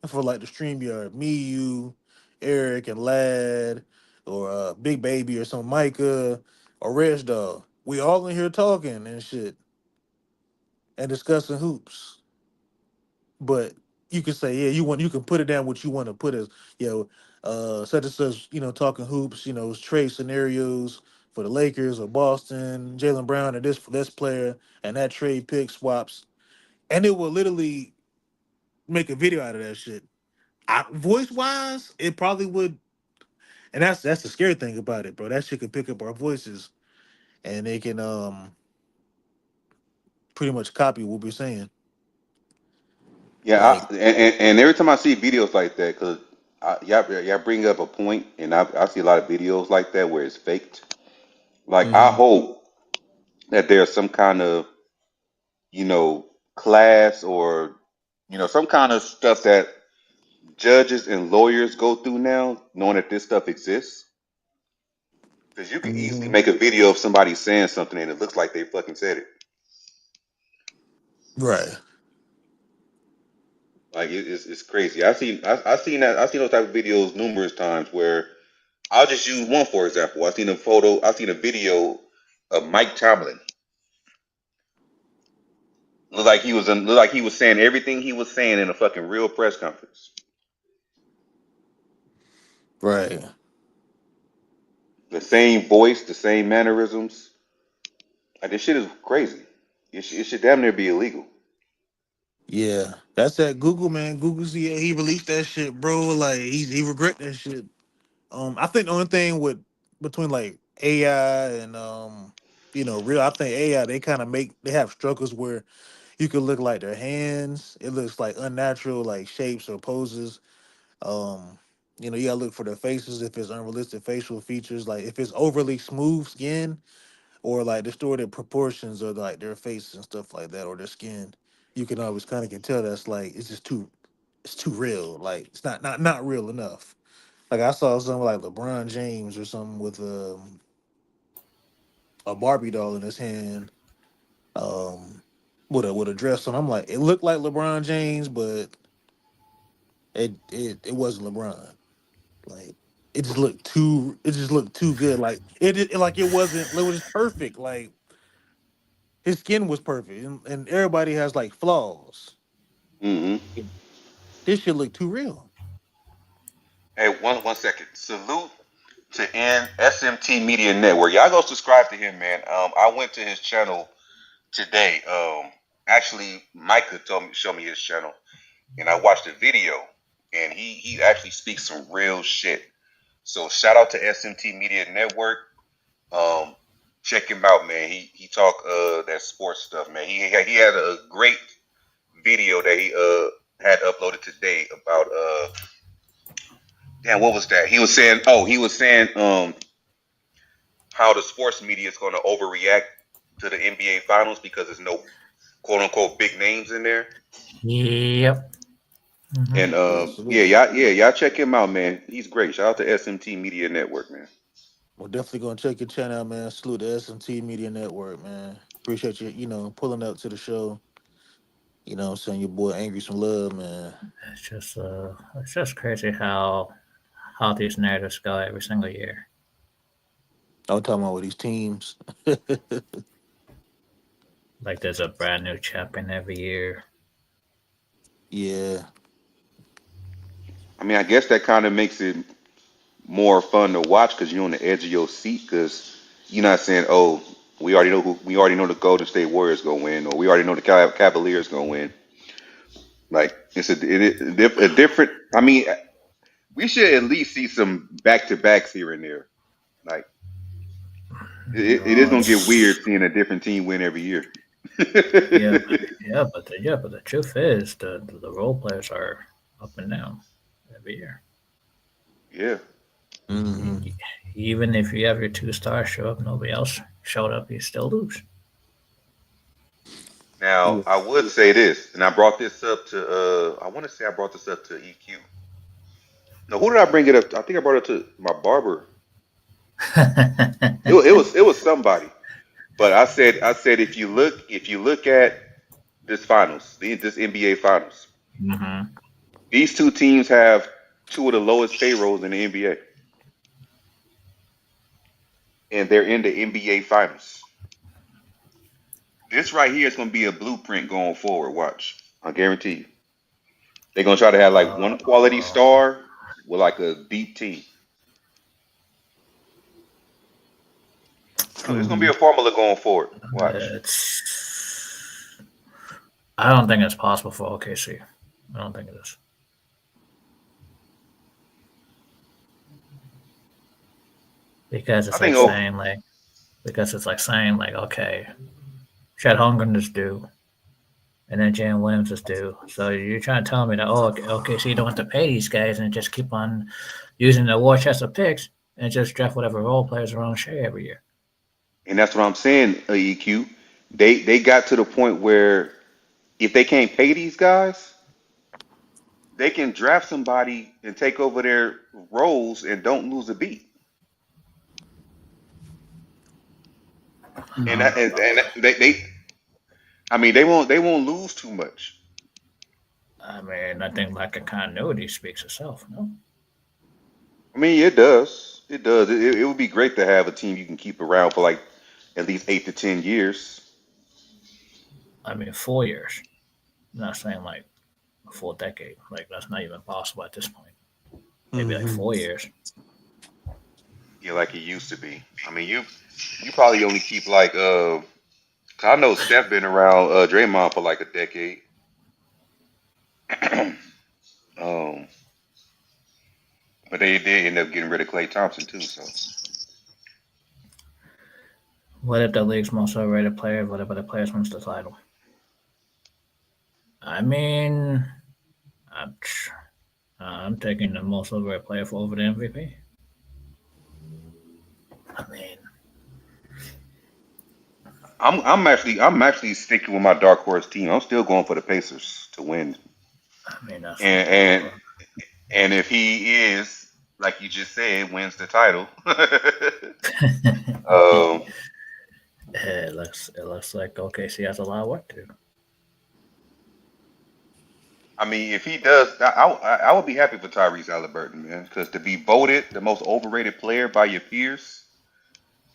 for like the StreamYard, me, you, Eric, and Lad, or Big Baby, or some Micah, or Reg Dog. We all in here talking and shit and discussing hoops. But you can say, yeah, you can put it down what you want to put as, such and such, talking hoops, trade scenarios for the Lakers or Boston, Jalen Brown, and this player, and that trade pick swaps, and it will literally make a video out of that shit. Voice wise, it probably would. And that's the scary thing about it, bro. That shit can pick up our voices and they can pretty much copy what we're saying. Yeah, Like, and every time I see videos like that, because y'all bring up a point, and I see a lot of videos like that where it's faked. Like I mhm, hope that there's some kind of class or some kind of stuff that judges and lawyers go through now, knowing that this stuff exists. Because you can easily mhm. make a video of somebody saying something and it looks like they fucking said it. Right. Like it's crazy. I seen those type of videos numerous times where I'll just use one for example. I seen a video of Mike Tomlin. Looked like he was saying everything he was saying in a fucking real press conference. Right. The same voice, the same mannerisms. Like this shit is crazy. It should damn near be illegal. Yeah. That's that Google, man. Google see he released that shit, bro. Like he regret that shit. I think the only thing with between like AI and real. I think AI they kind of they have struggles where you could look like their hands. It looks like unnatural, like shapes or poses. Um, you gotta look for their faces if it's unrealistic facial features, like if it's overly smooth skin or like distorted proportions of like their face and stuff like that or their skin. You can always kind of can tell that's like it's too real. Like it's not real enough. Like I saw something like LeBron James or something with a Barbie doll in his hand, um, with a dress on. I'm like, it looked like LeBron James, but it wasn't LeBron. Like it just looked too good. Like like it wasn't. It was perfect. Like his skin was perfect, and everybody has like flaws. Hmm. This shit looked too real. Hey, one second. Salute to SMT Media Network. Y'all go subscribe to him, man. I went to his channel today. Actually, Micah show me his channel, and I watched the video, and he actually speaks some real shit. So shout out to SMT Media Network. Um, check him out, man. He talk that sports stuff, man. He had a great video that he had uploaded today about damn, what was that? He was saying how the sports media is going to overreact to the NBA finals because there's no quote unquote big names in there. Yep. And Yeah, yeah, salute. y'all check him out, man. He's great. Shout out to SMT Media Network, man. We're definitely gonna check your channel out, man. Salute the SMT Media Network, man. Appreciate you, pulling up to the show. Sending your boy Angry some love, man. It's just crazy how these narratives go every single year. I'm talking about with these teams. Like there's a brand new champion every year. Yeah. I mean, I guess that kind of makes it more fun to watch because you're on the edge of your seat because you're not saying, "Oh, we already know the Golden State Warriors gonna win," or "We already know the Cavaliers gonna win." Like it's a different. I mean, we should at least see some back to backs here and there. Like it is No, gonna get weird it's seeing a different team win every year. yeah, but the truth is the role players are up and down every year. Yeah. Hmm. Even if you have your two stars show up, nobody else showed up, you still lose. Now Yeah. I would say this, and I brought this up to I want to say I brought this up to EQ. No, who did I bring it up to? I think I brought it to my barber. It was somebody. But I said if you look at this finals, this NBA finals, Hmm. these two teams have two of the lowest payrolls in the NBA, and they're in the NBA finals. This right here is going to be a blueprint going forward. Watch, I guarantee you. They're going to try to have like one quality Uh, star with like a deep team. No, there's going to be a formula going forward. Watch. it's I don't think it's possible for OKC. I don't think it is. Because I it's think. like Oh, saying okay, Chet Holmgren is due, and then Jalen Williams is due. So you're trying to tell me that okay, so you don't have to pay these guys and just keep on using the war chest of picks and just draft whatever role players are on share every year. and that's what I'm saying. EQ. They got to the point where if they can't pay these guys, they can draft somebody and take over their roles and don't lose a beat. And that- and they I mean they won't lose too much. I mean, I think lack of continuity speaks itself. No, I mean it does. It does. It would be great to have a team you can keep around for like at least 8 to 10 years. I mean 4 years. I'm not saying like a full decade. Like that's not even possible at this point. Maybe like Hmm. 4 years. Yeah, like it used to be. I mean you probably only keep like 'cause I know Steph been around Draymond for like a decade. um, but they did end up getting rid of Klay Thompson too. So What if the league's most overrated player? What if the players wins the title? I mean, I'm, I'm taking the most overrated player for over the MVP. I mean, I'm actually sticking with my dark horse team. I'm still going for the Pacers to win. that's And fine. and and if he is, like you just said, wins the title, um, It looks like OKC has a lot of work to do. I mean, if he does, I would be happy for Tyrese Halliburton, man, because to be voted the most overrated player by your peers,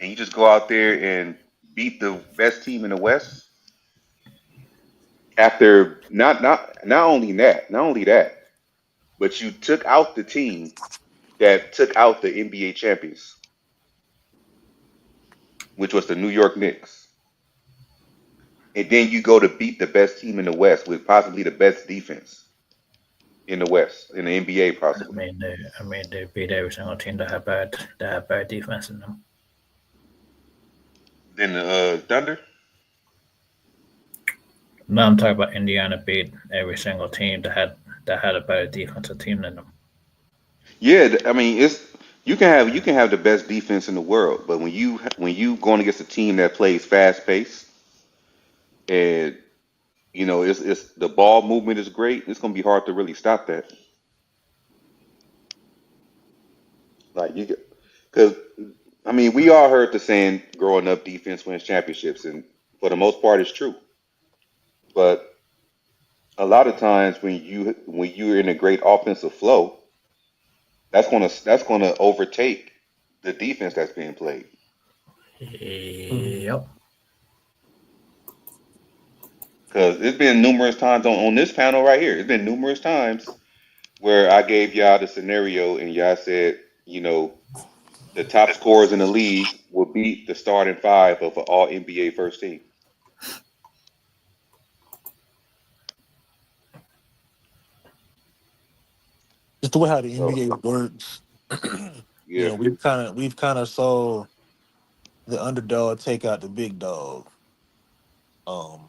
and you just go out there and beat the best team in the West after not only that, but you took out the team that took out the NBA champions, which was the New York Knicks. And then you go to beat the best team in the West with possibly the best defense in the West, in the NBA I possibly. mean, they beat every single team that had bad defense in them. Then the Thunder. No, I'm talking about Indiana beat every single team that had a better defensive team than them. Yeah, I mean you can have the best defense in the world, but when you going against a team that plays fast paced and it's the ball movement is great, it's gonna be hard to really stop that. Like you because I mean we all heard the saying growing up defense wins championships, and for the most part it's true. But a lot of times when you're in a great offensive flow, that's gonna overtake the defense that's being played. Yep. Because it's been numerous times on this panel right here. It's been numerous times where I gave y'all the scenario and y'all said, the top scorers in the league will beat the starting five of an all NBA first team. Just the way how the So NBA works. yeah, We've kind of saw the underdog take out the big dog. Um,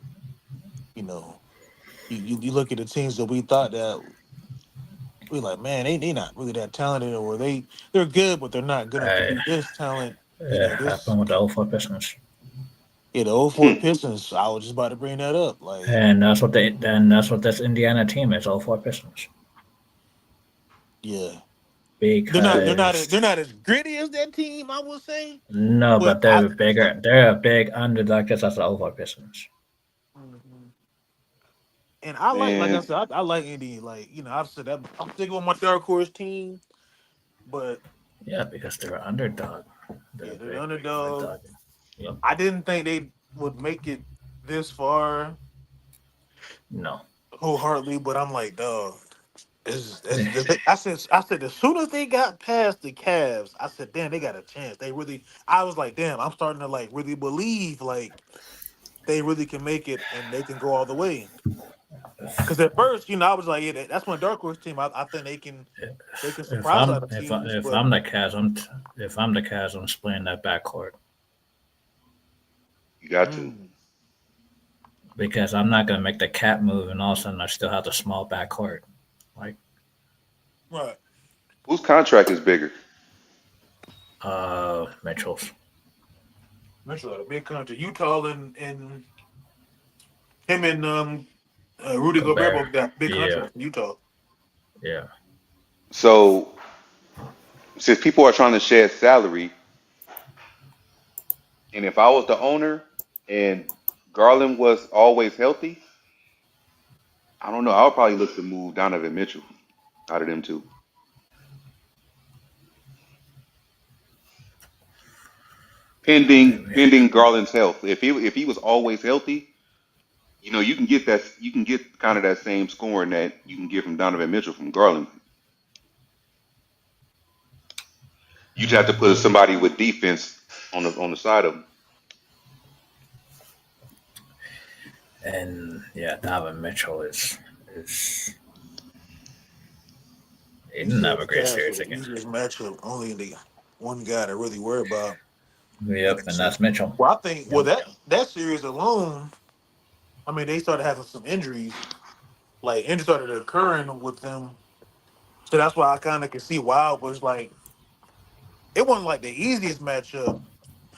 you know, you look at the teams that we thought that we like, man, they not really that talented, or they're good, but they're not good enough to Hey, be this talent. it This happened with the 04 Pistons. the '04 Pistons. I was just about to bring that up. Like, And that's what this Indiana team is, 04 Pistons. yeah, Because they're not as gritty as that team, I would say. no, But but they're bigger. They're a big underdog just as the 04 Pistons. and I like I man, said, I like Indy. Like, I've said that I'm sticking with my dark horse team, but Yeah, because they're an underdog. They're yeah, a they're the big underdog. underdog. Yep. I didn't think they would make it this far No. wholeheartedly, but I'm like, dog. I said as soon as they got past the Cavs, I said, damn, they got a chance. They really. I was like, damn, I'm starting to like really believe like they really can make it and they can go all the way. Because at first, I was like, yeah, that's my dark horse team. I think they can If surprise I'm other if I, teams, if but I'm the Cavs, I'm splitting that backcourt you got to. mm, because I'm not gonna make the cat move and all of a sudden I still have the small backcourt. Like right. Whose contract is bigger? Mitchell's. Mitchell had a big country. Utah and him and Rudy Gobert Gobert. both got big Yeah, contracts in Utah. yeah. So since people are trying to shed salary, and if I was the owner and Garland was always healthy, I don't know. I would probably look to move Donovan Mitchell out of them two. Pending Garland's health. If he was always healthy, you can get kind of that same scoring that you can get from Donovan Mitchell from Garland. You just have to put somebody with defense on the side of him. And yeah, Donovan Mitchell is he You didn't said have a the great Cavs series were the against. easiest matchup. Only the one guy to really worry about. Yep, and that's Mitchell. Well, I think Yep. that series alone, I mean, they started having some injuries. Like injuries started occurring with them, so that's why I kind of could see why it was like it wasn't like the easiest matchup,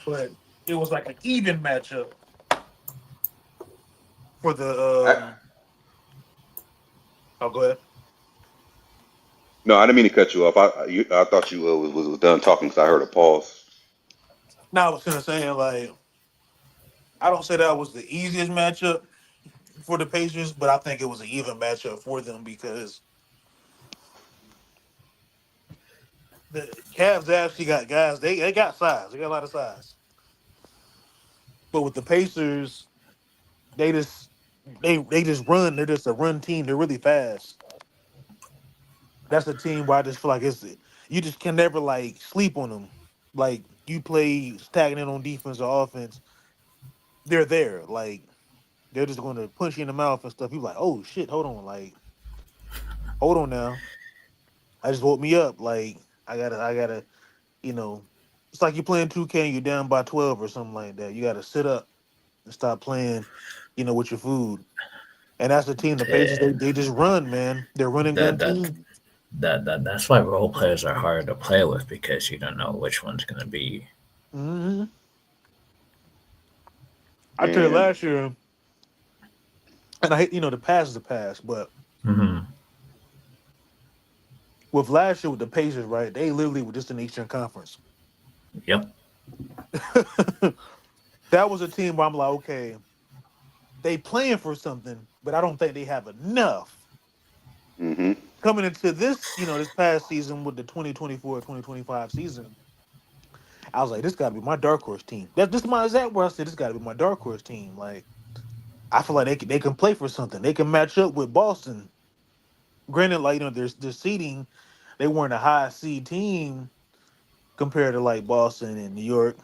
but it was like an even matchup for the. I, Oh, go ahead. no, I didn't mean to cut you off. I thought you was done talking because I heard a pause. Now I was gonna say like I don't say that was the easiest matchup for the Pacers, but I think it was an even matchup for them because the Cavs actually got guys. They got size. They got a lot of size. But with the Pacers, they just they just run. They're just a run team. They're really fast. That's a team where I just feel like it's you just can never like sleep on them. Like you play stagnant on defense or offense, they're there. Like they're just going to punch you in the mouth and stuff. You're like, oh shit, hold on, like hold on now. I just woke me up. Like I gotta, you know, it's like you're playing 2K and you're down by 12 or something like that. You gotta sit up and stop playing, with your food. And that's the team. The Pacers, Yeah, they just run, man. They're running that gun that team. that's why role players are hard to play with because you don't know which one's gonna be. Hmm. I tell you, And last year, and I hate, the past is the past, but Hmm. with last year with the Pacers, right? They literally were just in the Eastern Conference. Yep. That was a team where I'm like, okay, they playing for something, but I don't think they have enough. hmm Coming into this, this past season with the 2024-2025 season, I was like, this got to be my dark horse team. That's this my exact where I said this got to be my dark horse team. Like, I feel like they can play for something. They can match up with Boston. Granted, like their seeding, they weren't a high seed team compared to like Boston and New York,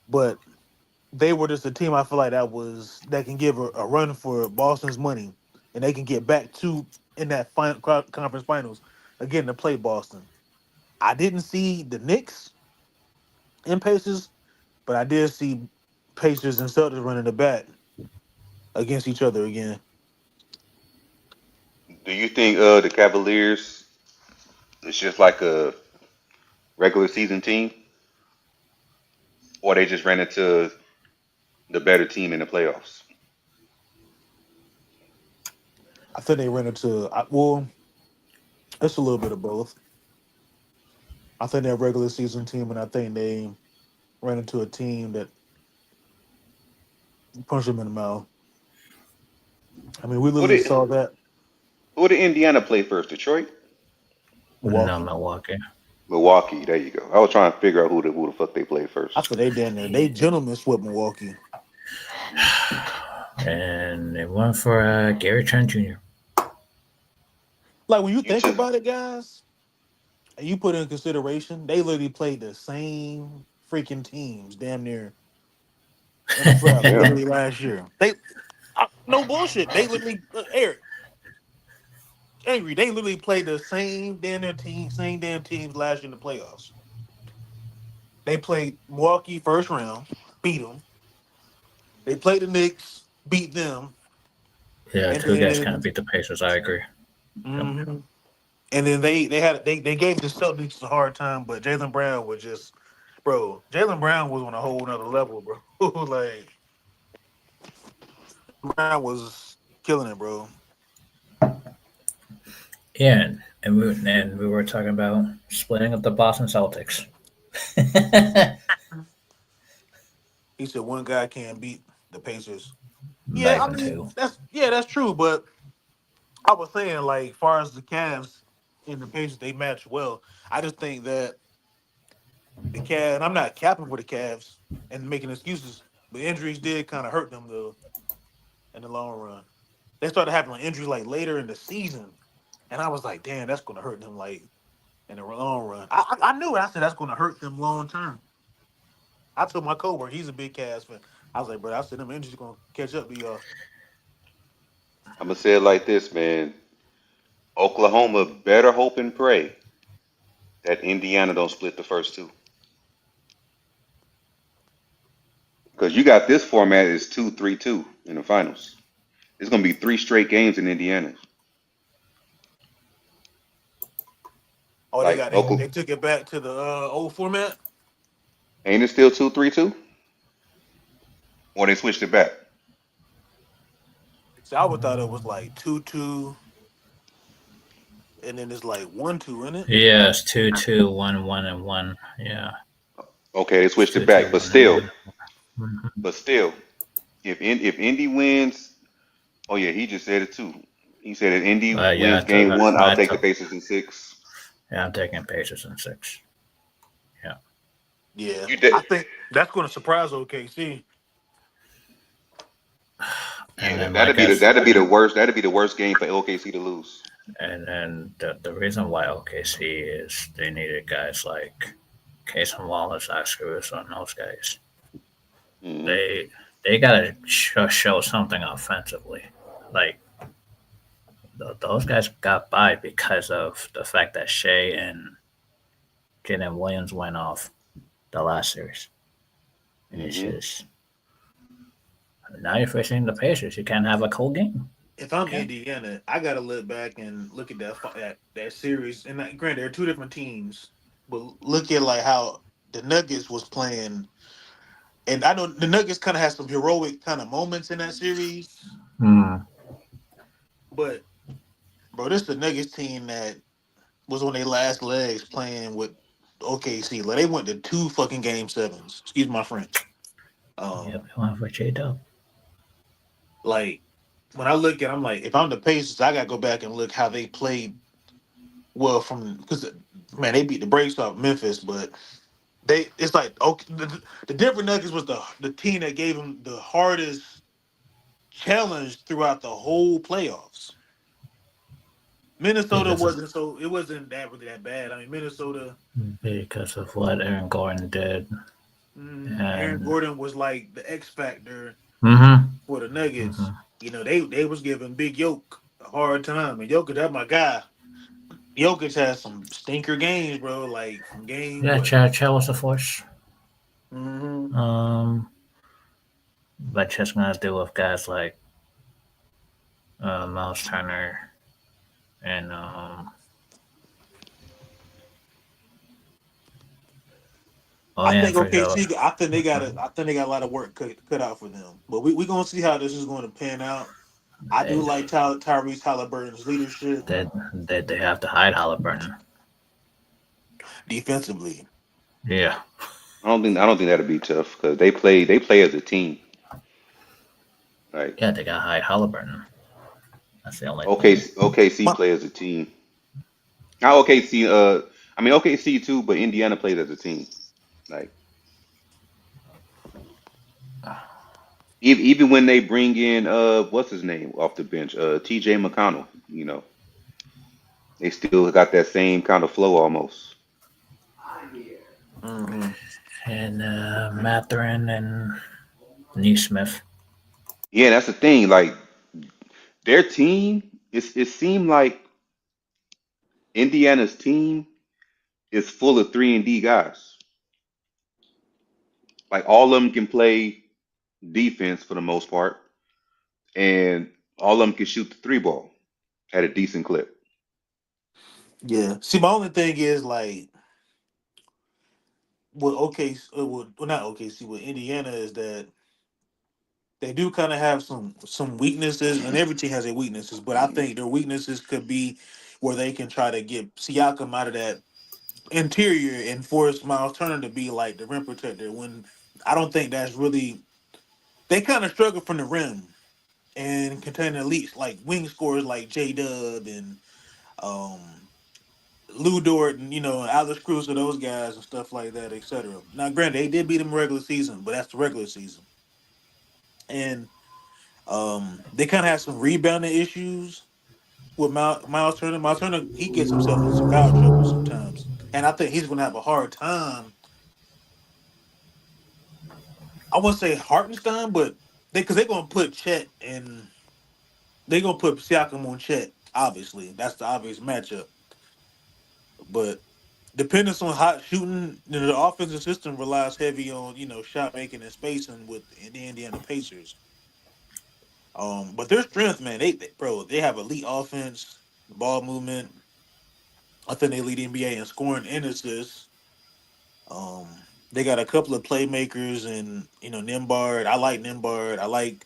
but they were just a team I feel like that can give a run for Boston's money, and they can get back to in that conference finals again to play Boston. I didn't see the Knicks and Pacers, but I did see Pacers and Celtics running the bat against each other again. do you think the Cavaliers is just like a regular season team, or they just ran into the better team in the playoffs? I think they ran into well, it's a little bit of both. I think they're a regular season team, and I think they ran into a team that punched them in the mouth. I mean, we Who literally did saw that who did Indiana play first? Detroit, No, Milwaukee. Milwaukee. Milwaukee. There you go. I was trying to figure out who the fuck they played I first. said they down there. They gentlemen swept Milwaukee. And they went for Gary Trent Jr. Like when you You think took about it, guys, and you put in consideration, they literally played the same freaking teams damn near in the playoffs. yeah. Literally last year, no bullshit. They literally Eric angry. They literally played the same damn teams last year in the playoffs. They played Milwaukee first round, beat them. They played the Knicks, beat them, Yeah, and two guys kind of then beat the Pacers. I agree. Yep. mhm. And then they gave the Celtics a hard time, but Jalen Brown was just, bro. Jalen Brown was on a whole nother level, bro. Like Brown was killing it, bro. Yeah, and we were talking about splitting up the Boston Celtics. He said one guy can't beat the Pacers. Not Yeah, I even mean two. that's true. But I was saying like, far as the Cavs and the Pacers, they match well. I just think that the Cavs. And I'm not capping for the Cavs and making excuses, but injuries did kind of hurt them though in the long run. They started having like, injuries like later in the season, and I was like, damn, that's gonna hurt them like in the long run. I knew it. I said that's gonna hurt them long term. I told my coworker, he's a big Cavs fan. I was like, bro, I said them injuries gonna catch up to y'all. I'm gonna say it like this, man. Oklahoma better hope and pray that Indiana don't split the first two. Because you got this format is 2-3-2 in the finals. It's gonna be 3 straight games in Indiana. Oh, Like they Oklahoma, took it back to the old format. ain't it still 2-3-2? Or they switched it back? So I would thought it was like 2-2, and then it's like 1-2, isn't it? Yeah, it's 2-2, 1-1, and 1. Yeah, Okay, they it's switched it 2-2, back, 1 and 1. Mhm. but still, if Indy wins, oh yeah, he just said it too. He said if Indy But yeah, wins game one, I'll I take the took. Pacers in 6. Yeah, I'm taking Pacers in 6. Yeah, Yeah, You did, I think that's going to surprise OKC. and yeah. then like I That'd be the worst. That'd be the worst game for OKC to lose. and the reason why OKC is they needed guys like Case and Wallace, Oscar, and those guys. Hmm. They gotta show something offensively. Like those guys got by because of the fact that Shea and Jalen Williams went off the last series, and it's Hmm. just now you're facing the Pacers. You can't have a cold game. If I'm Okay. Indiana, I got to look back and look at that series. And granted, they're two different teams, but look at like how the Nuggets was playing. And I know the Nuggets kind of had some heroic kind of moments in that series, Hmm. but bro, this is the Nuggets team that was on their last legs playing with OKC. Like they went to 2 fucking game 7s. Excuse my French. Yep, Um, I went for J Dub. like when I look at, I'm like, if I'm the Pacers, I gotta go back and look how they played. Well, from because man, they beat the brakes off Memphis, but it's like okay, the Denver Nuggets was the team that gave them the hardest challenge throughout the whole playoffs. Minnesota because of wasn't that really that bad. I mean, Minnesota. because of what Aaron Gordon did, Aaron and Gordon was like the X factor mm-hmm, for the mm-hmm. Nuggets. You know, they was giving Big Yoke a hard time, and Jokic, that's my guy. Jokic has some stinker games, bro. Like from game Yeah, what? Chad was a force. Mm-hmm. Um, but just gonna deal with guys like Miles Turner and oh I yeah, think and for sure. OKC. I think they got a lot of work cut out for them. But we gonna see how this is going to pan out. I do They, like Tyrese Halliburton's leadership they have to hide Halliburton. defensively. Yeah, I don't think that'll be tough because they play as a team. Like yeah, they got to hide Halliburton. That's the only thing. OKC My, play as a team. Not OKC. I mean OKC too, but Indiana plays as a team. Like even when they bring in what's his name off the bench, TJ McConnell. They still got that same kind of flow almost. mhm. And Matherin and Neesmith. Yeah, that's the thing. Like their team, it seemed like Indiana's team is full of 3-and-D guys. Like all of them can play defense for the most part, and all of them can shoot the 3 ball at a decent clip. Yeah. See, my only thing is like with not OKC with Indiana is that they do kind of have some weaknesses, and every team has their weaknesses. But I think their weaknesses could be where they can try to get Siakam out of that interior and force Miles Turner to be like the rim protector. When I don't think that's really they kind of struggle from the rim and contain elites like wing scorers like J Dub and um, Lou Dort and Alex Cruz and those guys and stuff like that, etc. Now, granted, they did beat them regular season, but that's the regular season, and they kind of have some rebounding issues with Miles Turner. Miles Turner, he gets himself in some foul trouble sometimes, and I think he's going to have a hard time. I wouldn't say Hartenstein, but they're going to put Chet and they're going to put Siakam on Chet. Obviously, that's the obvious matchup. But dependence on hot shooting, the offensive system relies heavy on shot making and spacing with the Indiana Pacers. But their strength, man, they have elite offense, ball movement. I think they lead NBA in scoring and assists. Um, they got a couple of playmakers and Nimbard. I like Nimbard. I like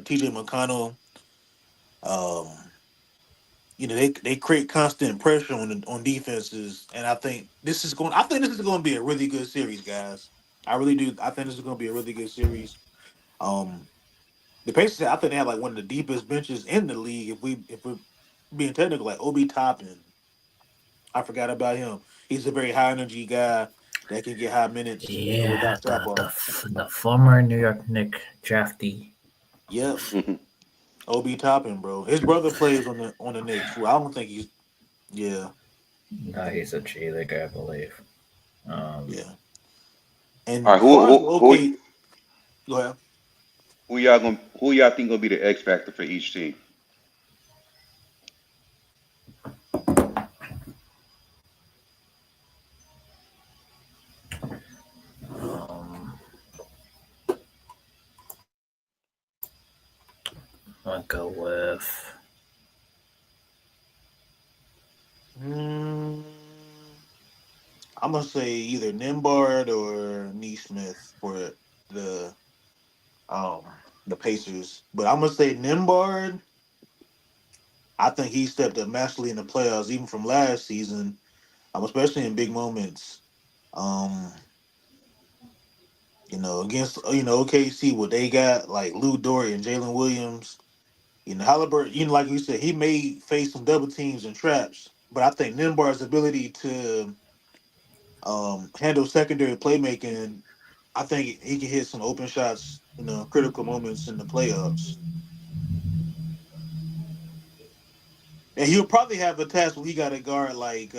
TJ McConnell. Um, they create constant pressure on defenses, and I think this is going to be a really good series, guys. I really do. I think this is going to be a really good series. Um, the Pacers, I think they have like one of the deepest benches in the league. If we're being technical, like Obi Toppin, I forgot about him. He's a very high energy guy that can get high minutes, Yeah, without shot ball. the former New York Knicks draftee. Yep, Obi Toppin, bro. His brother plays on the Knicks. Well, I don't think he's. Yeah, No, he's a G League, I believe. yeah. All And right, as far as okay, go ahead. who y'all think gonna be the X factor for each team? Um, I'll go with. Mm, I'm gonna say either Nimbard or Neesmith for the um the Pacers, but I'm gonna say Nimbard. I think he stepped up massively in the playoffs, even from last season. Especially in big moments. Um, against OKC, what they got like Lou Dort and Jalen Williams. Halliburton. Like you said, he may face some double teams and traps, but I think Nimbard's ability to handle secondary playmaking, I think he can hit some open shots, critical moments in the playoffs. And he'll probably have a task where he got to guard like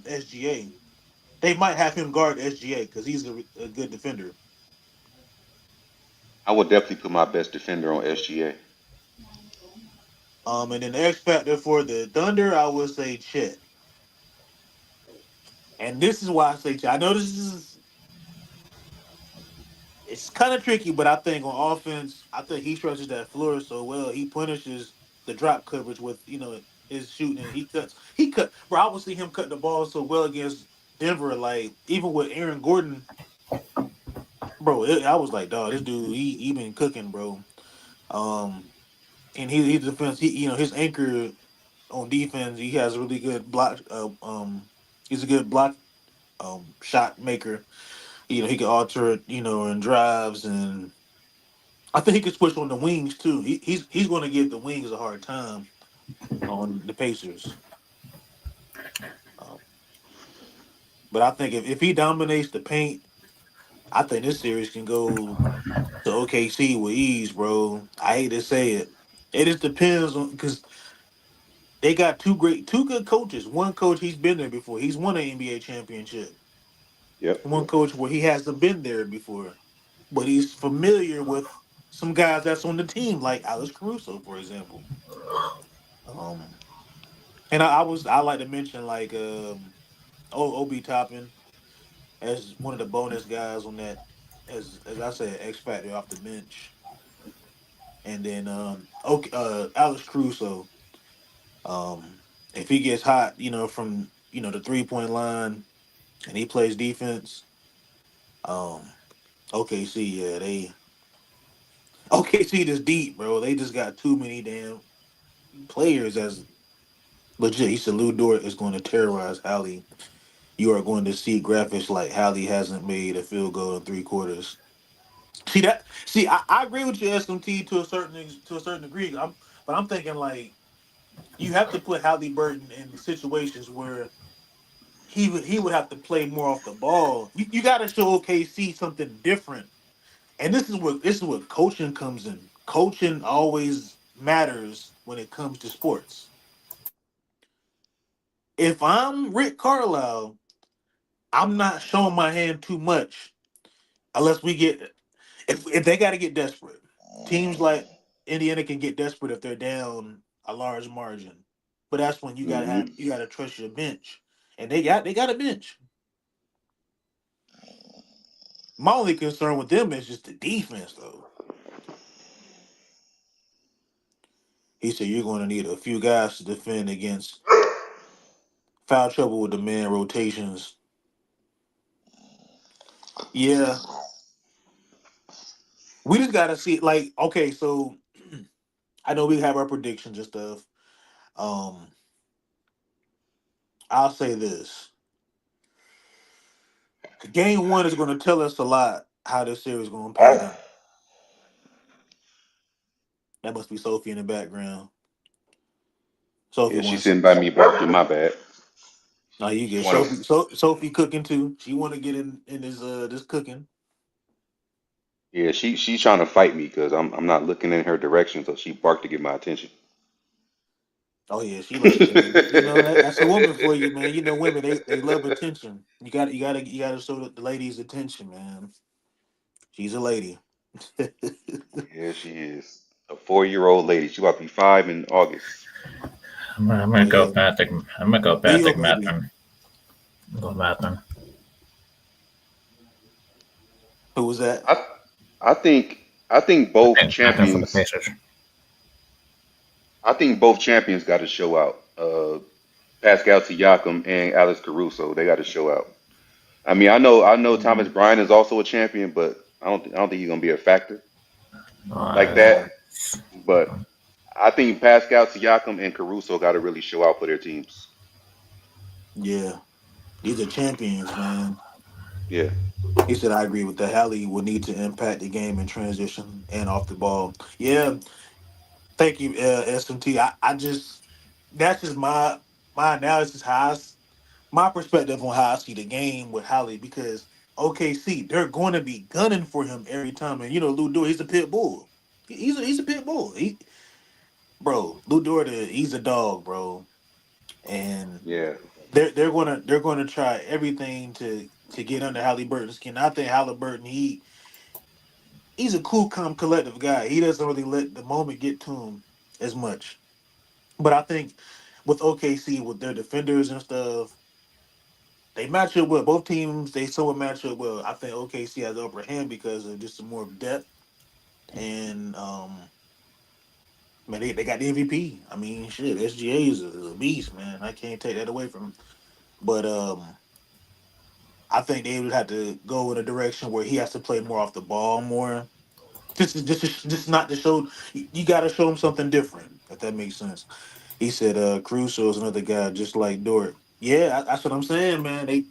SGA. They might have him guard SGA because he's a good defender. I would definitely put my best defender on SGA. And then the X factor for the Thunder, I would say Chet. And this is why I say Chet. I know this is it's kind of tricky, but I think on offense, I think he stretches that floor so well. He punishes the drop coverage with his shooting. And he cut. Bro, I would see him cut the ball so well against Denver. Like even with Aaron Gordon, bro, I was like, dog, this dude, he been cooking, bro. Um, and he's defense. His anchor on defense. He has a really good block. He's a good block shot maker. He can alter it. And drives and I think he could switch on the wings too. He's going to give the wings a hard time on the Pacers. Um, but I think if he dominates the paint, I think this series can go to OKC with ease, bro. I hate to say it. It just depends on because they got two good coaches. One coach he's been there before. He's won an NBA championship. Yep. One coach where he hasn't been there before, but he's familiar with some guys that's on the team, like Alex Caruso, for example. Um, and I like to mention like Obi Toppin as one of the bonus guys on that, as I said, X Factor off the bench, and then Alex Caruso. If he gets hot, from the 3-point line, and he plays defense, um, OKC, yeah, they OKC this deep, bro. They just got too many damn players as legit. He said Lou Dort is going to terrorize Hallie. You are going to see graphics like Hallie hasn't made a field goal in 3 quarters. See that? See, I agree with you, SMT, to a certain degree. But I'm thinking like you have to put Halliburton in situations where he would have to play more off the ball. You got to show OKC something different, and this is what coaching comes in. Coaching always matters when it comes to sports. If I'm Rick Carlisle, I'm not showing my hand too much unless we get if they got to get desperate. Teams like Indiana can get desperate if they're down a large margin, but that's when you gotta Hmm. trust your bench. and they got a bench. My only concern with them is just the defense, though. He said you're going to need a few guys to defend against foul trouble with the man rotations. Yeah, we just got to see. Like, okay, so I know we have our predictions and stuff. Um, I'll say this: Game one is going to tell us a lot how this series is going to pan out. That must be Sophie in the background. Sophie Yeah, she's wants. sitting by me barking. My bad. No, you She get wanna. Sophie. Sophie cooking too. She want to get in this cooking. Yeah, she's trying to fight me because I'm not looking in her direction, so she barked to get my attention. Oh yeah, she like that's a woman for you, man. You know, women they love attention. You got to show the ladies attention, man. She's a lady. Yeah, she is a 4-year-old lady. She about to be 5 in August. I'm Oh gonna go yeah, Patrick. I'm gonna go New York Patrick baby. Matherin. Go Matherin. Who was that? I I think I think I both think Matherin for the champions. Pacers. I think both champions got to show out. Pascal Siakam and Alex Caruso. They got to show out. I know Thomas Mhm. Bryant is also a champion, but I don't think he's gonna be a factor like that. Uh, But I think Pascal Siakam and Caruso got to really show out for their teams. Yeah, these are champions, man. Yeah, He said, I agree with that. Hallie will need to impact the game in transition and off the ball. Yeah, thank you, SMT. I just, that's just my analysis, my perspective on how I see the game with Hallie because OKC, they're going to be gunning for him every time. And, Lou Dort, he's a pit bull. He's a pit bull. Bro, Lou Dort, he's a dog, bro. And yeah, they're gonna try everything to get under Halliburton's skin. I think Halliburton he's a cool, calm, collective guy. He doesn't really let the moment get to him as much. But I think with OKC, with their defenders and stuff, they match up well. Both teams they somewhat match up well. I think OKC has the upper hand because of just some more depth and man, they got the MVP. I mean, shit, SGA is a beast, man. I can't take that away from him. But I think they would have to go in a direction where he has to play more off the ball more. Just not to show you got to show him something different. If that makes sense. He said, Caruso is another guy just like Dort. Yeah, that's what I'm saying, man. They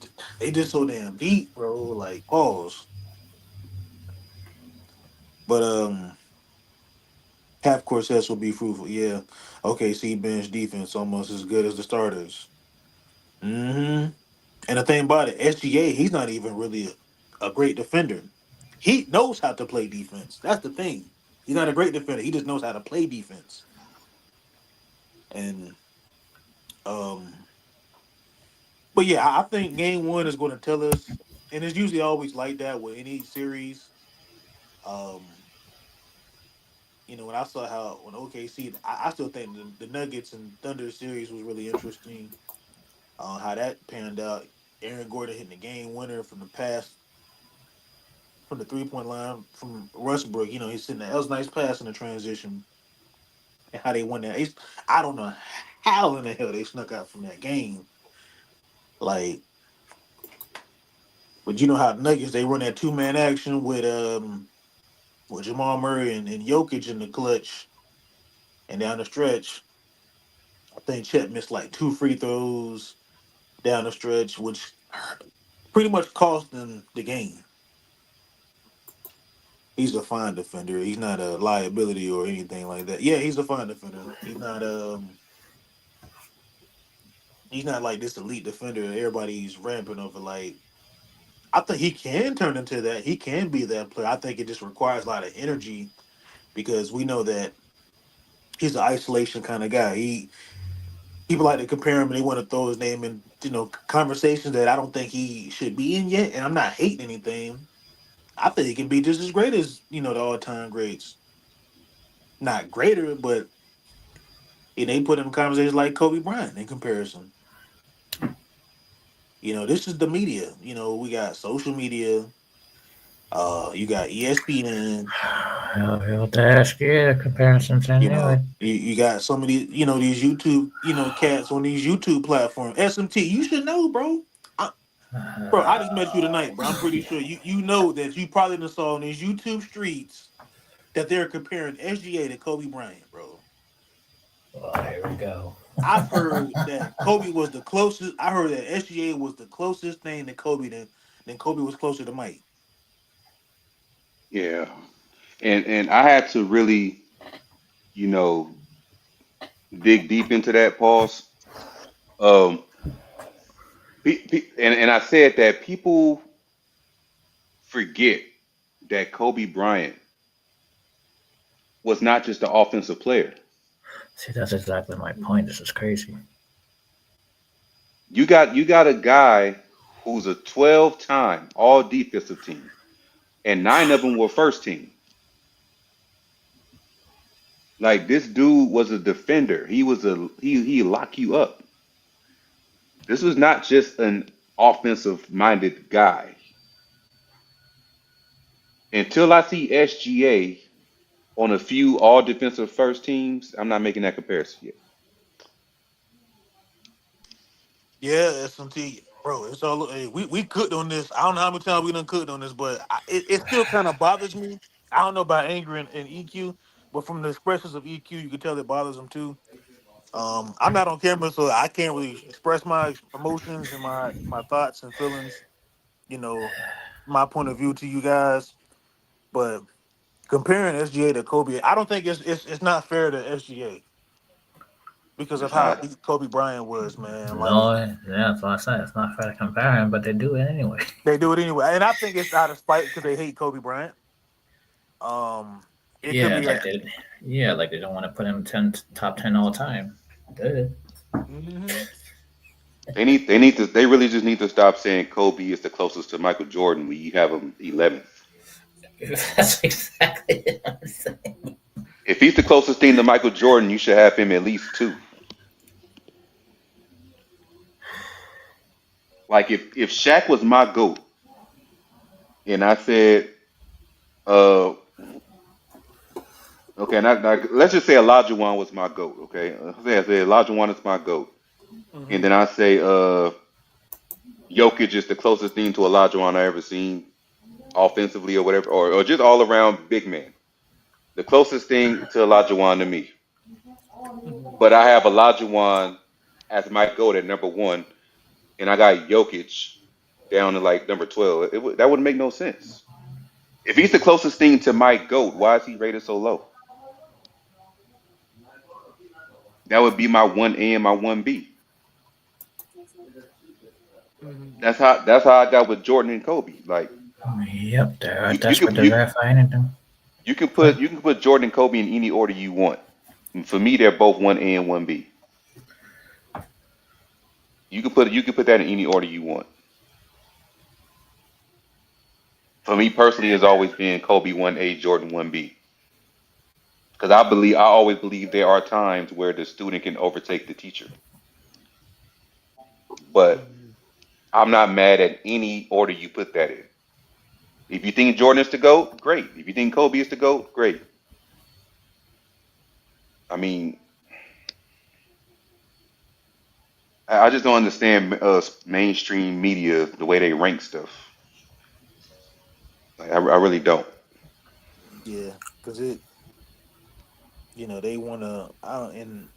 just so damn deep, bro. Like pause. But half court sets will be fruitful. Yeah. Okay, see bench defense almost as good as the starters. Hmm. And the thing about it, SGA, he's not even really a great defender. He knows how to play defense. That's the thing. He's not a great defender. He just knows how to play defense. And but yeah, I think game one is going to tell us, and it's usually always like that with any series. Um, when I saw how when OKC, I still think the Nuggets and Thunder series was really interesting. How that panned out. Aaron Gordon hitting the game winner from the pass from the 3-point line from Westbrook. He's sitting there. That was a nice pass in the transition, and how they won that. I don't know how in the hell they snuck out from that game. Like, but you know how Nuggets they run that 2-man action with Jamal Murray and Jokic in the clutch and down the stretch. I think Chet missed like 2 free throws down the stretch, which pretty much cost them the game. He's a fine defender. He's not a liability or anything like that. Yeah, he's a fine defender. He's not like this elite defender everybody's ramping over. Like, I think he can turn into that. He can be that player. I think it just requires a lot of energy because we know that he's an isolation kind of guy. People like to compare him and they want to throw his name in, conversations that I don't think he should be in yet. And I'm not hating anything. I think he can be just as great as, the all time greats. Not greater, but they put him in conversations like Kobe Bryant in comparison. This is the media. We got social media. You got ESPN. I'll ask you the comparisons I knew it. You got some of these, these YouTube, cats on these YouTube platforms. SMT, you should know, bro. I, bro, I just met you tonight, bro. I'm pretty sure you know that you probably done saw on these YouTube streets that they're comparing SGA to Kobe Bryant, bro. Well, here we go. I've heard that Kobe was the closest. I heard that SGA was the closest thing to Kobe than Kobe was closer to Mike. Yeah. And I had to really, you know, dig deep into that, pause. Um, and I said that people forget that Kobe Bryant was not just an offensive player. See, that's exactly my point. This is crazy. You got a guy who's a 12-time all defensive team, and 9 of them were first team. Like this dude was a defender. He lock you up. This was not just an offensive minded guy. Until I see SGA on a few all defensive first teams, I'm not making that comparison yet. Yeah, SMT, bro. It's all hey, we cooked on this. I don't know how many times we done cooked on this, but it still kind of bothers me. I don't know about anger and EQ, but from the expressions of EQ, you can tell it bothers him too. I'm not on camera, so I can't really express my emotions and my thoughts and feelings. You know, my point of view to you guys, but comparing SGA to Kobe, I don't think it's not fair to SGA because of It's how not. elite Kobe Bryant was, man. Like No, yeah, that's what I said. It's not fair to compare him, but they do it anyway. they do it anyway, and I think it's out of spite because they hate Kobe Bryant. Um, it could Yeah, be like that. they, yeah, like they don't want to put him top 10 all time. Duh. Mhm. They really just need to stop saying Kobe is the closest to Michael Jordan when you have him 11th. That's exactly what I'm saying. If he's the closest thing to Michael Jordan, you should have him at least two. Like if Shaq was my GOAT and I said, uh, okay, let's just say Elijah Wan was my GOAT, okay? I say Elijah Wan is my GOAT. And Mhm. then I say Jokic is the closest thing to Elijah Wan I ever seen offensively or whatever, or just all around big man. The closest thing to Elijah Wan to me. Mhm. But I have Elijah Wan as my GOAT at number one, and I got Jokic down to like number 12. That wouldn't make no sense. If he's the closest thing to my GOAT, why is he rated so low? That would be my 1A and my 1B. Mhm. That's how I got with Jordan and Kobe. Like Yep, they're you, you desperate can to you verify anything. But you can put Jordan and Kobe in any order you want. And for me, they're both 1A and 1B. You can put that in any order you want. For me personally, has always been Kobe 1A, Jordan 1B. Because I always believe there are times where the student can overtake the teacher. But Mhm. I'm not mad at any order you put that in. If you think Jordan is the GOAT, great. If you think Kobe is the GOAT, great. I mean, I just don't understand mainstream media the way they rank stuff. Like, I really don't. Yeah, because they want to. And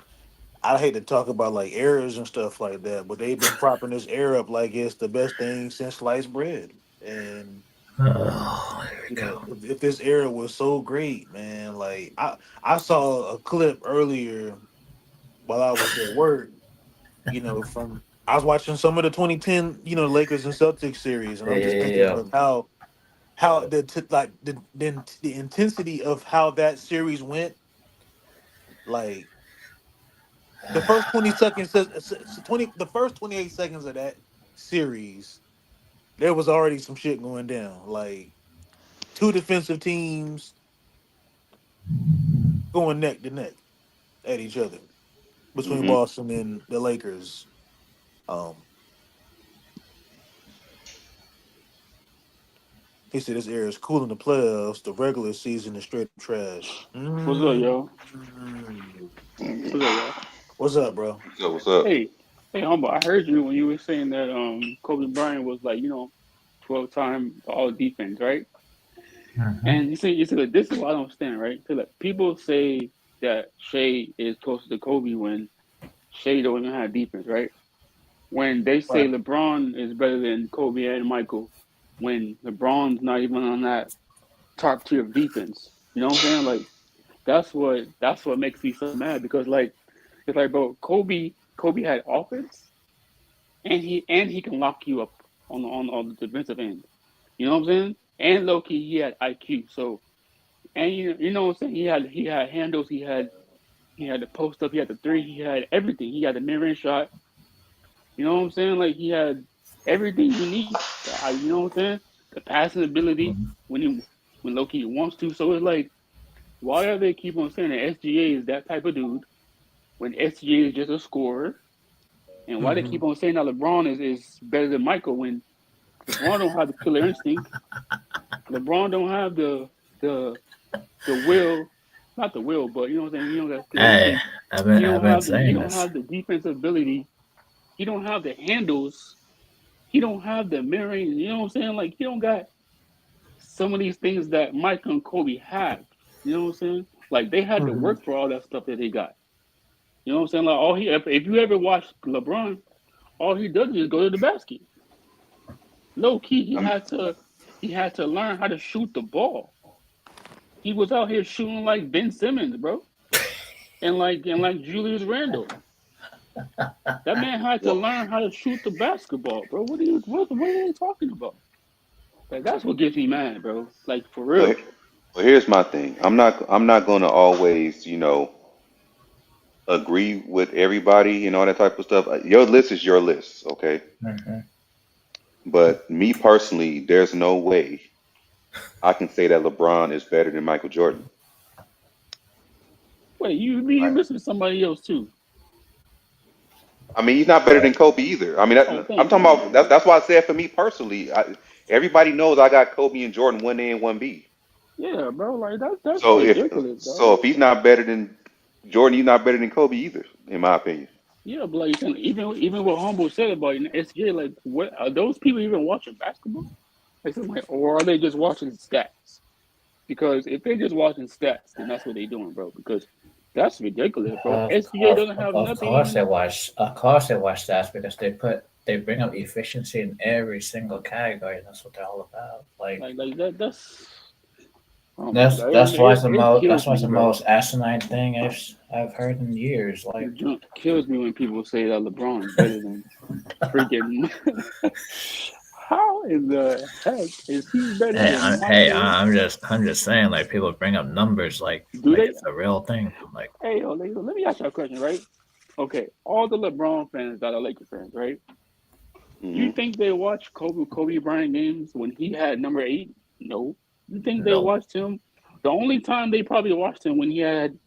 I hate to talk about like errors and stuff like that, but they've been propping this air up like it's the best thing since sliced bread. And oh, here we go. if this era was so great, man, like I saw a clip earlier while I was at work. From I was watching some of the 2010, Lakers and Celtics series, and Yeah, I'm just yeah, thinking yeah, of how the intensity of how that series went. Like the first 20 seconds, 28 seconds of that series, there was already some shit going down. Like two defensive teams going neck to neck at each other between Hmm. Boston and the Lakers. Um, He said this air is cool in the playoffs. The regular season is straight trash. What's up, yo? What's up, y'all? What's up, bro? So what's up? Hey, hey, humble. I heard you when you were saying that Kobe Bryant was like 12-time All Defense, right? Mhm. And you said like, this is what I don't understand, right? So like people say that Shea is closer to Kobe when Shea don't even have defense, right? When they say Right. LeBron is better than Kobe and Michael, when LeBron's not even on that top tier of defense. You know what I'm saying? Like that's what makes me so mad because like it's like bro, Kobe had offense and he can lock you up on the defensive end. You know what I'm saying? And low key he had IQ. So and you know what I'm saying? He had handles, he had the post up, he had the three, he had everything. He had the mid range shot. You know what I'm saying? Like he had everything you need. You know what I'm saying? The passing ability Mhm. when low key wants to. So it's like why do they keep on saying that SGA is that type of dude when SGA is just a scorer? And why they Mm-hmm. keep on saying that LeBron is better than Michael when LeBron don't have the killer instinct. LeBron don't have the the will, not the will, but you know what I'm saying. You know that killer Hey, instinct. I've He been don't I've been have the he saying don't this. have the defensive ability. He don't have the handles. He don't have the mirroring. You know what I'm saying? Like he don't got some of these things that Michael and Kobe have. You know what I'm saying? Like they had to Mm-hmm. work for all that stuff that they got. You know what I'm saying? Like all he, if you ever watch LeBron, all he does is go to the basket. Low key, I'm he had to learn how to shoot the ball. He was out here shooting like Ben Simmons, bro, and like Julius Randle. That man had to well, learn how to shoot the basketball, bro. What are they talking about? Like that's what gets me mad, bro. Like for well, real. well, here's my thing. I'm not going to always, agree with everybody and all that type of stuff. Your list is your list, okay? Mhm. But me personally, there's no way I can say that LeBron is better than Michael Jordan. Wait, you mean you Right. missing somebody else too? I mean, he's not better than Kobe either. I mean, Oh, I'm thank talking you. about that's why I said for me personally, everybody knows I got Kobe and Jordan 1A and 1B. Yeah, bro. Like that's So if ridiculous, so dog. if he's not better than Jordan, he's not better than Kobe either, in my opinion. Yeah, but like even what Humble said about SGA, like what are those people even watching basketball? Like, so I'm like, or are they just watching stats? Because if they're just watching stats, then that's what they're doing, bro. Because that's ridiculous, bro. Of, SGA of, doesn't have of nothing course even they watch. Of course they watch stats because they bring up efficiency in every single category. And that's what they're all about. Like like that. That's oh my that's god, that's why it's the it most that's kills why it's me, the bro. most asinine thing I've heard in years. It Like junk kills me when people say that LeBron's better than freaking. How in the heck is he better than Michael? I'm just saying like people bring up numbers Do like they? it's a real thing. Like Hey, let me ask you a question, right? Okay, all the LeBron fans that are Lakers fans, right? You Hmm. think they watched Kobe Bryant games when he had number 8? No. You think they no, watched him? The only time they probably watched him when he had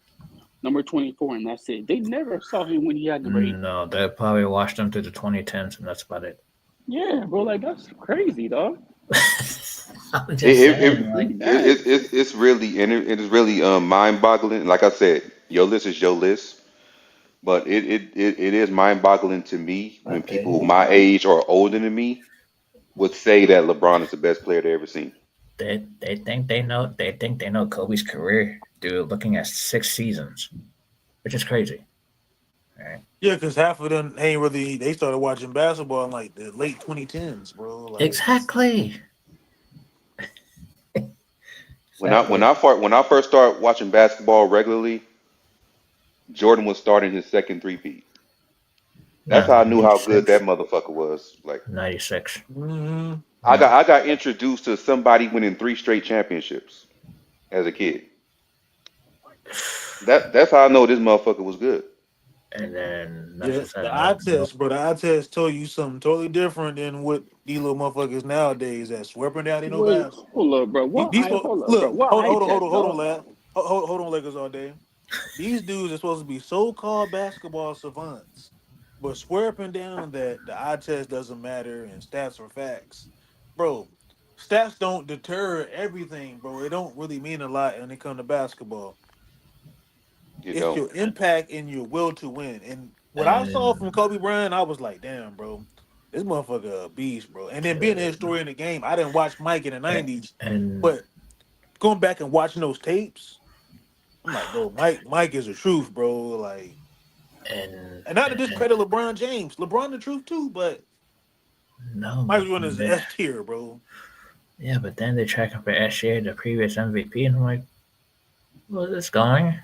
number 24, and that's it. They never saw him when he had number 8. no, they probably watched them through the 2010s and that's about it. Yeah, bro, like that's crazy, dog. I'm It, just it, it, saying Me like mad. it's really and it is really mind-boggling. Like I said, your list is your list, but it is mind-boggling to me when but people my age or older than me would say that LeBron is the best player they ever seen. they think they know Kobe's career through looking at 6 seasons, which is crazy. Right? Yeah, because half of them ain't really. They started watching basketball in like the late 2010s, bro. Like, Exactly. When Exactly. I first started watching basketball regularly, Jordan was starting his second three-peat. That's No, how I knew how good that 96. motherfucker was. Like 96. mm-hmm. I got introduced to somebody winning three straight championships as a kid. That's how I know this motherfucker was good. And then that's Yeah, just said the eye no, no. test, bro. The eye test told you something totally different than what these little motherfuckers nowadays that sweeping down in no Wait, basketball. hold up, bro. These folks, Hold up, bro. look, What eye test, hold on, dog? lad. Hold on, Lakers all day. These dudes are supposed to be so-called basketball savants, but swear up and down that the eye test doesn't matter and stats are facts, bro. stats don't deter everything, bro. It don't really mean a lot when it comes to basketball. You It's don't. your impact and your will to win. And what I saw from And Kobe Bryant, I was like, damn, bro, this motherfucker a beast, bro. And then being a historian in the game, I didn't watch Mike in the '90s, and but going back and watching those tapes, I'm like, bro, Mike is the truth, bro. Like, and and not to and discredit LeBron James, LeBron the truth too, but no, Mike but was one is they, S tier, bro. yeah, but then they try to compare SGA to the previous MVP, and I'm like, where's this going?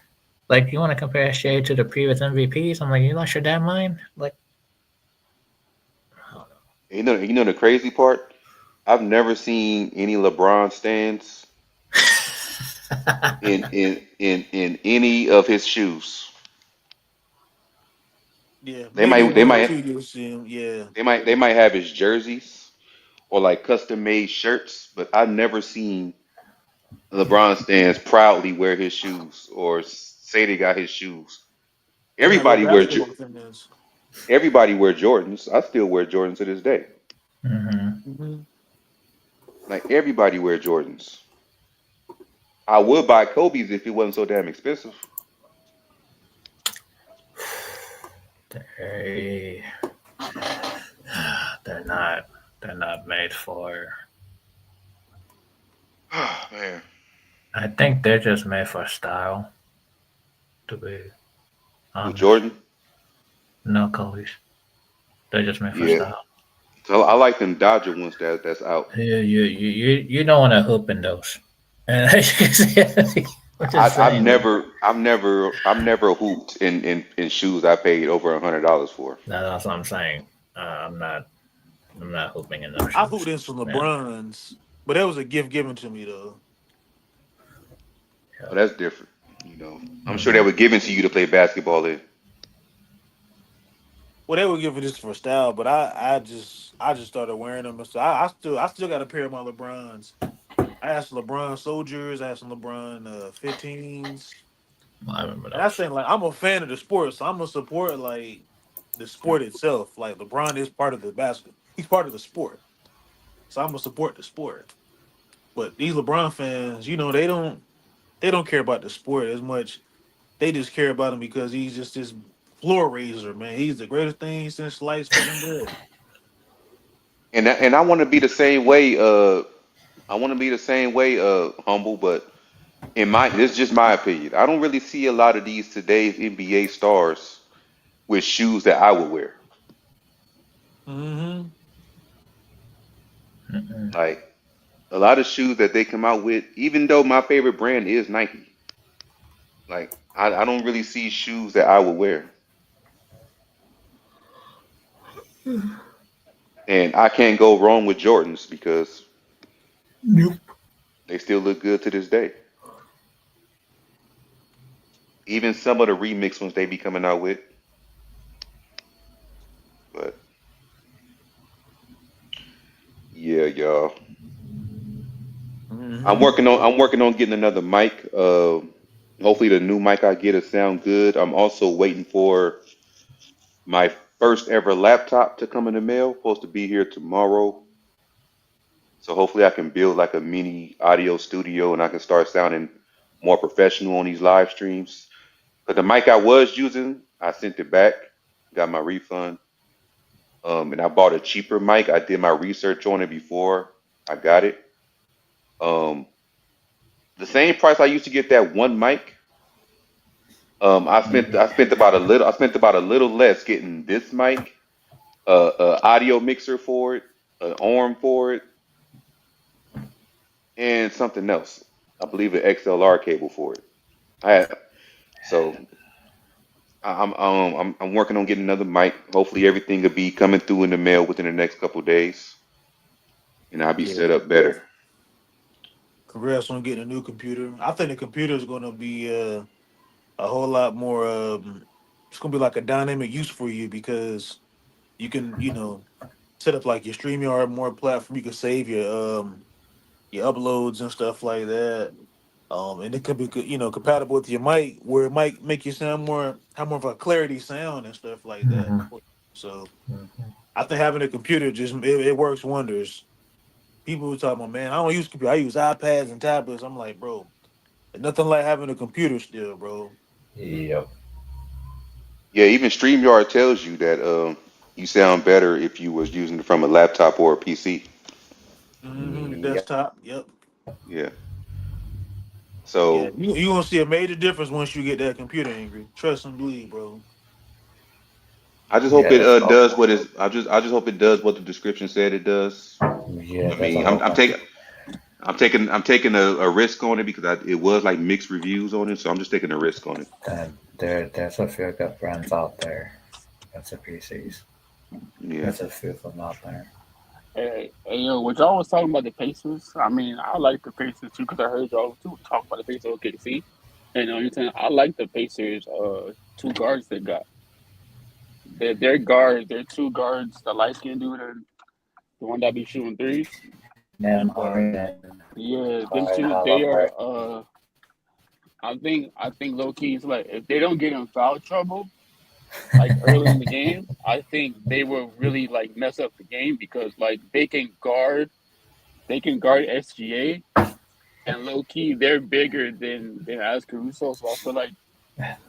Like, you want to compare SGA to the previous MVPs? I'm like, you lost your damn mind? Like, I You know the crazy part? I've never seen any LeBron stands don't know. in any of his shoes. Yeah, They maybe might they one or might two you'll see him. Yeah, they might have his jerseys or like custom made shirts, but I've never seen LeBron stands proudly wear his shoes or say they got his shoes. they're not real Everybody wear Jo- basketball fans. everybody wear Jordans. I still wear Jordans to this day. hmm Mhm. Like everybody wear Jordans. I would buy Kobe's if it wasn't so damn expensive. They, they're not, they're not made for. Man, I think they're just made for style. To be who honest, Jordan? no Kobe's. They're just made for Yeah. style. So I like them Dodger ones that's out. You don't want to hoop in those. And I'm just I've saying, like, I've never hooped in shoes I paid over $100 for. that's what I'm saying. I'm not. I'm not hooping in those I hooped shoes. in some Yeah. LeBrons, but that was a gift given to me though. Oh, that's different. You know, I'm sure they hmm were given to you to play basketball in. Well, they were giving this for style, but I just started wearing them. So I still got a pair of my LeBrons. I had some LeBron Soldiers, I had some LeBron 15s, I remember and I those. saying like I'm a fan of the sport, so I'm gonna support like the sport itself. Like LeBron is part of the basket, he's part of the sport, so I'm gonna support the sport. But these LeBron fans, they don't care about the sport as much. They just care about him because he's just this floor raiser, man. He's the greatest thing since sliced fucking bread. And I want to be the same way. I want to be the same way. Humble, but in my this is just my opinion. I don't really see a lot of these today's NBA stars with shoes that I would wear. Mm-hmm. Mm-mm. Like a lot of shoes that they come out with, even though my favorite brand is Nike. Like I don't really see shoes that I would wear. And I can't go wrong with Jordans because Nope. they still look good to this day. Even some of the remix ones they be coming out with. But yeah, y'all. Mm-hmm. I'm working on getting another mic. Hopefully the new mic I get will sound good. I'm also waiting for my first ever laptop to come in the mail. Supposed to be here tomorrow. So hopefully I can build like a mini audio studio and I can start sounding more professional on these live streams. But the mic I was using, I sent it back, got my refund. And I bought a cheaper mic. I did my research on it before I got it. Um, the same price I used to get that one mic. I spent about a little less getting this mic, audio mixer for it, an arm for it, and something else. I believe an XLR cable for it. I had, so I'm working on getting another mic. Hopefully everything will be coming through in the mail within the next couple days, and I'll be Yeah. set up better. Congrats on getting a new computer. I think the computer is going to be a whole lot more. It's going to be like a dynamic use for you because you can, set up like your StreamYard more platform. You can save your uploads and stuff like that. And it could be compatible with your mic, where it might make you sound have more of a clarity sound and stuff like that. Mm-hmm. So Mm-hmm. I think having a computer just it works wonders People were talking about, man, I don't use computer. I use iPads and tablets. I'm like, bro, there's nothing like having a computer still, bro. Yep. Yeah, even StreamYard tells you that you sound better if you was using it from a laptop or a PC. The Yep. desktop. Yep. Yeah. Yeah, So you gonna see a major difference once you get that computer angry. Trust and believe, bro. I just hope Yeah, it that's does all. what is. I just hope it does what the description said it does. Yeah, I there's a mean, whole bunch of. I'm taking a risk on it because it was like mixed reviews on it, so I'm just taking a risk on it. There's a few good brands out there. That's a PCs. Yeah. There's a few of them out there. Hey, yo, what y'all was talking about the Pacers? I mean, I like the Pacers too because I heard y'all too talk about the Pacers OKC. And you saying I like the Pacers. Two guards they got. They're guards. They're two guards. The light skinned dude and the one that be shooting threes. But Nemhard and yeah, them Clyde two. They are. Halliburton. I think low key is like if they don't get in foul trouble like early in the game, I think they will really like mess up the game because like they can guard SGA and low key they're bigger than Alex Caruso, so I feel like That,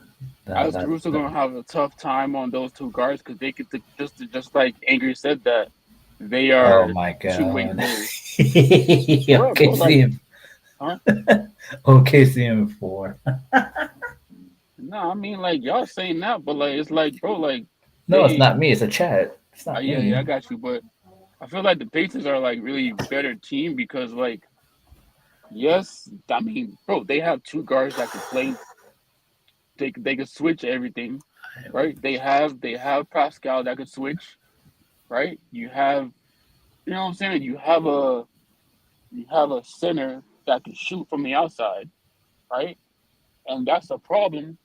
Alex that, Caruso that, gonna have a tough time on those two guards because they could just like Angry said that they oh are my two-way god. players. For real, bro. Like, OKC, huh? OKC and 4. No, I mean like y'all saying that, but like it's like bro, like No, it's they. not me. It's a chat. It's not Yeah, I me. got you, but I feel like the Pacers are like really better team because like yes, I mean bro, they have two guards that can play. They can switch everything, right? They have Pascal that can switch, right? You know what I'm saying? You have a center that can shoot from the outside, right? And that's a problem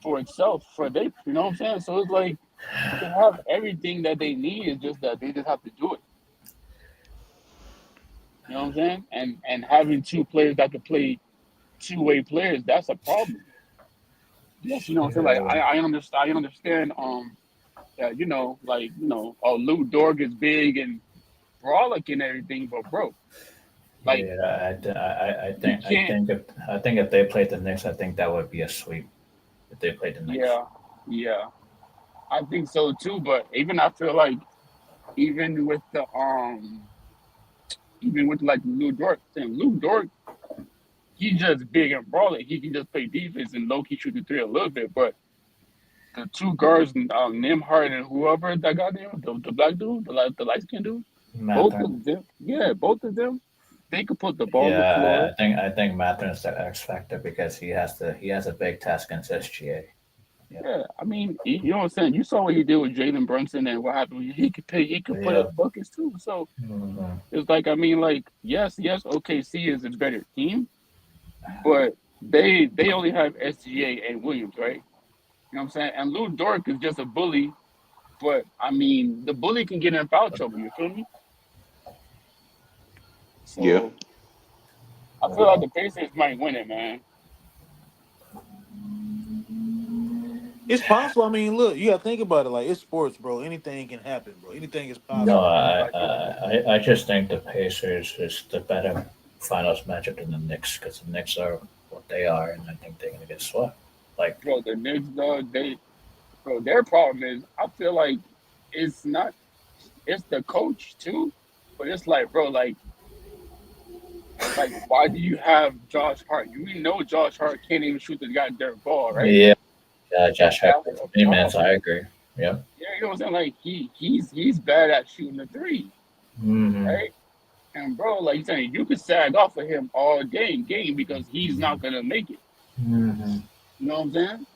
for itself for they. You know what I'm saying? So it's like they have everything that they need. It's just that they just have to do it. You know what I'm saying? And having two players that can play two-way players, that's a problem. Yes, you know what I'm saying? Like Yeah, I understand that, oh Lou Dort is big and brolic and everything, but bro, like yeah. I you think can't I think if they played the Knicks, I think that would be a sweep. If they played the Knicks. yeah, yeah. I think so too, but even I feel like even with the even with like Lou Dort, saying Lou Dort, he's just big and brolic. He can just play defense and low key shoot the three a little bit, but the two guards, Nimhart and whoever that got there, the black dude, the light skinned dude, both Mathurin. of them, yeah, both of them, they could put the ball on the Yeah, floor. I think Mathurin's the X factor because he has a big task against SGA. Yep. Yeah, I mean, you know what I'm saying. You saw what he did with Jalen Brunson and what happened. He could put Yep. up buckets too. So Mhm. it's like, I mean, like yes, OKC is a better team, but they only have SGA and Williams, right? You know what I'm saying? And Lou Dort is just a bully, but I mean, the bully can get in foul trouble. You feel me? Yeah. So I feel like the Pacers might win it, man. It's possible. I mean, look, you gotta think about it. Like it's sports, bro. Anything can happen, bro. Anything is No, possible. Like I just think the Pacers is the better finals matchup than the Knicks because the Knicks are what they are, and I think they're gonna get swept. Like, Bro, the Knicks, though, bro, their problem is I feel like it's not, it's the coach too, but it's like, bro, like why do you have Josh Hart? You know Josh Hart can't even shoot the goddamn ball, right? yeah, Like Josh Hart that's plays a defense. I problem. agree. Yep. Yeah, you know what I'm saying? Like he's bad at shooting the three, Mm-hmm. right? And bro, like you saying, you could sag off of him all day in game because he's not gonna make it. Mm-hmm. You know what I'm saying?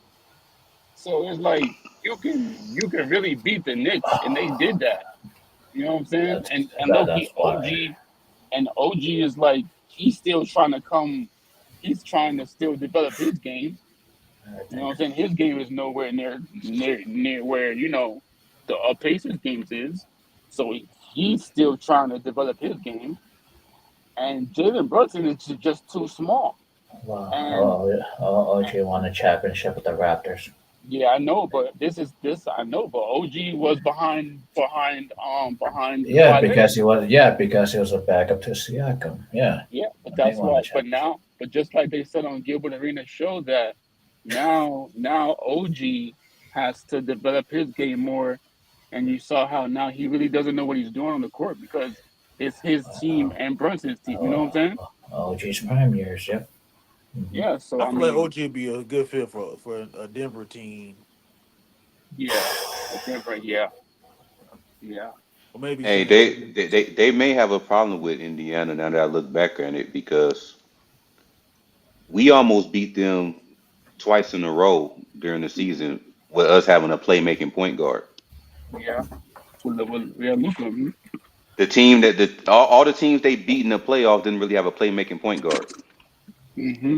So it's like you can really beat the Knicks, and they did that. You know what I'm saying? That's And low that's key why. OG is like he's still trying to come. He's trying to still develop his game. I You know what think. I'm saying? His game is nowhere near where the Pacers games is. So he's still trying to develop his game. And Jalen Brunson is just too small. Wow. And OG won a championship with the Raptors. Yeah, I know, but this I know, but OG was behind Yeah, Wale. because he was a backup to Siakam. Yeah, Yeah, but and they that's won the why. But championship. now, but just like they said on Gilbert Arenas show that now OG has to develop his game more, and you saw how now he really doesn't know what he's doing on the court because it's his team and Brunson's team. You know what I'm saying? OG's prime years. Yep. Hmm. Yeah. So I I feel like mean, OG would be a good fit for a Denver team, yeah, a different. Yeah, yeah. or maybe Hey, San Antonio. they may have a problem with Indiana now that I look back on it because we almost beat them twice in a row during the season with us having a playmaking point guard. Yeah. Yeah, Luka. The team that all the teams they beat in the playoffs didn't really have a playmaking point guard. Mm-hmm.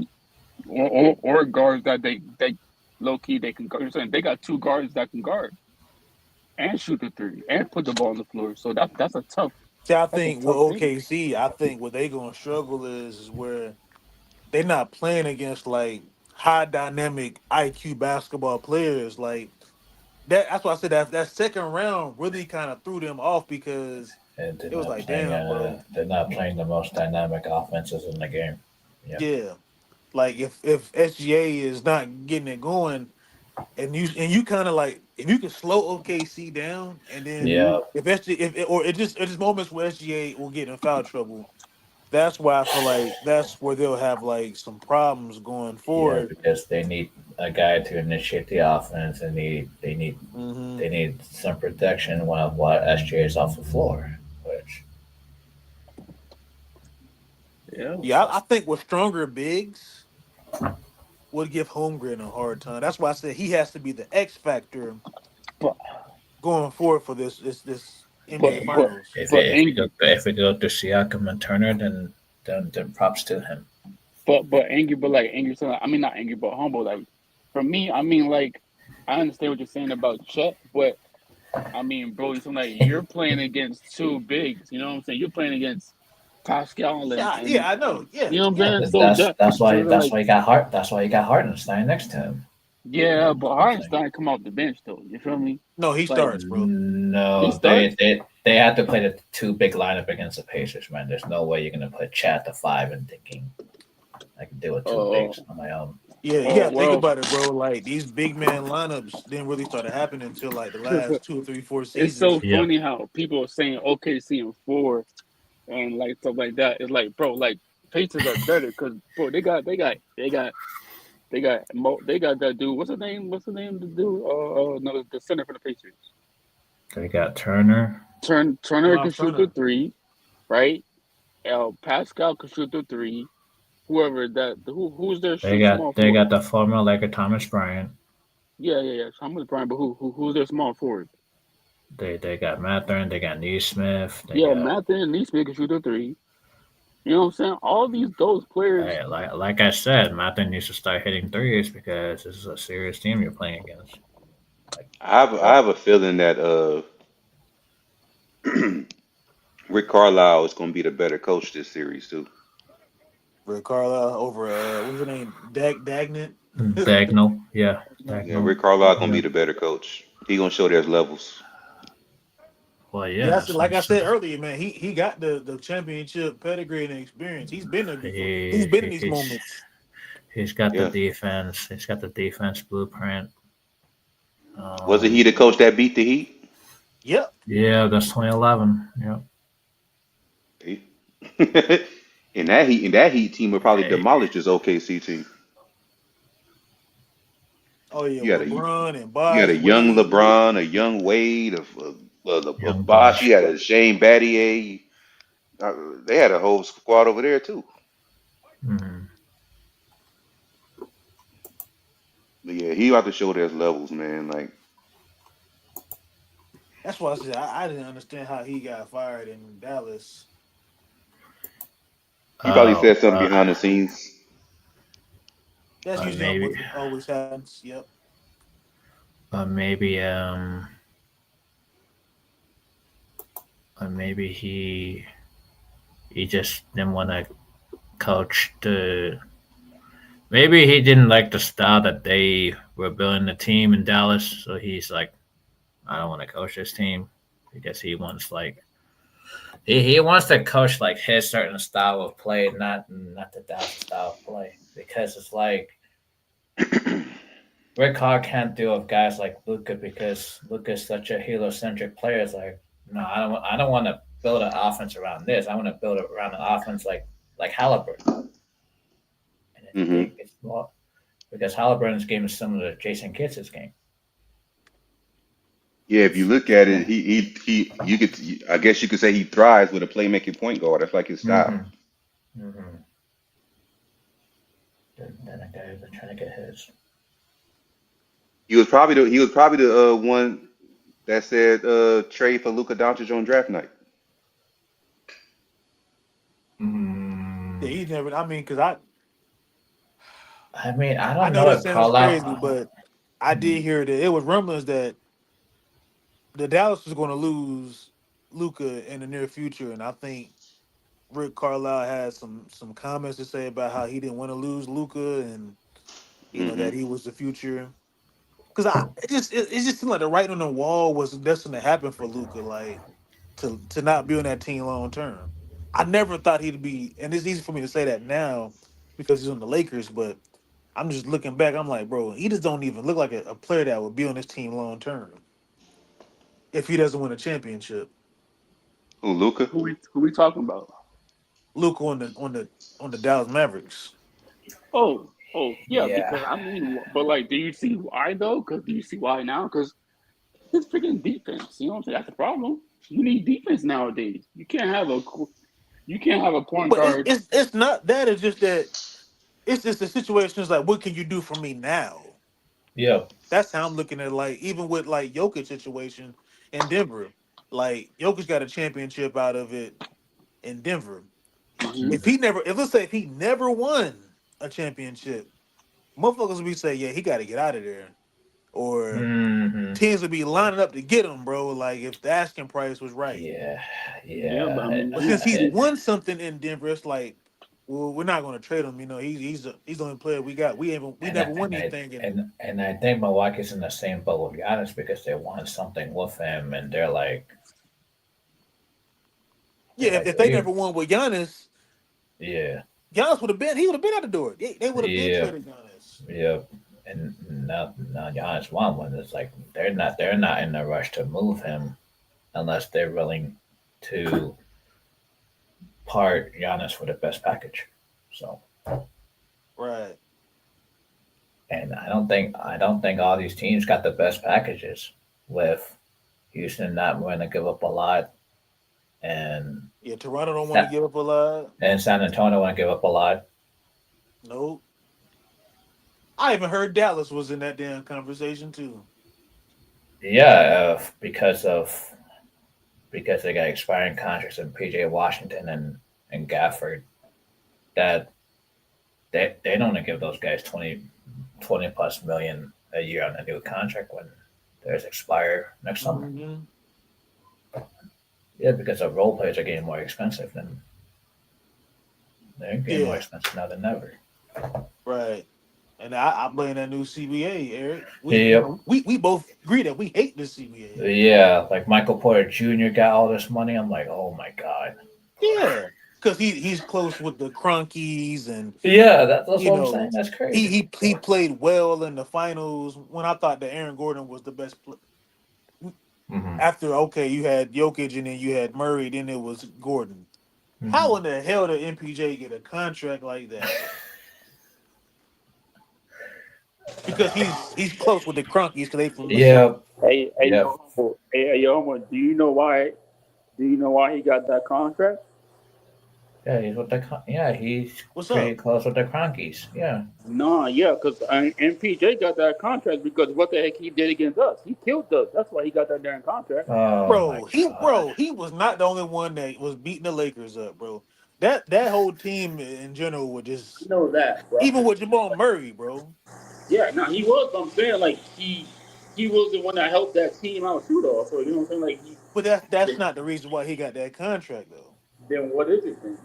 Or guards that they low key they can guard. You're saying they got two guards that can guard and shoot the three and put the ball on the floor. So See, I that's a think with tough thing. OKC, I think what they gonna struggle is where they're not playing against like high dynamic IQ basketball players. Like that's why I said that second round really kind of threw them off because And they're it was not like, playing. damn, bro, They're not playing the most dynamic offenses in the game. Yep. yeah. Like if SGA is not getting it going, and you kind of like if you can slow OKC down, and then Mm-hmm. Yeah. if SGA or it just moments where SGA will get in foul trouble. That's why I feel like that's where they'll have like some problems going Yeah, forward. because they need a guy to initiate the offense, and Hmm they need some protection while SJ is off the floor. Which Yeah. Yeah, I think with stronger bigs would give Holmgren a hard time. That's why I said he has to be the X factor But going forward for this NBA but but Finals. if but it, if we go Ang if we go to Siakam and Turner, then props to him. but angry but like angry so I mean not angry but humble like for me I mean like I understand what you're saying about Chet but I mean bro it's like you're playing against two bigs you know what I'm saying you're playing against Pascal Yeah, and yeah, I know. Yeah, you know what yeah. I'm saying so That's that that's so why they're that's like why you got Hart. That's why you got Hardenstein next to him. yeah but I'm saying. Hardenstein come off the bench though you feel me No, he like starts, bro. he No, starts they had to play the two big lineup against the Pacers, man. There's no way you're gonna put Chat to five and thinking I can deal with two uh bigs on my own. Yeah, you oh gotta think well about it, bro. Like these big man lineups didn't really start happening until like the last 2 or 3 4 it's so seasons. Yep. funny how people are saying OKC and four and like stuff like that. It's like, bro, like Pacers are better because bro, they got that dude. What's his name? What's the name? The dude? No, the center for the Pacers. They got Turner. Turner can Miles shoot the Turner. three, right? Pascal can shoot the three. Whoever that, who's their small They forward? got the former Laker Thomas Bryant. Yeah. I'm with Brian, but who's their small forward? They got Matherin. They got Neesmith. They Yeah, got Matthew and Neesmith can shoot the three. You know what I'm saying? All those players. like I said, Matherin needs to start hitting threes because this is a serious team you're playing against. Like I have a feeling that Rick Carlisle is going to be the better coach this series too. Rick Carlisle over what's his name? Dagnant. Dagnall, yeah, Yeah, Dagnall, Rick Carlisle going to yeah. be the better coach. He going to show there's levels. Well, Yeah, yeah. like I said earlier, man, he got the championship pedigree and experience. He's been there before. He's been in these moments. He's got the Yeah. defense. He's got the defense blueprint. Wasn't he the coach that beat the Heat? Yep. Yeah, that's 2011. Yep. He- and that Heat team would probably Hey, demolish this OKC team. Oh yeah, You had with a Bron and you had Bosh a young Wade. LeBron, a young Wade, young of Bosh. Bosch. You had a Shane Battier. They had a whole squad over there too. Hmm. But yeah, he about to show there's levels, man. Like That's why I said I didn't understand how he got fired in Dallas. he probably Oh, said something behind the scenes. That's usually maybe, what always happens. Yep. maybe, maybe he just didn't want to coach Maybe he didn't like the style that they were building the team in Dallas, so he's like, I don't want to coach this team because he wants like he wants to coach like his certain style of play, not the Dallas style of play. Because it's like Rick Hall can't deal with guys like Luca because Luca's such a heliocentric player. It's like, no, I don't want to build an offense around this. I want to build it around an offense like Halliburton. And Hmm. it's well, because Halliburton's game is similar to Jason Kidd's game. Yeah, if you look at it, you could, I guess you could say he thrives with a playmaking point guard. That's like his style. Mm-hmm. Mm-hmm. Then a guy who's trying to get his. He was probably the one that said trade for Luka Dončić on draft night. Yeah, he Mm, never. I mean, because I mean, I I don't know know that if sounds crazy, Carlisle. but I did hear that it was rumblings that the Dallas was going to lose Luca in the near future, and I think Rick Carlisle had some comments to say about how he didn't want to lose Luca, and Hmm. that he was the future. Because it just seemed like the writing on the wall was destined to happen for Luca, like to not be on that team long term. I never thought he'd be, and it's easy for me to say that now because he's on the Lakers, but I'm just looking back. I'm like, bro, he just don't even look like a player that would be on this team long term if he doesn't win a championship. Who, Luka? Who we talking about? Luca on the Dallas Mavericks. Oh, yeah. Yeah, Because I mean, but like, do you see why though? Because do you see why now? Because his freaking defense. You know what I'm saying? That's the problem. You need defense nowadays. You can't have a point But guard. it's not that. It's just that it's just the situation is like, what can you do for me now? yep, That's how I'm looking at it. Like even with like Jokic situation in Denver, like Jokic got a championship out of it in Denver. Mhm. If let's say if he never won a championship, motherfuckers would be say, yeah, he got to get out of there, or hmm, teams would be lining up to get him, bro. Like if the asking price was right. yeah, Yeah, but I yeah. mean, But since he's won something in Denver, it's like, well, we're not going to trade him. He's the only player we got. We And never I won and I anything. And and I think Milwaukee's in the same boat with Giannis because they want something with him, and they're yeah, like, if they never won with Giannis, yeah, Giannis would have been. He would have been out the door. They would have been yeah, traded Giannis. yeah. And now Giannis won one. It's like they're not in a rush to move him unless they're willing to part Giannis for the best package. So, Right. and I don't think all these teams got the best packages with Houston not willing to give up a lot, and Yeah, Toronto don't want to give up a lot. San Antonio want to give up a lot. Nope. I even heard Dallas was in that damn conversation too. Yeah, because they got expiring contracts in PJ Washington and Gafford that they don't want to give those guys 20 plus million a year on a new contract when theirs expire next summer. Hmm. Yeah, because the role players are getting more expensive than they're getting more Yeah. expensive now than ever. Right. And I blame that new CBA, Eric. We you Yep. know we both agree that we hate this CBA. Yeah, like Michael Porter Jr. got all this money. I'm like, oh my god. Yeah, because he's close with the Cronkies, and Yeah, that's you what I'm know saying. That's he crazy. he played well in the finals when I thought that Aaron Gordon was the best. Hmm. After okay, you had Jokic and then you had Murray, then it was Gordon. How Hmm. in the hell did MPJ get a contract like that? Because he's close with the Cronkies because they from Mississippi. Yep. Hey, Yep. yo, Homo, do you know why? Do you know why he got that contract? Yeah, he's What's pretty up, close with the Cronkies. Yeah. Nah, yeah, because MPJ got that contract because what the heck he did against us? He killed us. That's why he got that damn contract. Oh my bro? He god. bro he was not the only one that was beating the Lakers up, bro. That whole team in general was I just know that, bro. even with Jamal Murray, bro. Yeah, no, he was. I'm saying like he was the one that helped that team out too, though. So you know what I'm saying? Like But that's not the reason why he got that contract though. then what is it then?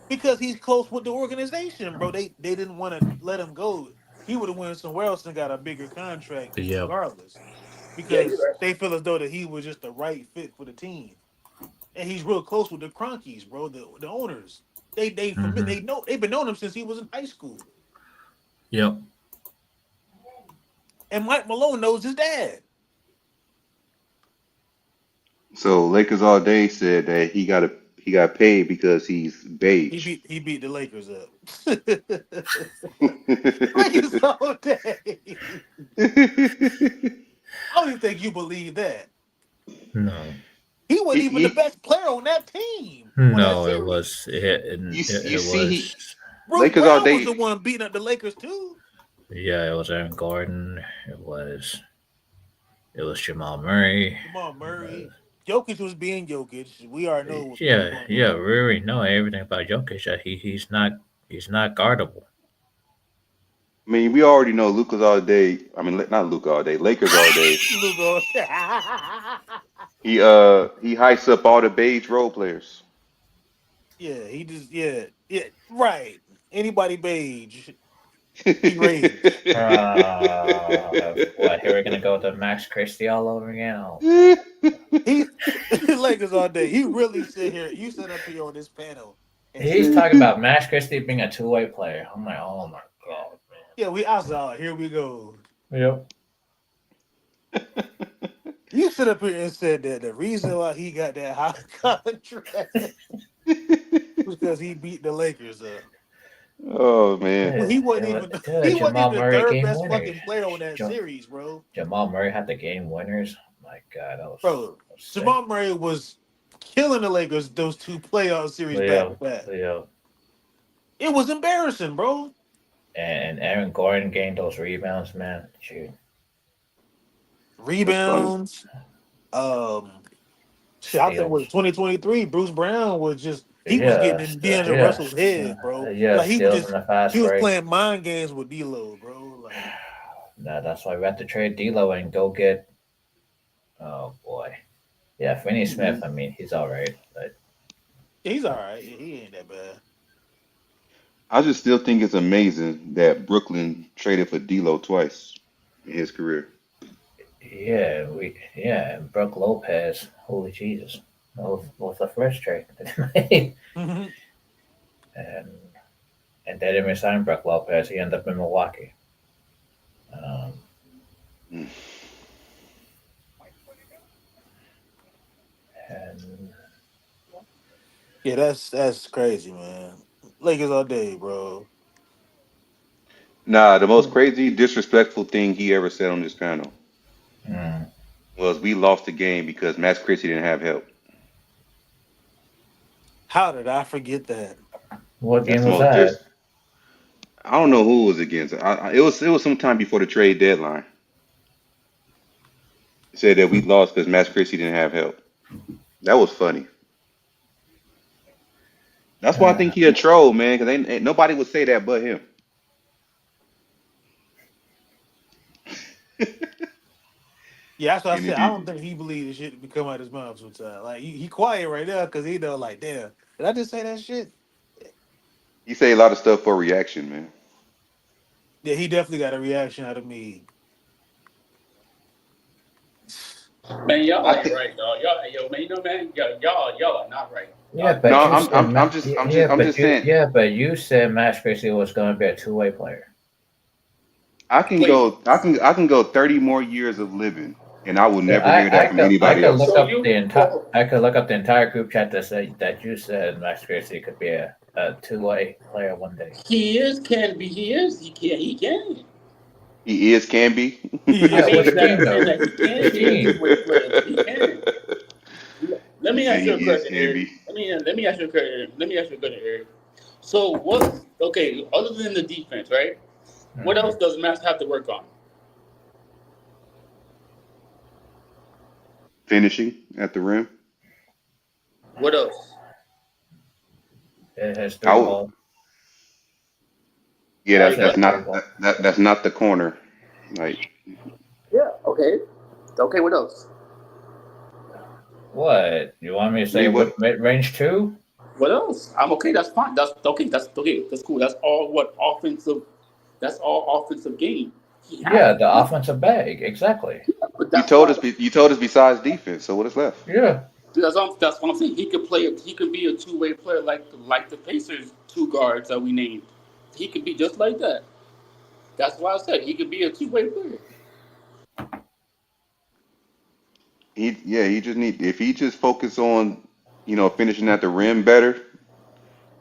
Because he's close with the organization, bro. They didn't want to let him go. He would have went somewhere else and got a bigger contract Yep. regardless. Yeah, you're Because right. they feel as though that he was just the right fit for the team. And he's real close with the Cronkies, bro, the owners. They know they've been knowing him since he was in high school. Yep. And Mike Malone knows his dad. So Lakers all day said that he got paid because he's beige. He beat the Lakers up. Lakers all day. I don't even think you believe that. No. He wasn't even the you, best player on that team. On that No, it series. was it see was Bruce Lakers all Brown was day. the one beating up the Lakers too. yeah, it was Aaron Gordon. It was Jamal Murray. Jamal Murray. Jokic was being Jokic. We already know what's Yeah, going yeah, on. we already know everything about Jokic. That he's not guardable. I mean, we already know Luka's all day. I mean, not Luka all day. Lakers all day. Luka. He hypes up all the beige role players. Yeah, he just right. Anybody beige, he raves. What? Here we're gonna go to Max Christie all over again. Oh, He Lakers all day. He really sit here. You sit up here on this panel and he's say, talking about Max Christie being a two-way player. I'm like, oh my god, "Yeah, I saw it. Here we go." man. Yep. You sit up here and said that the reason why he got that high contract was because he beat the Lakers up. Oh man. Well, he wasn't even he wasn't Jamal even the Murray third game best winners. fucking player on that Ja- series, bro. Jamal Murray had the game winners. My God, that was Bro, sick. Jamal Murray was killing the Lakers those two playoff series back to back. Yeah. It was embarrassing, bro. And Aaron Gordon gained those rebounds, man. Shoot. Rebounds. Shit, I think it was 2023. Bruce Brown was just he was getting in D'Angelo Russell's head, bro. Like he was steals in the fast he was break. playing mind games with D'Lo, bro. Like Nah, that's why we had to trade D'Lo and go get. Oh boy, yeah, Finney Smith. I mean, he's all right, but he's all right. He ain't that bad. I just still think it's amazing that Brooklyn traded for D'Lo twice in his career. and Brooke Lopez. Holy Jesus, that was the first trade that they made. Mm-hmm. and they didn't resign Brooke Lopez. He ended up in Milwaukee. And Yeah, that's crazy, man. Lakers all day, bro. Nah, the most crazy, disrespectful thing he ever said on this panel mm, was we lost the game because Max Christie didn't have help. How did I forget that? what That's game the was most that? I don't know who it was against. It was sometime before the trade deadline. It said that we lost because Max Christie didn't have help. That was funny. That's why I think he a troll, man, because ain't nobody would say that but him. Yeah, that's what I And said. it I don't did. think he believes the shit to come out his mouth sometimes. Like he quiet right now because he know, like, damn, did I just say that shit? He say a lot of stuff for reaction, man. Yeah, he definitely got a reaction out of me. Man, y'all I ain't think right, dog. Man, you know, man, y'all are not right. Yeah, but no, you said I'm just saying but you said Max Christie was going to be a two-way player. I can Wait, go 30 more years of living, and I will Yeah, never hear that from I anybody could look else. so up the entire group chat that said that you said Max Christie could be a two-way player one day. he can. He can. He can be. Yeah, I mean, which team saying though? that he can Which be a team? two-way player. He can. Let He me said ask you a he question, can Eric. be. Let me ask you a question. Eric. So what? Okay, other than the defense, right? What else does Max have to work on? Finishing at the rim. What else? It has I three would, ball. yeah, Like that's what? not that's not the corner. Like Yeah. Okay. Okay. What else? What? You want me to say what? mid range two? What else? I'm okay. That's fine. That's okay. That's okay. That's cool. That's all. What offensive? That's all offensive game. He Yeah, has. the offensive bag, exactly. But You that's told why. us. You told us besides defense. So what is left? Yeah. That's what I'm saying. He could play. He could be a two-way player like the Pacers two guards that we named. He could be just like that. That's why I said he could be a two-way player. He just need if he just focus on finishing at the rim better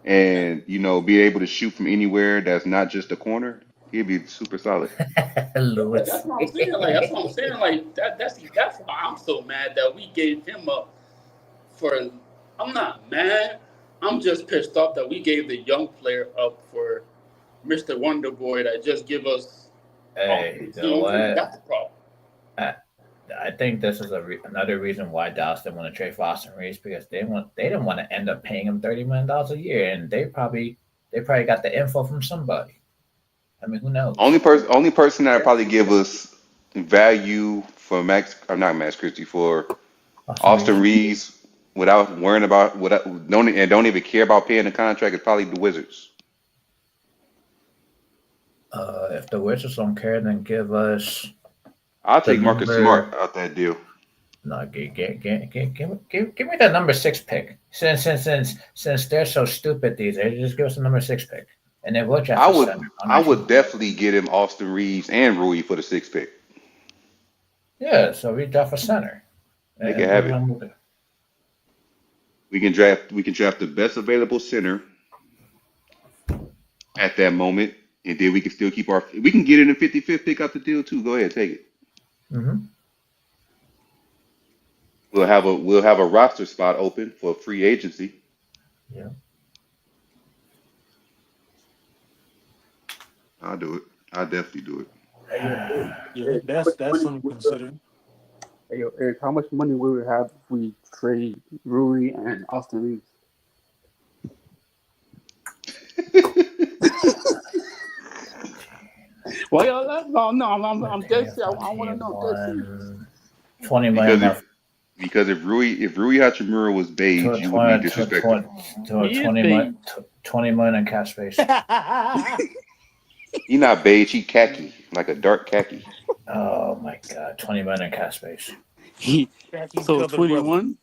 and be able to shoot from anywhere that's not just a corner, he'd be super solid. But Lewis. that's what I'm saying. Like that's what I'm saying. Like that's why I'm so mad that we gave him up for. I'm not mad. I'm just pissed off that we gave the young player up for Mr. Wonder Boy that just give us. Hey, you know what? That's the problem. I think this is another reason why Dallas didn't want to trade for Austin Reaves because they didn't want to end up paying him $30 million a year, and they probably got the info from somebody. I mean, who knows? Only person that probably give us value for not Max Christie, for Austin Reeves without worrying about don't even care about paying the contract is probably the Wizards. If the Wizards don't care, then give us. I'll take Marcus Smart out that deal. No, give me that number 6 pick. Since they're so stupid these days, just give us a number 6 pick, and then we'll draft. I would definitely get him Austin Reeves and Rui for the 6th pick. Yeah, so we draft a center. They can have it. We can draft the best available center at that moment, and then we can still keep we can get in the 55th pick out the deal too. Go ahead, take it. Mm-hmm. We'll have a roster spot open for free agency. Yeah. I'll do it. I'll definitely do it. Yeah, that's something to consider. Hey, yo, Eric, how much money will we have if we trade Rui and Austin Reeves? Why y'all laughing? I'm dead serious. I want to know. Dead serious. $20 million. Because if Rui Hachimura was beige, you would be disrespectful. $20 million in cap space. He's not beige. He khaki, like a dark khaki. Oh my God! $20 million in cap space. So 21.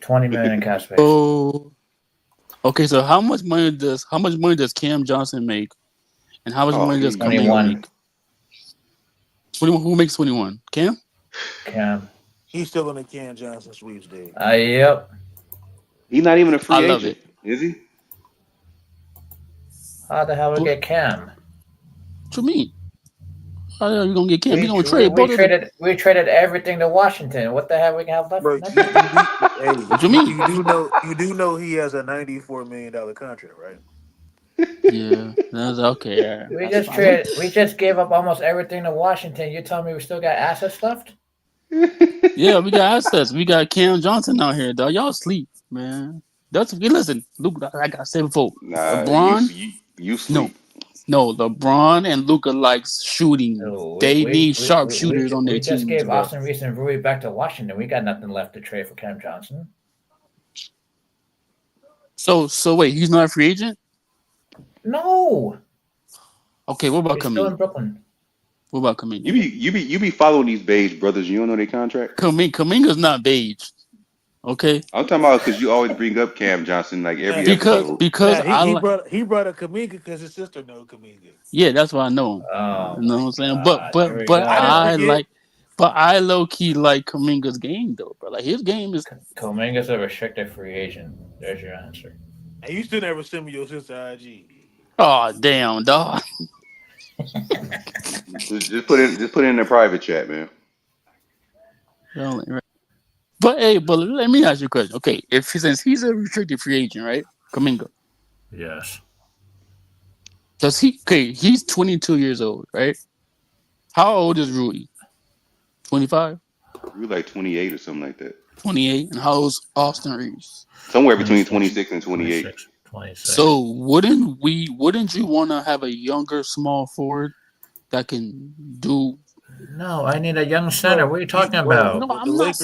$20 million in cap space. Oh. Okay, so how much money does Cam Johnson make, and how much money does 21 make? 21. Who makes 21? Cam. He's still in the Cam Johnson sweeps, dude. Yep. He's not even a free I agent, love it. is he? How the hell we get Cam? What you mean? How the hell you gonna get Cam? We gonna trade both of them. We traded everything to Washington. What the hell we can have left? Bro, What you mean? You do know he has a $94 million contract, right? Yeah, that's okay. Yeah. We just gave up almost everything to Washington. You telling me we still got assets left? Yeah, we got assets. We got Cam Johnson out here, dog. Y'all sleep, man. Listen, Luka. I got to say before. Nah, LeBron. you sleep. No, LeBron and Luka likes shooting. They need sharp shooters on their team. We just gave Austin Reeves and Rui back to Washington. We got nothing left to trade for Cam Johnson. So wait, he's not a free agent? No. Okay, what about He's still in Kaminga? Brooklyn. What about Kaminga? You be following these beige brothers. You don't know their contract. Kaminga's not beige. Okay. I'm talking about because you always bring up Cam Johnson like every episode. Because he brought a Kaminga because his sister knows Kaminga. Yeah, that's why I know him. Oh, you know what I'm saying? God, But I low key like Kaminga's game though, bro. Like his game is. Kaminga's a restricted free agent. There's your answer. And you still never send me your sister IG. Oh damn, dog. just put it in the private chat, man. But let me ask you a question. Okay, since he's a restricted free agent, right? Kaminga. Yes. Does he? Okay, he's 22 years old, right? How old is Rui? 25. Rui like 28 or something like that. 28, and how old's Austin Reeves? Somewhere between 26 and 28. 26. So wouldn't you want to have a younger small forward that can do? No, I need a young center. What are you talking about? No, I'm not.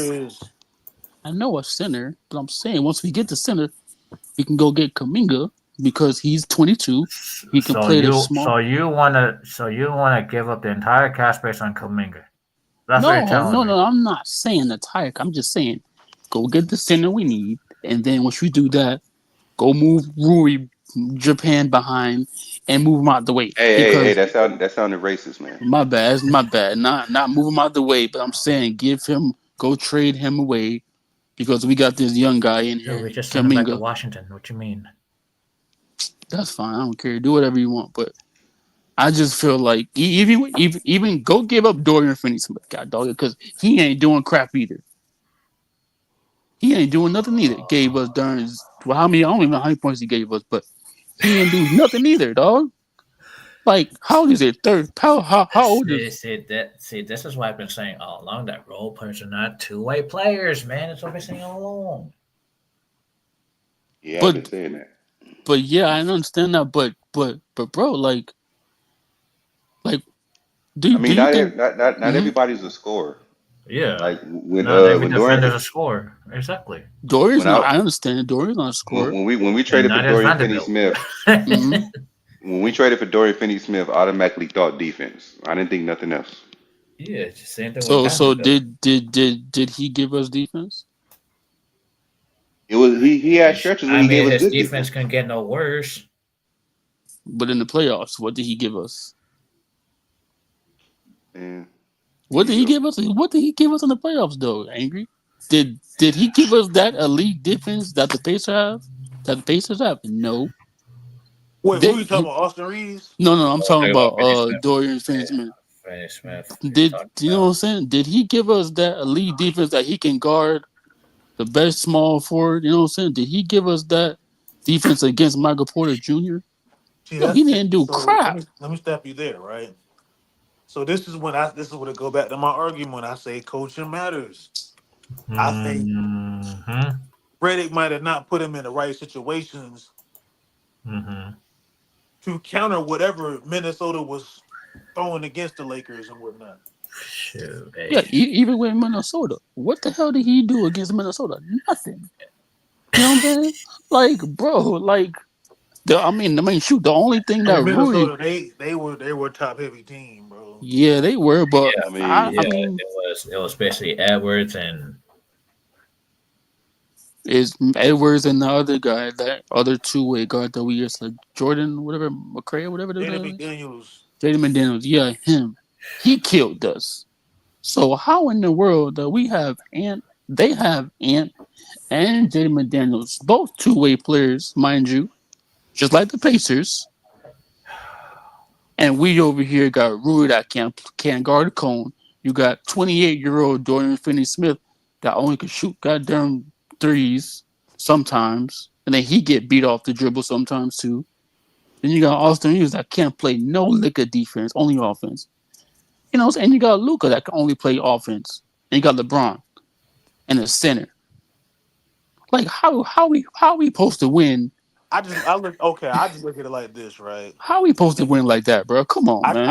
I know a center, but I'm saying once we get to center, we can go get Kuminga because he's 22. He can play the small. So you wanna give up the entire cap space on Kuminga? That's what you're telling me. No. I'm not saying the tire. I'm just saying, go get the center we need, and then once you do that, go move Rui Japan behind and move him out the way. Hey, that sounded racist, man. My bad. Not move him out the way, but I'm saying go trade him away because we got this young guy in here. We just sent him back to Washington. What you mean? That's fine. I don't care. Do whatever you want, but I just feel like even go give up Dorian Finney-Smith, God dog, because he ain't doing crap either. He ain't doing nothing either. Gave us how many? I don't even know how many points he gave us, but he ain't do nothing either, dog. Like, how old is it? How old is it? See, this is what I've been saying all along, that role players are not two-way players, man. It's what I've been saying all along. Yeah, I've been saying that. But yeah, I understand that. But bro, like, not everybody's a scorer. Yeah, like when defender's a scorer, exactly. Dorian's not. I understand. Dorian's not a scorer. When we traded for Dorian Finney-Smith, when we traded for Dorian Finney-Smith, I automatically thought defense. I didn't think nothing else. Yeah, it's the same thing. So did he give us defense? It was he had stretches when he gave us his good defense couldn't get no worse. But in the playoffs, what did he give us? Yeah. What did he give us? What did he give us in the playoffs, though? Angry? Did he give us that elite defense that the Pacers have? No. Wait, who are you talking about? Austin Reaves? No. I'm talking about Dorian Finney-Smith. Did you know what I'm saying? Did he give us that elite defense that he can guard the best small forward? You know what I'm saying? Did he give us that defense against Michael Porter Jr.? No, he didn't do crap. Let me stop you there, right? So this is when I go back to my argument. I say coaching matters. I think Redick might have not put him in the right situations to counter whatever Minnesota was throwing against the Lakers and whatnot. Shoot, yeah, even with Minnesota, what the hell did he do against Minnesota? Nothing. You know what I'm saying? Like, bro, like. Shoot. The only thing that Minnesota, they were a top heavy team, bro. Yeah, they were, but it was basically Edwards and Edwards and the other guy, that other two-way guard that we used, like Jordan, whatever, McCray, whatever. Jaden McDaniels, yeah, him. He killed us. So how in the world that we have they have Ant and Jaden McDaniels, both two-way players, mind you. Just like the Pacers, and we over here got Rui that can't guard a cone. You got 28-year-old Dorian Finney-Smith that only can shoot goddamn threes sometimes, and then he get beat off the dribble sometimes too. Then you got Austin Reaves that can't play no lick of defense, only offense. You know, and you got Luka that can only play offense, and you got LeBron and the center. Like how we supposed to win? I just look at it like this, right? How we supposed to win like that, bro? Come on, man.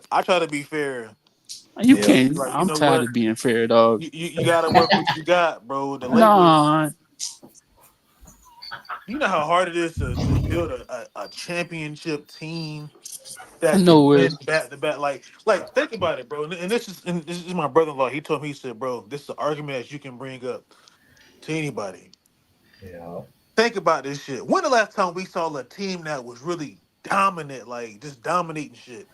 I try to be fair. You can't. Like, I'm tired of being fair, dog. You gotta work what you got, bro. The Lakers. You know how hard it is to build a championship team that can win back to back. Like think about it, bro. And this is my brother-in-law. He told me, he said, bro, this is an argument that you can bring up to anybody. Yeah. Think about this shit. When the last time we saw a team that was really dominant, like just dominating shit?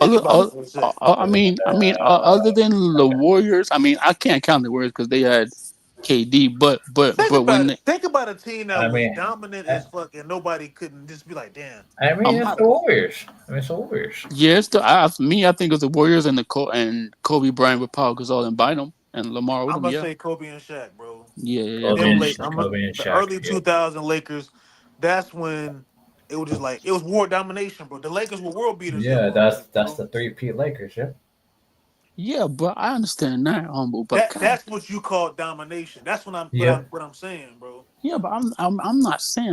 Other than the Warriors, I can't count the Warriors because they had KD. But think about a team that was dominant as fuck and nobody couldn't just be like, damn. It's the Warriors. It's the Warriors. Yeah, I think it's the Warriors and Kobe Bryant with Paul Gasol and Bynum and Lamar with I'm them. about to say Kobe and Shaq, bro. Yeah. Kobe and Shaq, the early 2000 Lakers. That's when it was just like it was war domination, bro. The Lakers were world beaters. Yeah, that's the 3-peat Lakers. Yeah. Yeah, but I understand that, humble. But that's what you call domination. That's what I'm saying, bro. Yeah, but I'm not saying